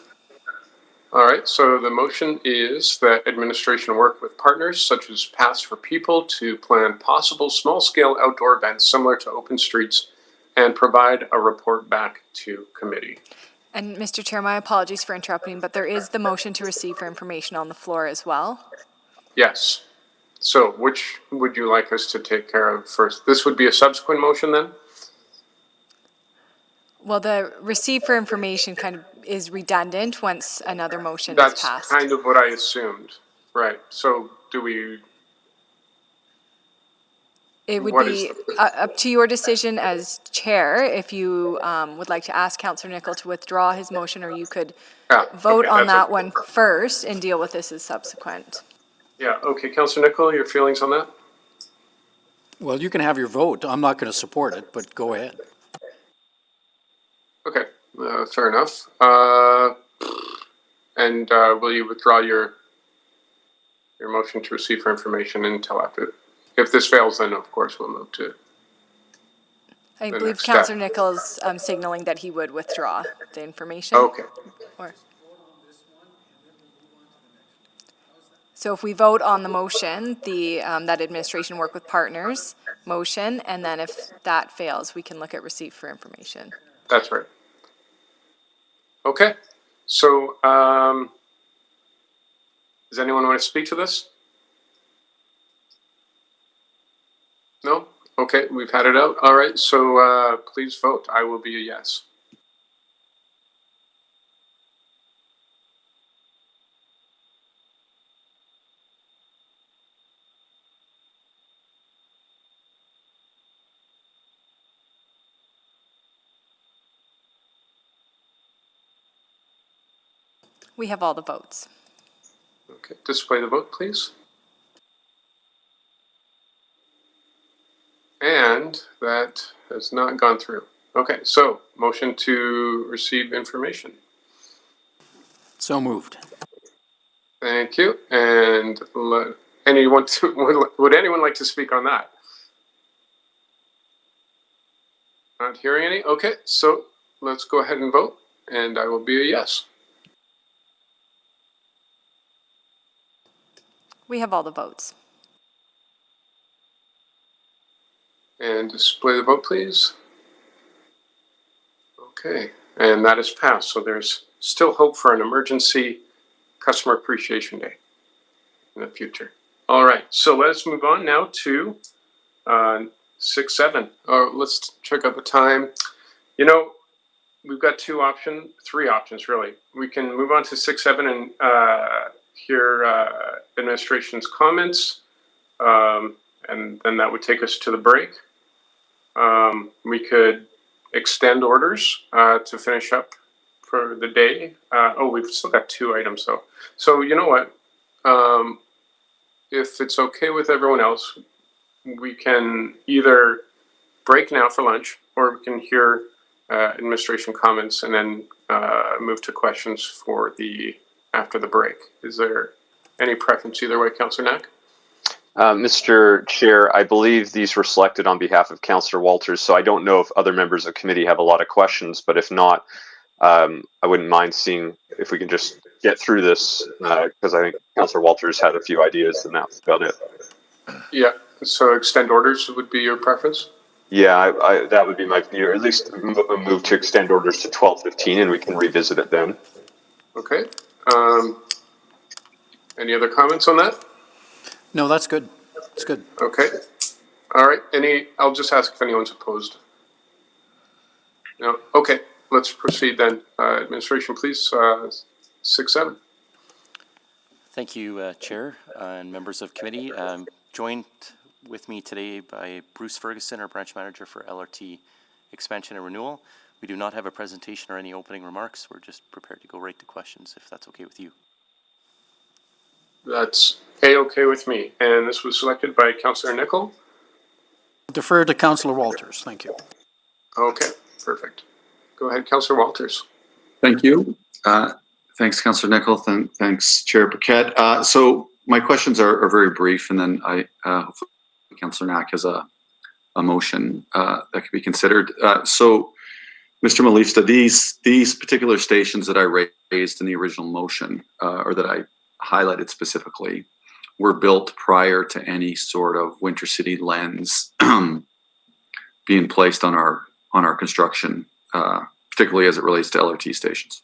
All right, so the motion is that administration work with partners such as Paths for People to plan possible small-scale outdoor events similar to open streets and provide a report back to committee. And Mr. Chair, my apologies for interrupting, but there is the motion to receive for information on the floor as well. Yes. So which would you like us to take care of first? This would be a subsequent motion then? Well, the receive for information kind of is redundant once another motion is That's passed. kind of what I assumed. Right. So do we? It would what be is up to your decision as chair if you would like to ask Councillor Nicol to withdraw his motion, or you could vote on that one first and deal with this as subsequent. Yeah. Okay. Councillor Nicol, your feelings on that? Well, you can have your vote. I'm not going to support it, but go ahead. Okay. Fair enough. And will you withdraw your motion to receive for information until after? If this fails, then of course we'll move to. I the believe next step. Councillor Nichols signaling that he would withdraw the information. Okay. Or, so if we vote on the motion, the that administration work with partners motion, and then if that fails, we can look at receipt for information. That's right. Okay. So does anyone want to speak to this? No? Okay, we've had it out. All right, so please vote. I will be a yes. We have all the votes. Okay, display the vote, please. And that has not gone through. Okay, so motion to receive information. So moved. Thank you. And anyone would anyone like to speak on that? Not hearing any? Okay, so let's go ahead and vote, and I will be a yes. We have all the votes. And display the vote, please. Okay, and that is passed. So there's still hope for an emergency Customer Appreciation Day in the future. All right, so let's move on now to 6-7. Let's check out the time. You know, we've got three options really. We can move on to 6-7 and hear administration's comments, and then that would take us to the break. We could extend orders to finish up for the day. We've still got two items though. So you know what? If it's okay with everyone else, we can either break now for lunch, or we can hear administration comments and then move to questions for after the break. Is there any preference either way, Councillor Knack? Mr. Chair, I believe these were selected on behalf of Councillor Walters, so I don't know if other members of the committee have a lot of questions, but if not, I wouldn't mind seeing if we can just get through this, because I think Councillor Walters had a few ideas and that's about it. Yeah, so extend orders would be your preference? Yeah, that would be my view, or at least move to extend orders to 12:15 and we can revisit it then. Okay. Any other comments on that? No, that's good. That's good. Okay. All right. I'll just ask if anyone's opposed. No. Okay. Let's proceed then. Administration, please. 6-7. Thank you, Chair and members of committee. Joined with me today by Bruce Ferguson, our branch manager for LRT expansion and renewal. We do not have a presentation or any opening remarks. We're just prepared to go right to questions, if that's okay with you. That's A-okay with me. And this was selected by Councillor Nicol. Defer to Councillor Walters. Thank you. Okay, perfect. Go ahead, Councillor Walters. Thank you. Thanks, Councillor Nicol. Thanks, Chair Paquette. So my questions are very brief, and then hopefully Councillor Knack has a motion that could be considered. So, Mr. Malista, these particular stations that I raised in the original motion, or that I highlighted specifically, were built prior to any sort of Winter City lens being placed on our construction, particularly as it relates to LRT stations.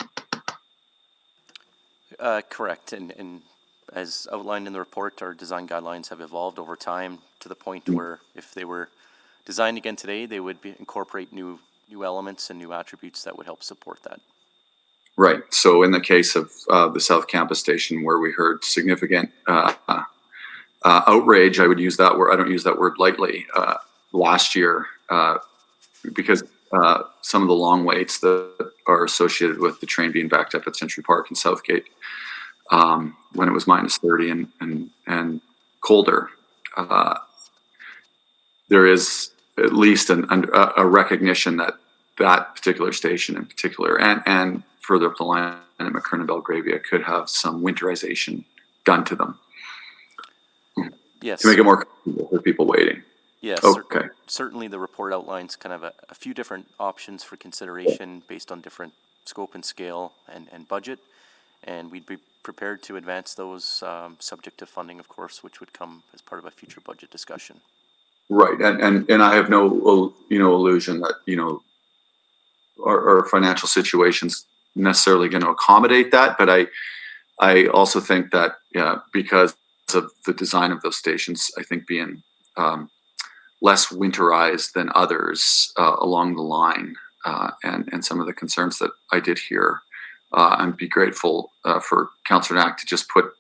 Correct, and as outlined in the report, our design guidelines have evolved over time to the point where if they were designed again today, they would incorporate new elements and new attributes that would help support that. Right. So in the case of the South Campus Station, where we heard significant outrage, I would use that word. I don't use that word lightly. Last year, because some of the long waits that are associated with the train being backed up at Century Park and Southgate, when it was minus 30 and colder, there is at least a recognition that that particular station in particular, and further up the line at McKernan Belgravia, could have some winterization done to them. Yes. To make it more comfortable for people waiting. Yes. Okay. Certainly the report outlines kind of a few different options for consideration based on different scope and scale and budget. And we'd be prepared to advance those subject to funding, of course, which would come as part of a future budget discussion. Right. And I have no, illusion that, our financial situation's necessarily going to accommodate that. But I also think that, because of the design of those stations, I think being less winterized than others along the line, and some of the concerns that I did hear, I'd be grateful for Councillor Knack to just put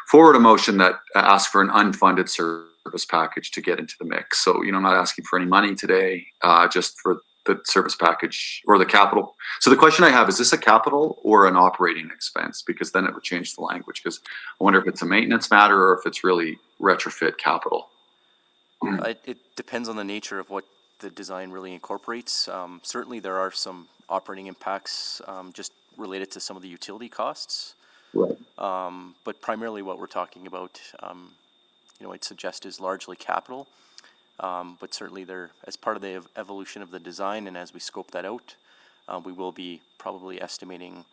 forward a motion that asks for an unfunded service package to get into the mix. So, I'm not asking for any money today, just for the service package or the capital. So the question I have, is this a capital or an operating expense? Because then it would change the language, because I wonder if it's a maintenance matter or if it's really retrofit capital. It depends on the nature of what the design really incorporates. Certainly there are some operating impacts just related to some of the utility costs. Right. But primarily what we're talking about, I'd suggest is largely capital. But certainly as part of the evolution of the design and as we scope that out, we will be probably estimating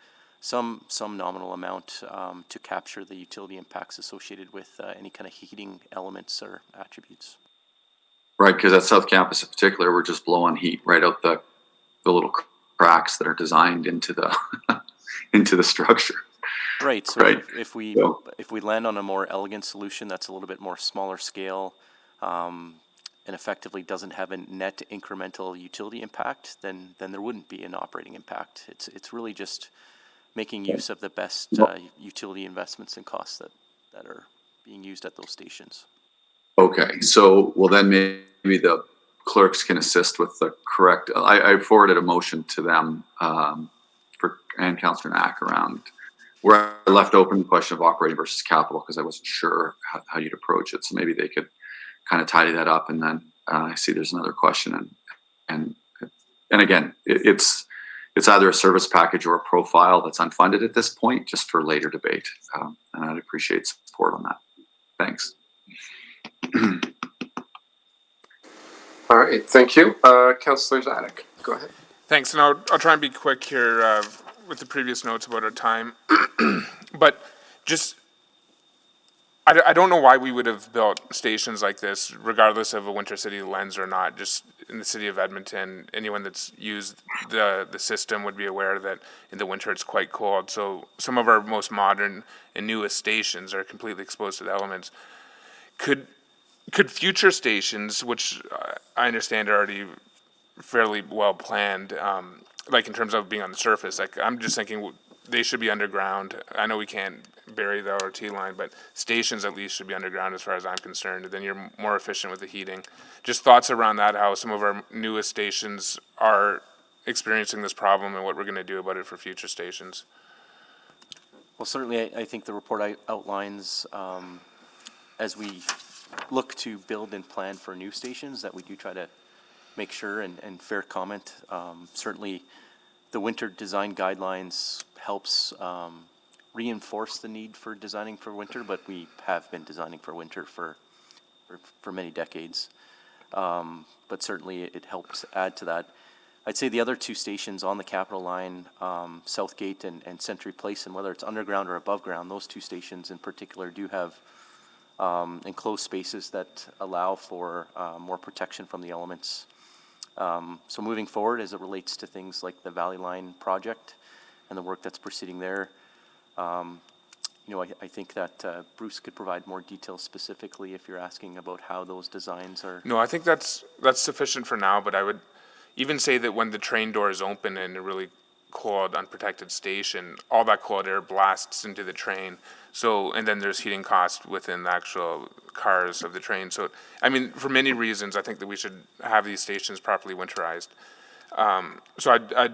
some nominal amount to capture the utility impacts associated with any kind of heating elements or attributes. Right, because at South Campus in particular, we're just blowing heat right out the little cracks that are designed into the into the structure. Right. So right. if we land on a more elegant solution that's a little bit more smaller scale, and effectively doesn't have a net incremental utility impact, then there wouldn't be an operating impact. It's really just making use of the best utility investments and costs that are being used at those stations. Okay, so then maybe the clerks can assist with the correct. I forwarded a motion to them and Councillor Knack around where I left open the question of operating versus capital, because I wasn't sure how you'd approach it. So maybe they could kind of tidy that up, and then I see there's another question, and again, it's either a service package or a profile that's unfunded at this point, just for later debate, and I'd appreciate support on that. Thanks. All right, thank you. Councillor Zadick, go ahead. Thanks, and I'll try and be quick here with the previous notes about our time. But just, I don't know why we would have built stations like this, regardless of a Winter City lens or not. Just in the city of Edmonton, anyone that's used the system would be aware that in the winter it's quite cold. So some of our most modern and newest stations are completely exposed to the elements. Could future stations, which I understand are already fairly well planned, like in terms of being on the surface, like I'm just thinking they should be underground. I know we can't bury the LRT line, but stations at least should be underground as far as I'm concerned. Then you're more efficient with the heating. Just thoughts around that, how some of our newest stations are experiencing this problem and what we're going to do about it for future stations. Well, certainly I think the report outlines as we look to build and plan for new stations, that we do try to make sure, and fair comment, certainly the winter design guidelines helps reinforce the need for designing for winter, but we have been designing for winter for many decades. But certainly it helps add to that. I'd say the other two stations on the Capital Line, Southgate and Century Place, and whether it's underground or above ground, those two stations in particular do have enclosed spaces that allow for more protection from the elements. So moving forward, as it relates to things like the Valley Line project and the work that's proceeding there, you know, I think that Bruce could provide more details specifically if you're asking about how those designs are. No, I think that's sufficient for now, but I would even say that when the train doors open in a really cold, unprotected station, all that cold air blasts into the train. So, and then there's heating costs within the actual cars of the train. So, I mean, for many reasons, I think that we should have these stations properly winterized. So I'd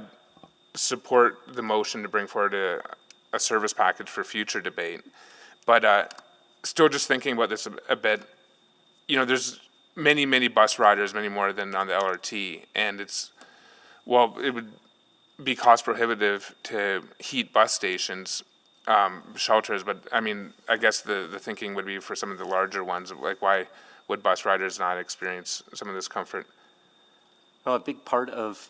support the motion to bring forward a service package for future debate. But still just thinking about this a bit, you know, there's many bus riders, many more than on the LRT, and it would be cost prohibitive to heat bus stations, shelters, but I mean, I guess the thinking would be for some of the larger ones, like why would bus riders not experience some of this comfort? Well, a big part of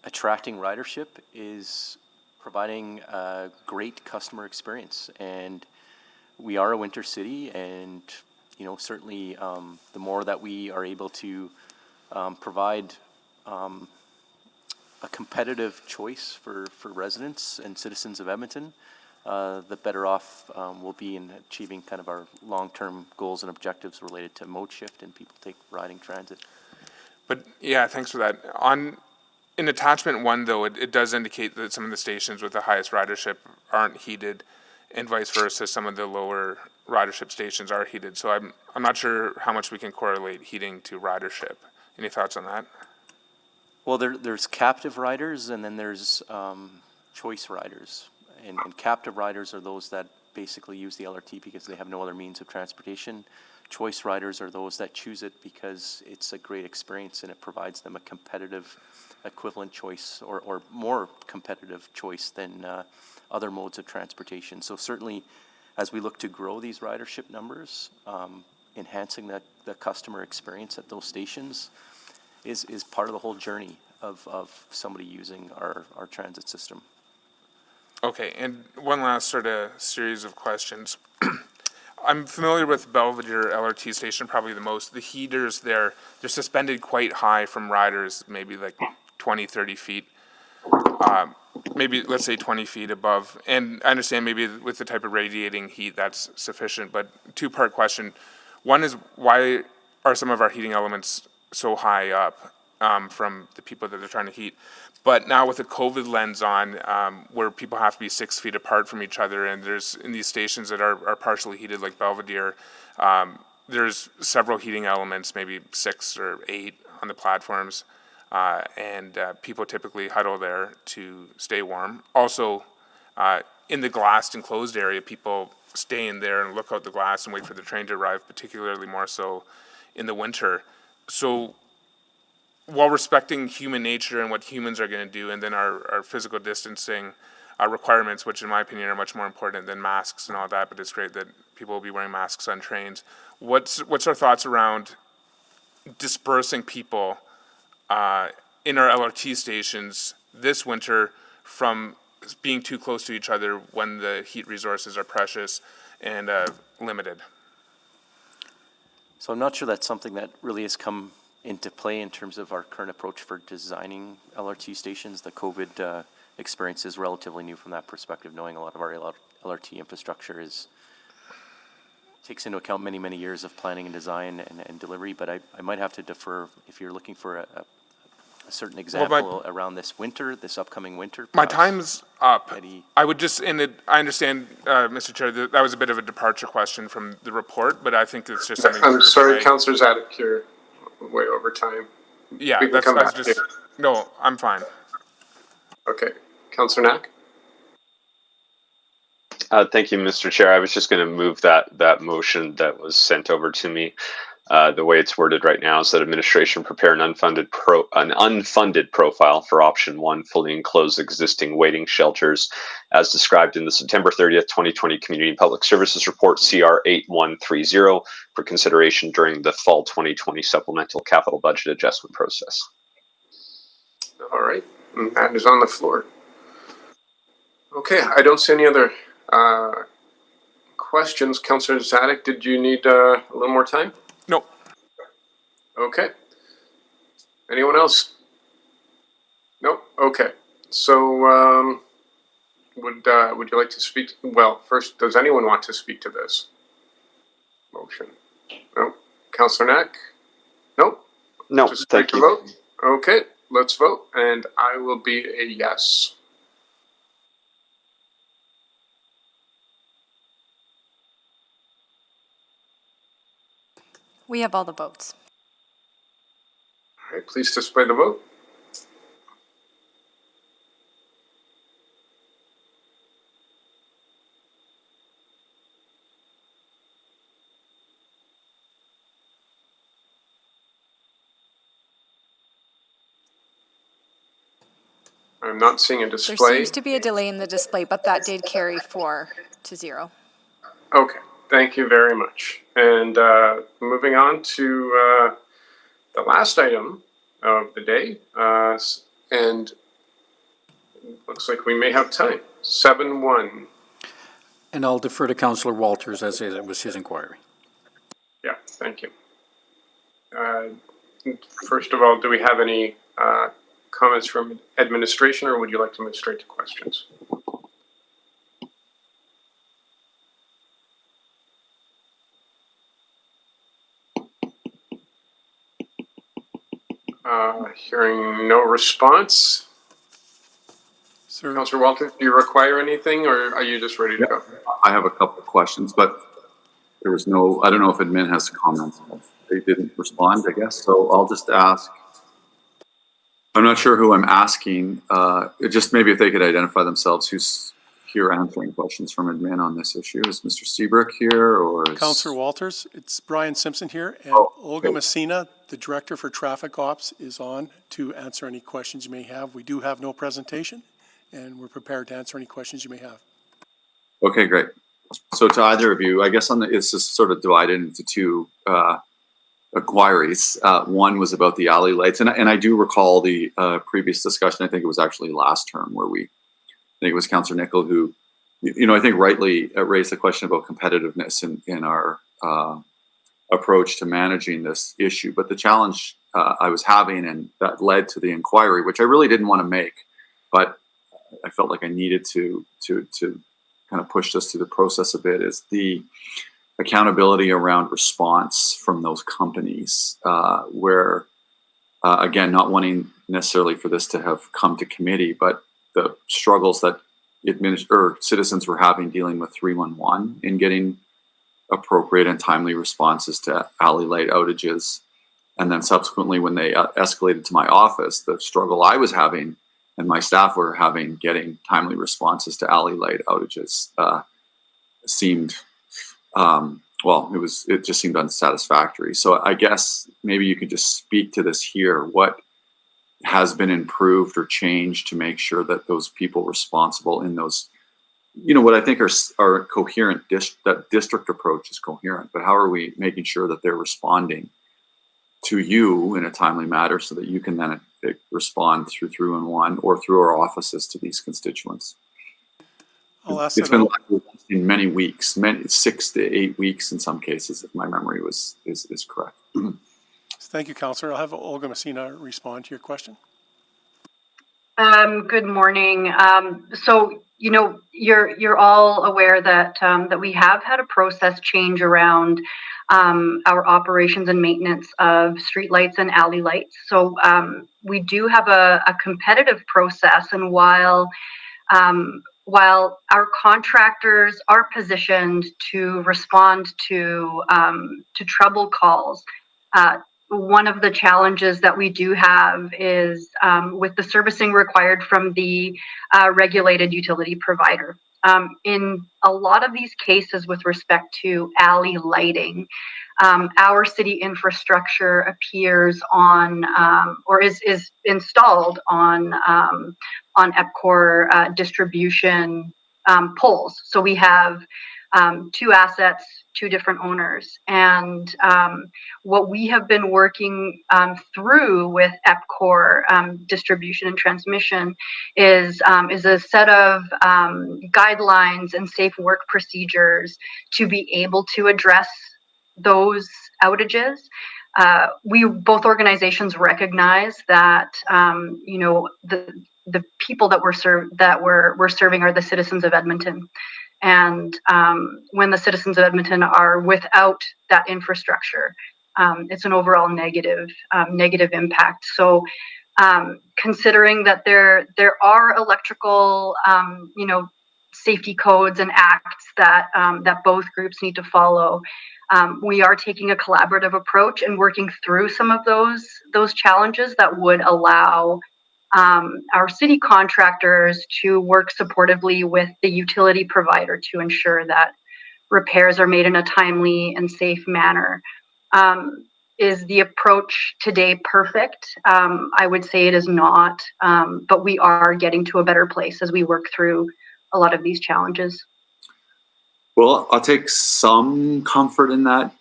attracting ridership is providing a great customer experience, and we are a winter city, and you know, certainly the more that we are able to provide a competitive choice for residents and citizens of Edmonton, the better off we'll be in achieving kind of our long-term goals and objectives related to mode shift and people riding transit. But yeah, thanks for that. In attachment 1, though, it does indicate that some of the stations with the highest ridership aren't heated, and vice versa, some of the lower ridership stations are heated. So I'm not sure how much we can correlate heating to ridership. Any thoughts on that? Well, there's captive riders, and then there's choice riders. And captive riders are those that basically use the LRT because they have no other means of transportation. Choice riders are those that choose it because it's a great experience and it provides them a competitive equivalent choice or more competitive choice than other modes of transportation. So certainly, as we look to grow these ridership numbers, enhancing the customer experience at those stations is part of the whole journey of somebody using our transit system. Okay, and one last sort of series of questions. I'm familiar with Belvedere LRT station probably the most. The heaters there, they're suspended quite high from riders, maybe like 20, 30 feet. Maybe, let's say 20 feet above. And I understand maybe with the type of radiating heat that's sufficient, but two-part question. One is, why are some of our heating elements so high up from the people that they're trying to heat? But now with the COVID lens on, where people have to be 6 feet apart from each other, and there's in these stations that are partially heated like Belvedere, there's several heating elements, maybe 6 or 8 on the platforms, and people typically huddle there to stay warm. Also, in the glassed enclosed area, people stay in there and look out the glass and wait for the train to arrive, particularly more so in the winter. So while respecting human nature and what humans are going to do, and then our physical distancing requirements, which in my opinion are much more important than masks and all that, but it's great that people will be wearing masks on trains. What's our thoughts around dispersing people in our LRT stations this winter from being too close to each other when the heat resources are precious and limited? So I'm not sure that's something that really has come into play in terms of our current approach for designing LRT stations. The COVID experience is relatively new from that perspective, knowing a lot of our LRT infrastructure takes into account many years of planning and design and delivery, but I might have to defer if you're looking for a certain example around this upcoming winter. My time's up. I would just, I understand, Mr. Chair, that was a bit of a departure question from the report, but I think it's just something. I'm sorry, Councillor Zadick, you're way over time. Yeah, we can come back just, no, I'm fine. Okay, Councillor Knack? Thank you, Mr. Chair. I was just going to move that motion that was sent over to me. The way it's worded right now is that administration prepare an unfunded profile for option 1, fully enclosed existing waiting shelters, as described in the September 30th, 2020 Community and Public Services Report CR 8130 for consideration during the fall 2020 supplemental capital budget adjustment process. All right, and that is on the floor. Okay, I don't see any other questions. Councillor Zadig, did you need a little more time? No. Okay. Anyone else? Nope. Okay. So, would you like to speak? Well, first, does anyone want to speak to this motion? No. Councillor Knack? Nope. No. Just Thank take a you. vote. Okay. Let's vote, and I will be a yes. We have all the votes. All right, please display the vote. I'm not seeing a There display. seems to be a delay in the display, but that did carry 4-0. Okay, thank you very much. And moving on to the last item of the day, and looks like we may have time. 7-1. And I'll defer to Councillor Walters as it was his inquiry. Yeah, thank you. First of all, do we have any comments from administration, or would you like to move straight to questions? Hearing no response. Sir, Councillor Walters, do you require anything, or are you just ready to go? I have a couple of questions, but there was no, I don't know if admin has comments. They didn't respond, I guess, so I'll just ask. I'm not sure who I'm asking, just maybe if they could identify themselves, who's here answering questions from admin on this issue. Is Mr. Seabrook here, or is... Councillor Walters, it's Brian Simpson here, and Olga Messina, the Director for Traffic Ops, is on to answer any questions you may have. We do have no presentation, and we're prepared to answer any questions you may have. Okay, great. So to either of you, I guess it's just sort of divided into two inquiries. One was about the alley lights, and I do recall the previous discussion. I think it was actually last term where I think it was Councillor Nickel who, I think rightly raised the question about competitiveness in our approach to managing this issue. But the challenge I was having, and that led to the inquiry, which I really didn't want to make, but I felt like I needed to kind of push this through the process a bit, is the accountability around response from those companies, where, again, not wanting necessarily for this to have come to committee, but the struggles that citizens were having dealing with 311 in getting appropriate and timely responses to alley light outages. And then subsequently, when they escalated to my office, the struggle I was having and my staff were having getting timely responses to alley light outages seemed, it just seemed unsatisfactory. So I guess maybe you could just speak to this here. What has been improved or changed to make sure that those people responsible in those, what I think are coherent, that district approach is coherent, but how are we making sure that they're responding to you in a timely manner so that you can then respond through 311 or through our offices to these constituents? It's been in many weeks, 6 to 8 weeks in some cases, if my memory is correct. Thank you, Councillor. I'll have Olga Messina respond to your question. Good morning. So, you're all aware that that we have had a process change around our operations and maintenance of streetlights and alley lights. So we do have a competitive process, and while our contractors are positioned to respond to trouble calls, one of the challenges that we do have is with the servicing required from the regulated utility provider. In a lot of these cases with respect to alley lighting, our city infrastructure appears on or is installed on EPCOR distribution poles. So we have 2 assets, 2 different owners. And what we have been working through with EPCOR distribution and transmission is a set of guidelines and safe work procedures to be able to address those outages. Both organizations recognize that the people that we're serving are the citizens of Edmonton. And when the citizens of Edmonton are without that infrastructure, it's an overall negative impact. So considering that there are electrical safety codes and acts that both groups need to follow, we are taking a collaborative approach and working through some of those challenges that would allow our city contractors to work supportively with the utility provider to ensure that repairs are made in a timely and safe manner. Is the approach today perfect? I would say it is not, but we are getting to a better place as we work through a lot of these challenges. Well, I'll take some comfort in that,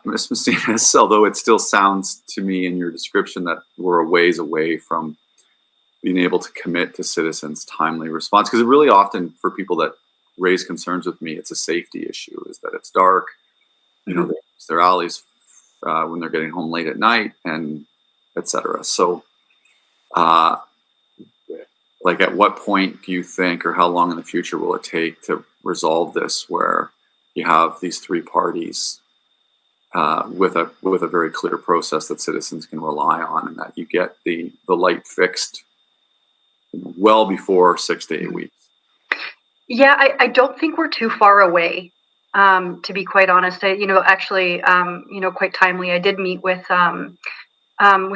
Ms. Macinas, although it still sounds to me in your description that we're a ways away from being able to commit to citizens' timely response. Because really often for people that raise concerns with me, it's a safety issue, is that it's dark, they use their alleys when they're getting home late at night, and et cetera. So, like at what point do you think, or how long in the future will it take to resolve this where you have these 3 parties with a very clear process that citizens can rely on, and that you get the light fixed well before 6 to 8 weeks? Yeah, I don't think we're too far away, to be quite honest. Quite timely, I did meet with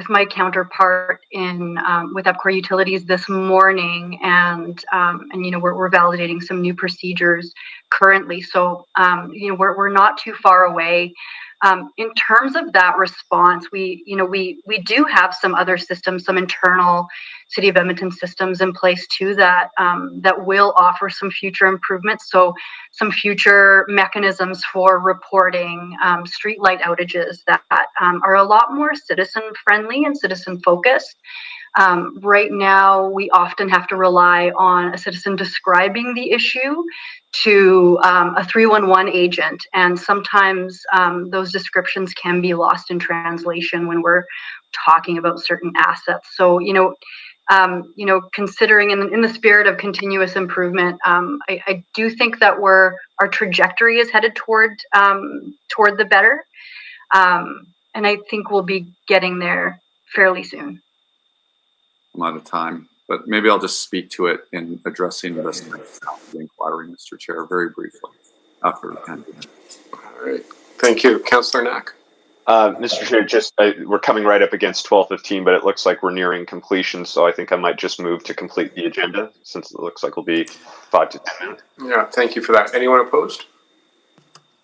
my counterpart with EPCOR Utilities this morning, and we're validating some new procedures currently. So we're not too far away. In terms of that response, we do have some other systems, some internal City of Edmonton systems in place too that will offer some future improvements. So some future mechanisms for reporting streetlight outages that are a lot more citizen friendly and citizen focused. Right now, we often have to rely on a citizen describing the issue to a 311 agent, and sometimes those descriptions can be lost in translation when we're talking about certain assets. So, considering in the spirit of continuous improvement, I do think that our trajectory is headed toward the better, and I think we'll be getting there fairly soon. I'm out of time, but maybe I'll just speak to it in addressing this inquiry, Mr. Chair, very briefly after 10 minutes. All right. Thank you. Councillor Knack. Mr. Chair, we're coming right up against 12:15, but it looks like we're nearing completion, so I think I might just move to complete the agenda, since it looks like we'll be 5 to 10 minutes. Yeah, thank you for that. Anyone opposed?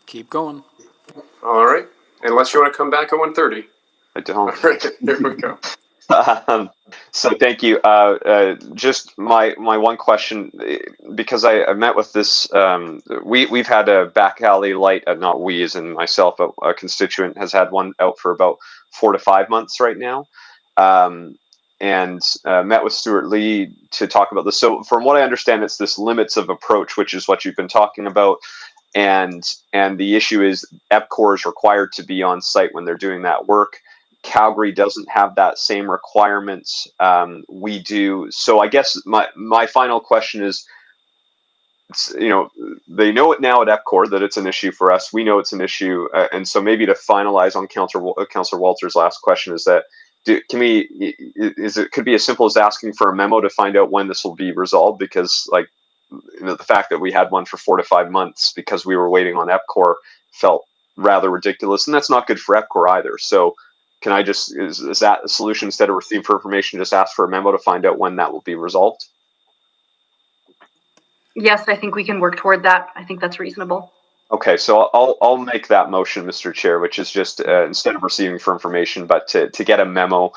Keep going. All right. Unless you want to come back at 1:30. I don't. All right, there we go. So thank you. Just my one question, because I met with this, we've had a back alley light, not we as in myself, a constituent has had one out for about 4 to 5 months right now. And met with Stuart Lee to talk about this. So from what I understand, it's this limits of approach, which is what you've been talking about. And the issue is EPCOR is required to be on site when they're doing that work. Calgary doesn't have that same requirements. We do. So I guess my final question is, they know it now at EPCOR that it's an issue for us. We know it's an issue. And so maybe to finalize on Councillor Walter's last question is that, could be as simple as asking for a memo to find out when this will be resolved? Because the fact that we had one for 4 to 5 months because we were waiting on EPCOR felt rather ridiculous. And that's not good for EPCOR either. So can I is that a solution? Instead of receive for information, just ask for a memo to find out when that will be resolved? yes, I think we can work toward that. I think that's reasonable. Okay, so I'll make that motion, Mr. Chair, which is just instead of receiving for information, but to get a memo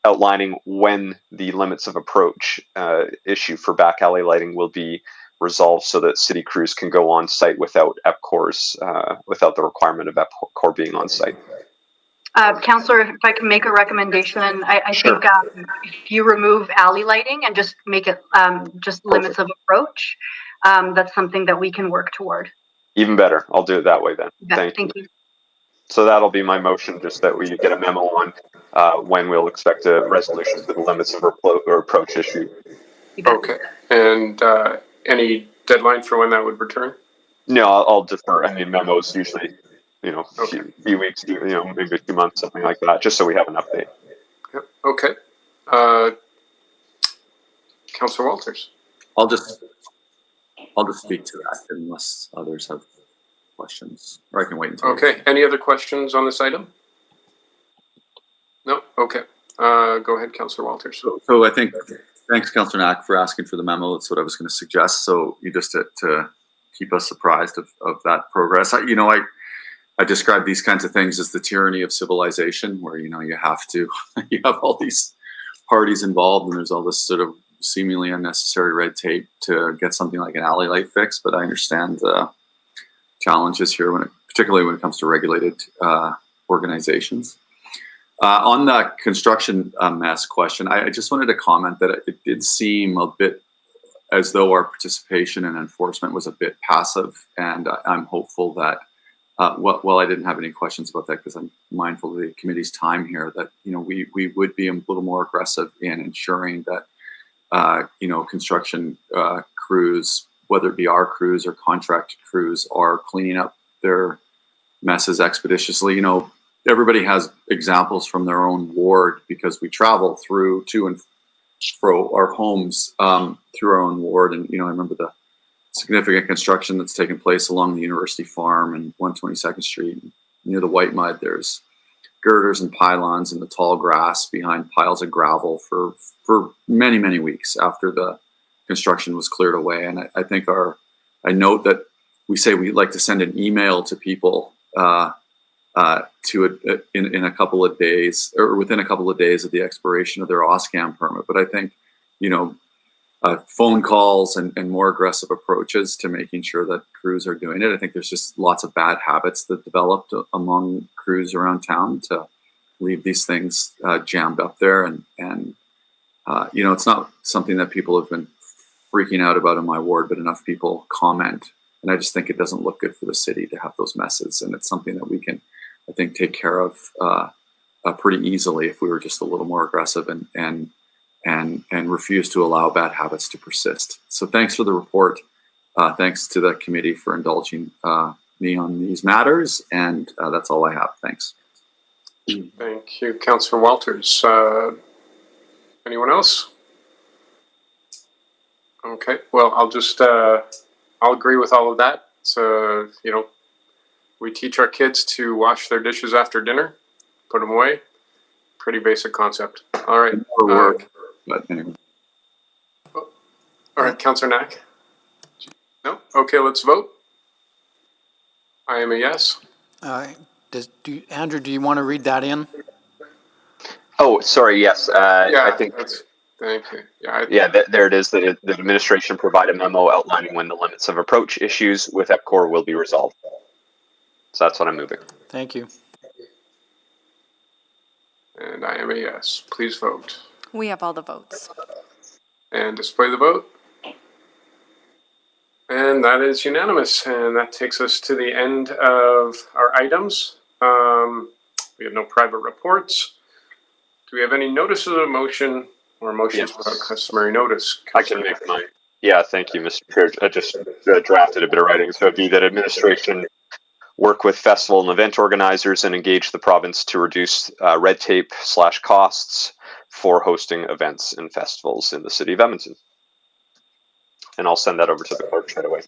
outlining when the limits of approach issue for back alley lighting will be resolved, so that city crews can go on site without EPCOR's without the requirement of EPCOR being on site. Councillor, if I can make a recommendation, I Sure. think if you remove alley lighting and just make it just limits of approach, that's something that we can work toward. Even better. I'll do it that way then. Yeah, Thank you. So that'll be my motion, just that we get a memo on when we'll expect a resolution to the limits of approach issue. Okay. And any deadline for when that would return? No, I'll defer. I mean, memos usually, a few weeks, maybe a few months, something like that, just so we have an update. Yep. Okay. Councillor Walters. I'll just speak to that unless others have questions, or I can wait until. Okay. Any other questions on this item? No. Okay. Go ahead, Councillor Walters. So I think, thanks, Councillor Knack, for asking for the memo. That's what I was going to suggest. So you just to keep us apprised of that progress. I describe these kinds of things as the tyranny of civilization, where you have all these parties involved, and there's all this sort of seemingly unnecessary red tape to get something like an alley light fix. But I understand the challenges here, particularly when it comes to regulated organizations. On the construction mess question, I just wanted to comment that it did seem a bit as though our participation and enforcement was a bit passive, and I'm hopeful that, well, I didn't have any questions about that because I'm mindful of the committee's time here, that we would be a little more aggressive in ensuring that construction crews, whether it be our crews or contracted crews, are cleaning up their messes expeditiously. Everybody has examples from their own ward, because we travel to and fro our homes through our own ward. And, I remember the significant construction that's taken place along the University Farm and 122nd Street. Near the White Mud, there's girders and pylons in the tall grass behind piles of gravel for many, many weeks after the construction was cleared away. And I think I note that we say we like to send an email to people in a couple of days, or within a couple of days of the expiration of their OSCAM permit. But I think, phone calls and more aggressive approaches to making sure that crews are doing it. I think there's just lots of bad habits that developed among crews around town to leave these things jammed up there. And it's not something that people have been freaking out about in my ward, but enough people comment. And I just think it doesn't look good for the city to have those messes. And it's something that we can, I think, take care of pretty easily if we were just a little more aggressive and refuse to allow bad habits to persist. So thanks for the report. Thanks to the committee for indulging me on these matters. And that's all I have. Thanks. Thank you, Councillor Walters. Anyone else? Okay. Well, I'll agree with all of that. So, we teach our kids to wash their dishes after dinner, put them away. Pretty basic concept. All right. But anyway. All right, Councillor Knack. No? Okay, let's vote. I am a yes. Andrew, do you want to read that in? Oh, sorry. Yes. Yeah, I think. Thank you. There it is. The administration provide a memo outlining when the limits of approach issues with EPCOR will be resolved. So that's what I'm moving. Thank you. And I am a yes. Please vote. We have all the votes. And display the vote. And that is unanimous. And that takes us to the end of our items. We have no private reports. Do we have any notices of motion or motions without customary notice? I can make mine. Yeah, thank you, Mr. Chair. I just drafted a bit of writing. So it'd be that administration work with festival and event organizers and engage the province to reduce red tape / costs for hosting events and festivals in the city of Edmonton. And I'll send that over to the clerk right away.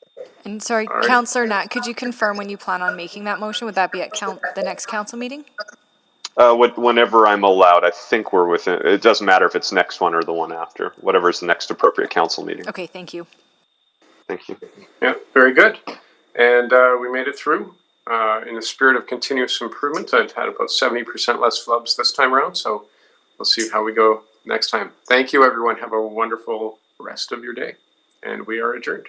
And sorry, right. Councillor Knack, could you confirm when you plan on making that motion? Would that be at the next council meeting? Whenever I'm allowed, I think we're within, it doesn't matter if it's next one or the one after, whatever is the next appropriate council meeting. Okay, thank you. Thank you. Yeah, very good. And we made it through. In the spirit of continuous improvement, I've had about 70% less flubs this time around, so we'll see how we go next time. Thank you, everyone. Have a wonderful rest of your day, and we are adjourned.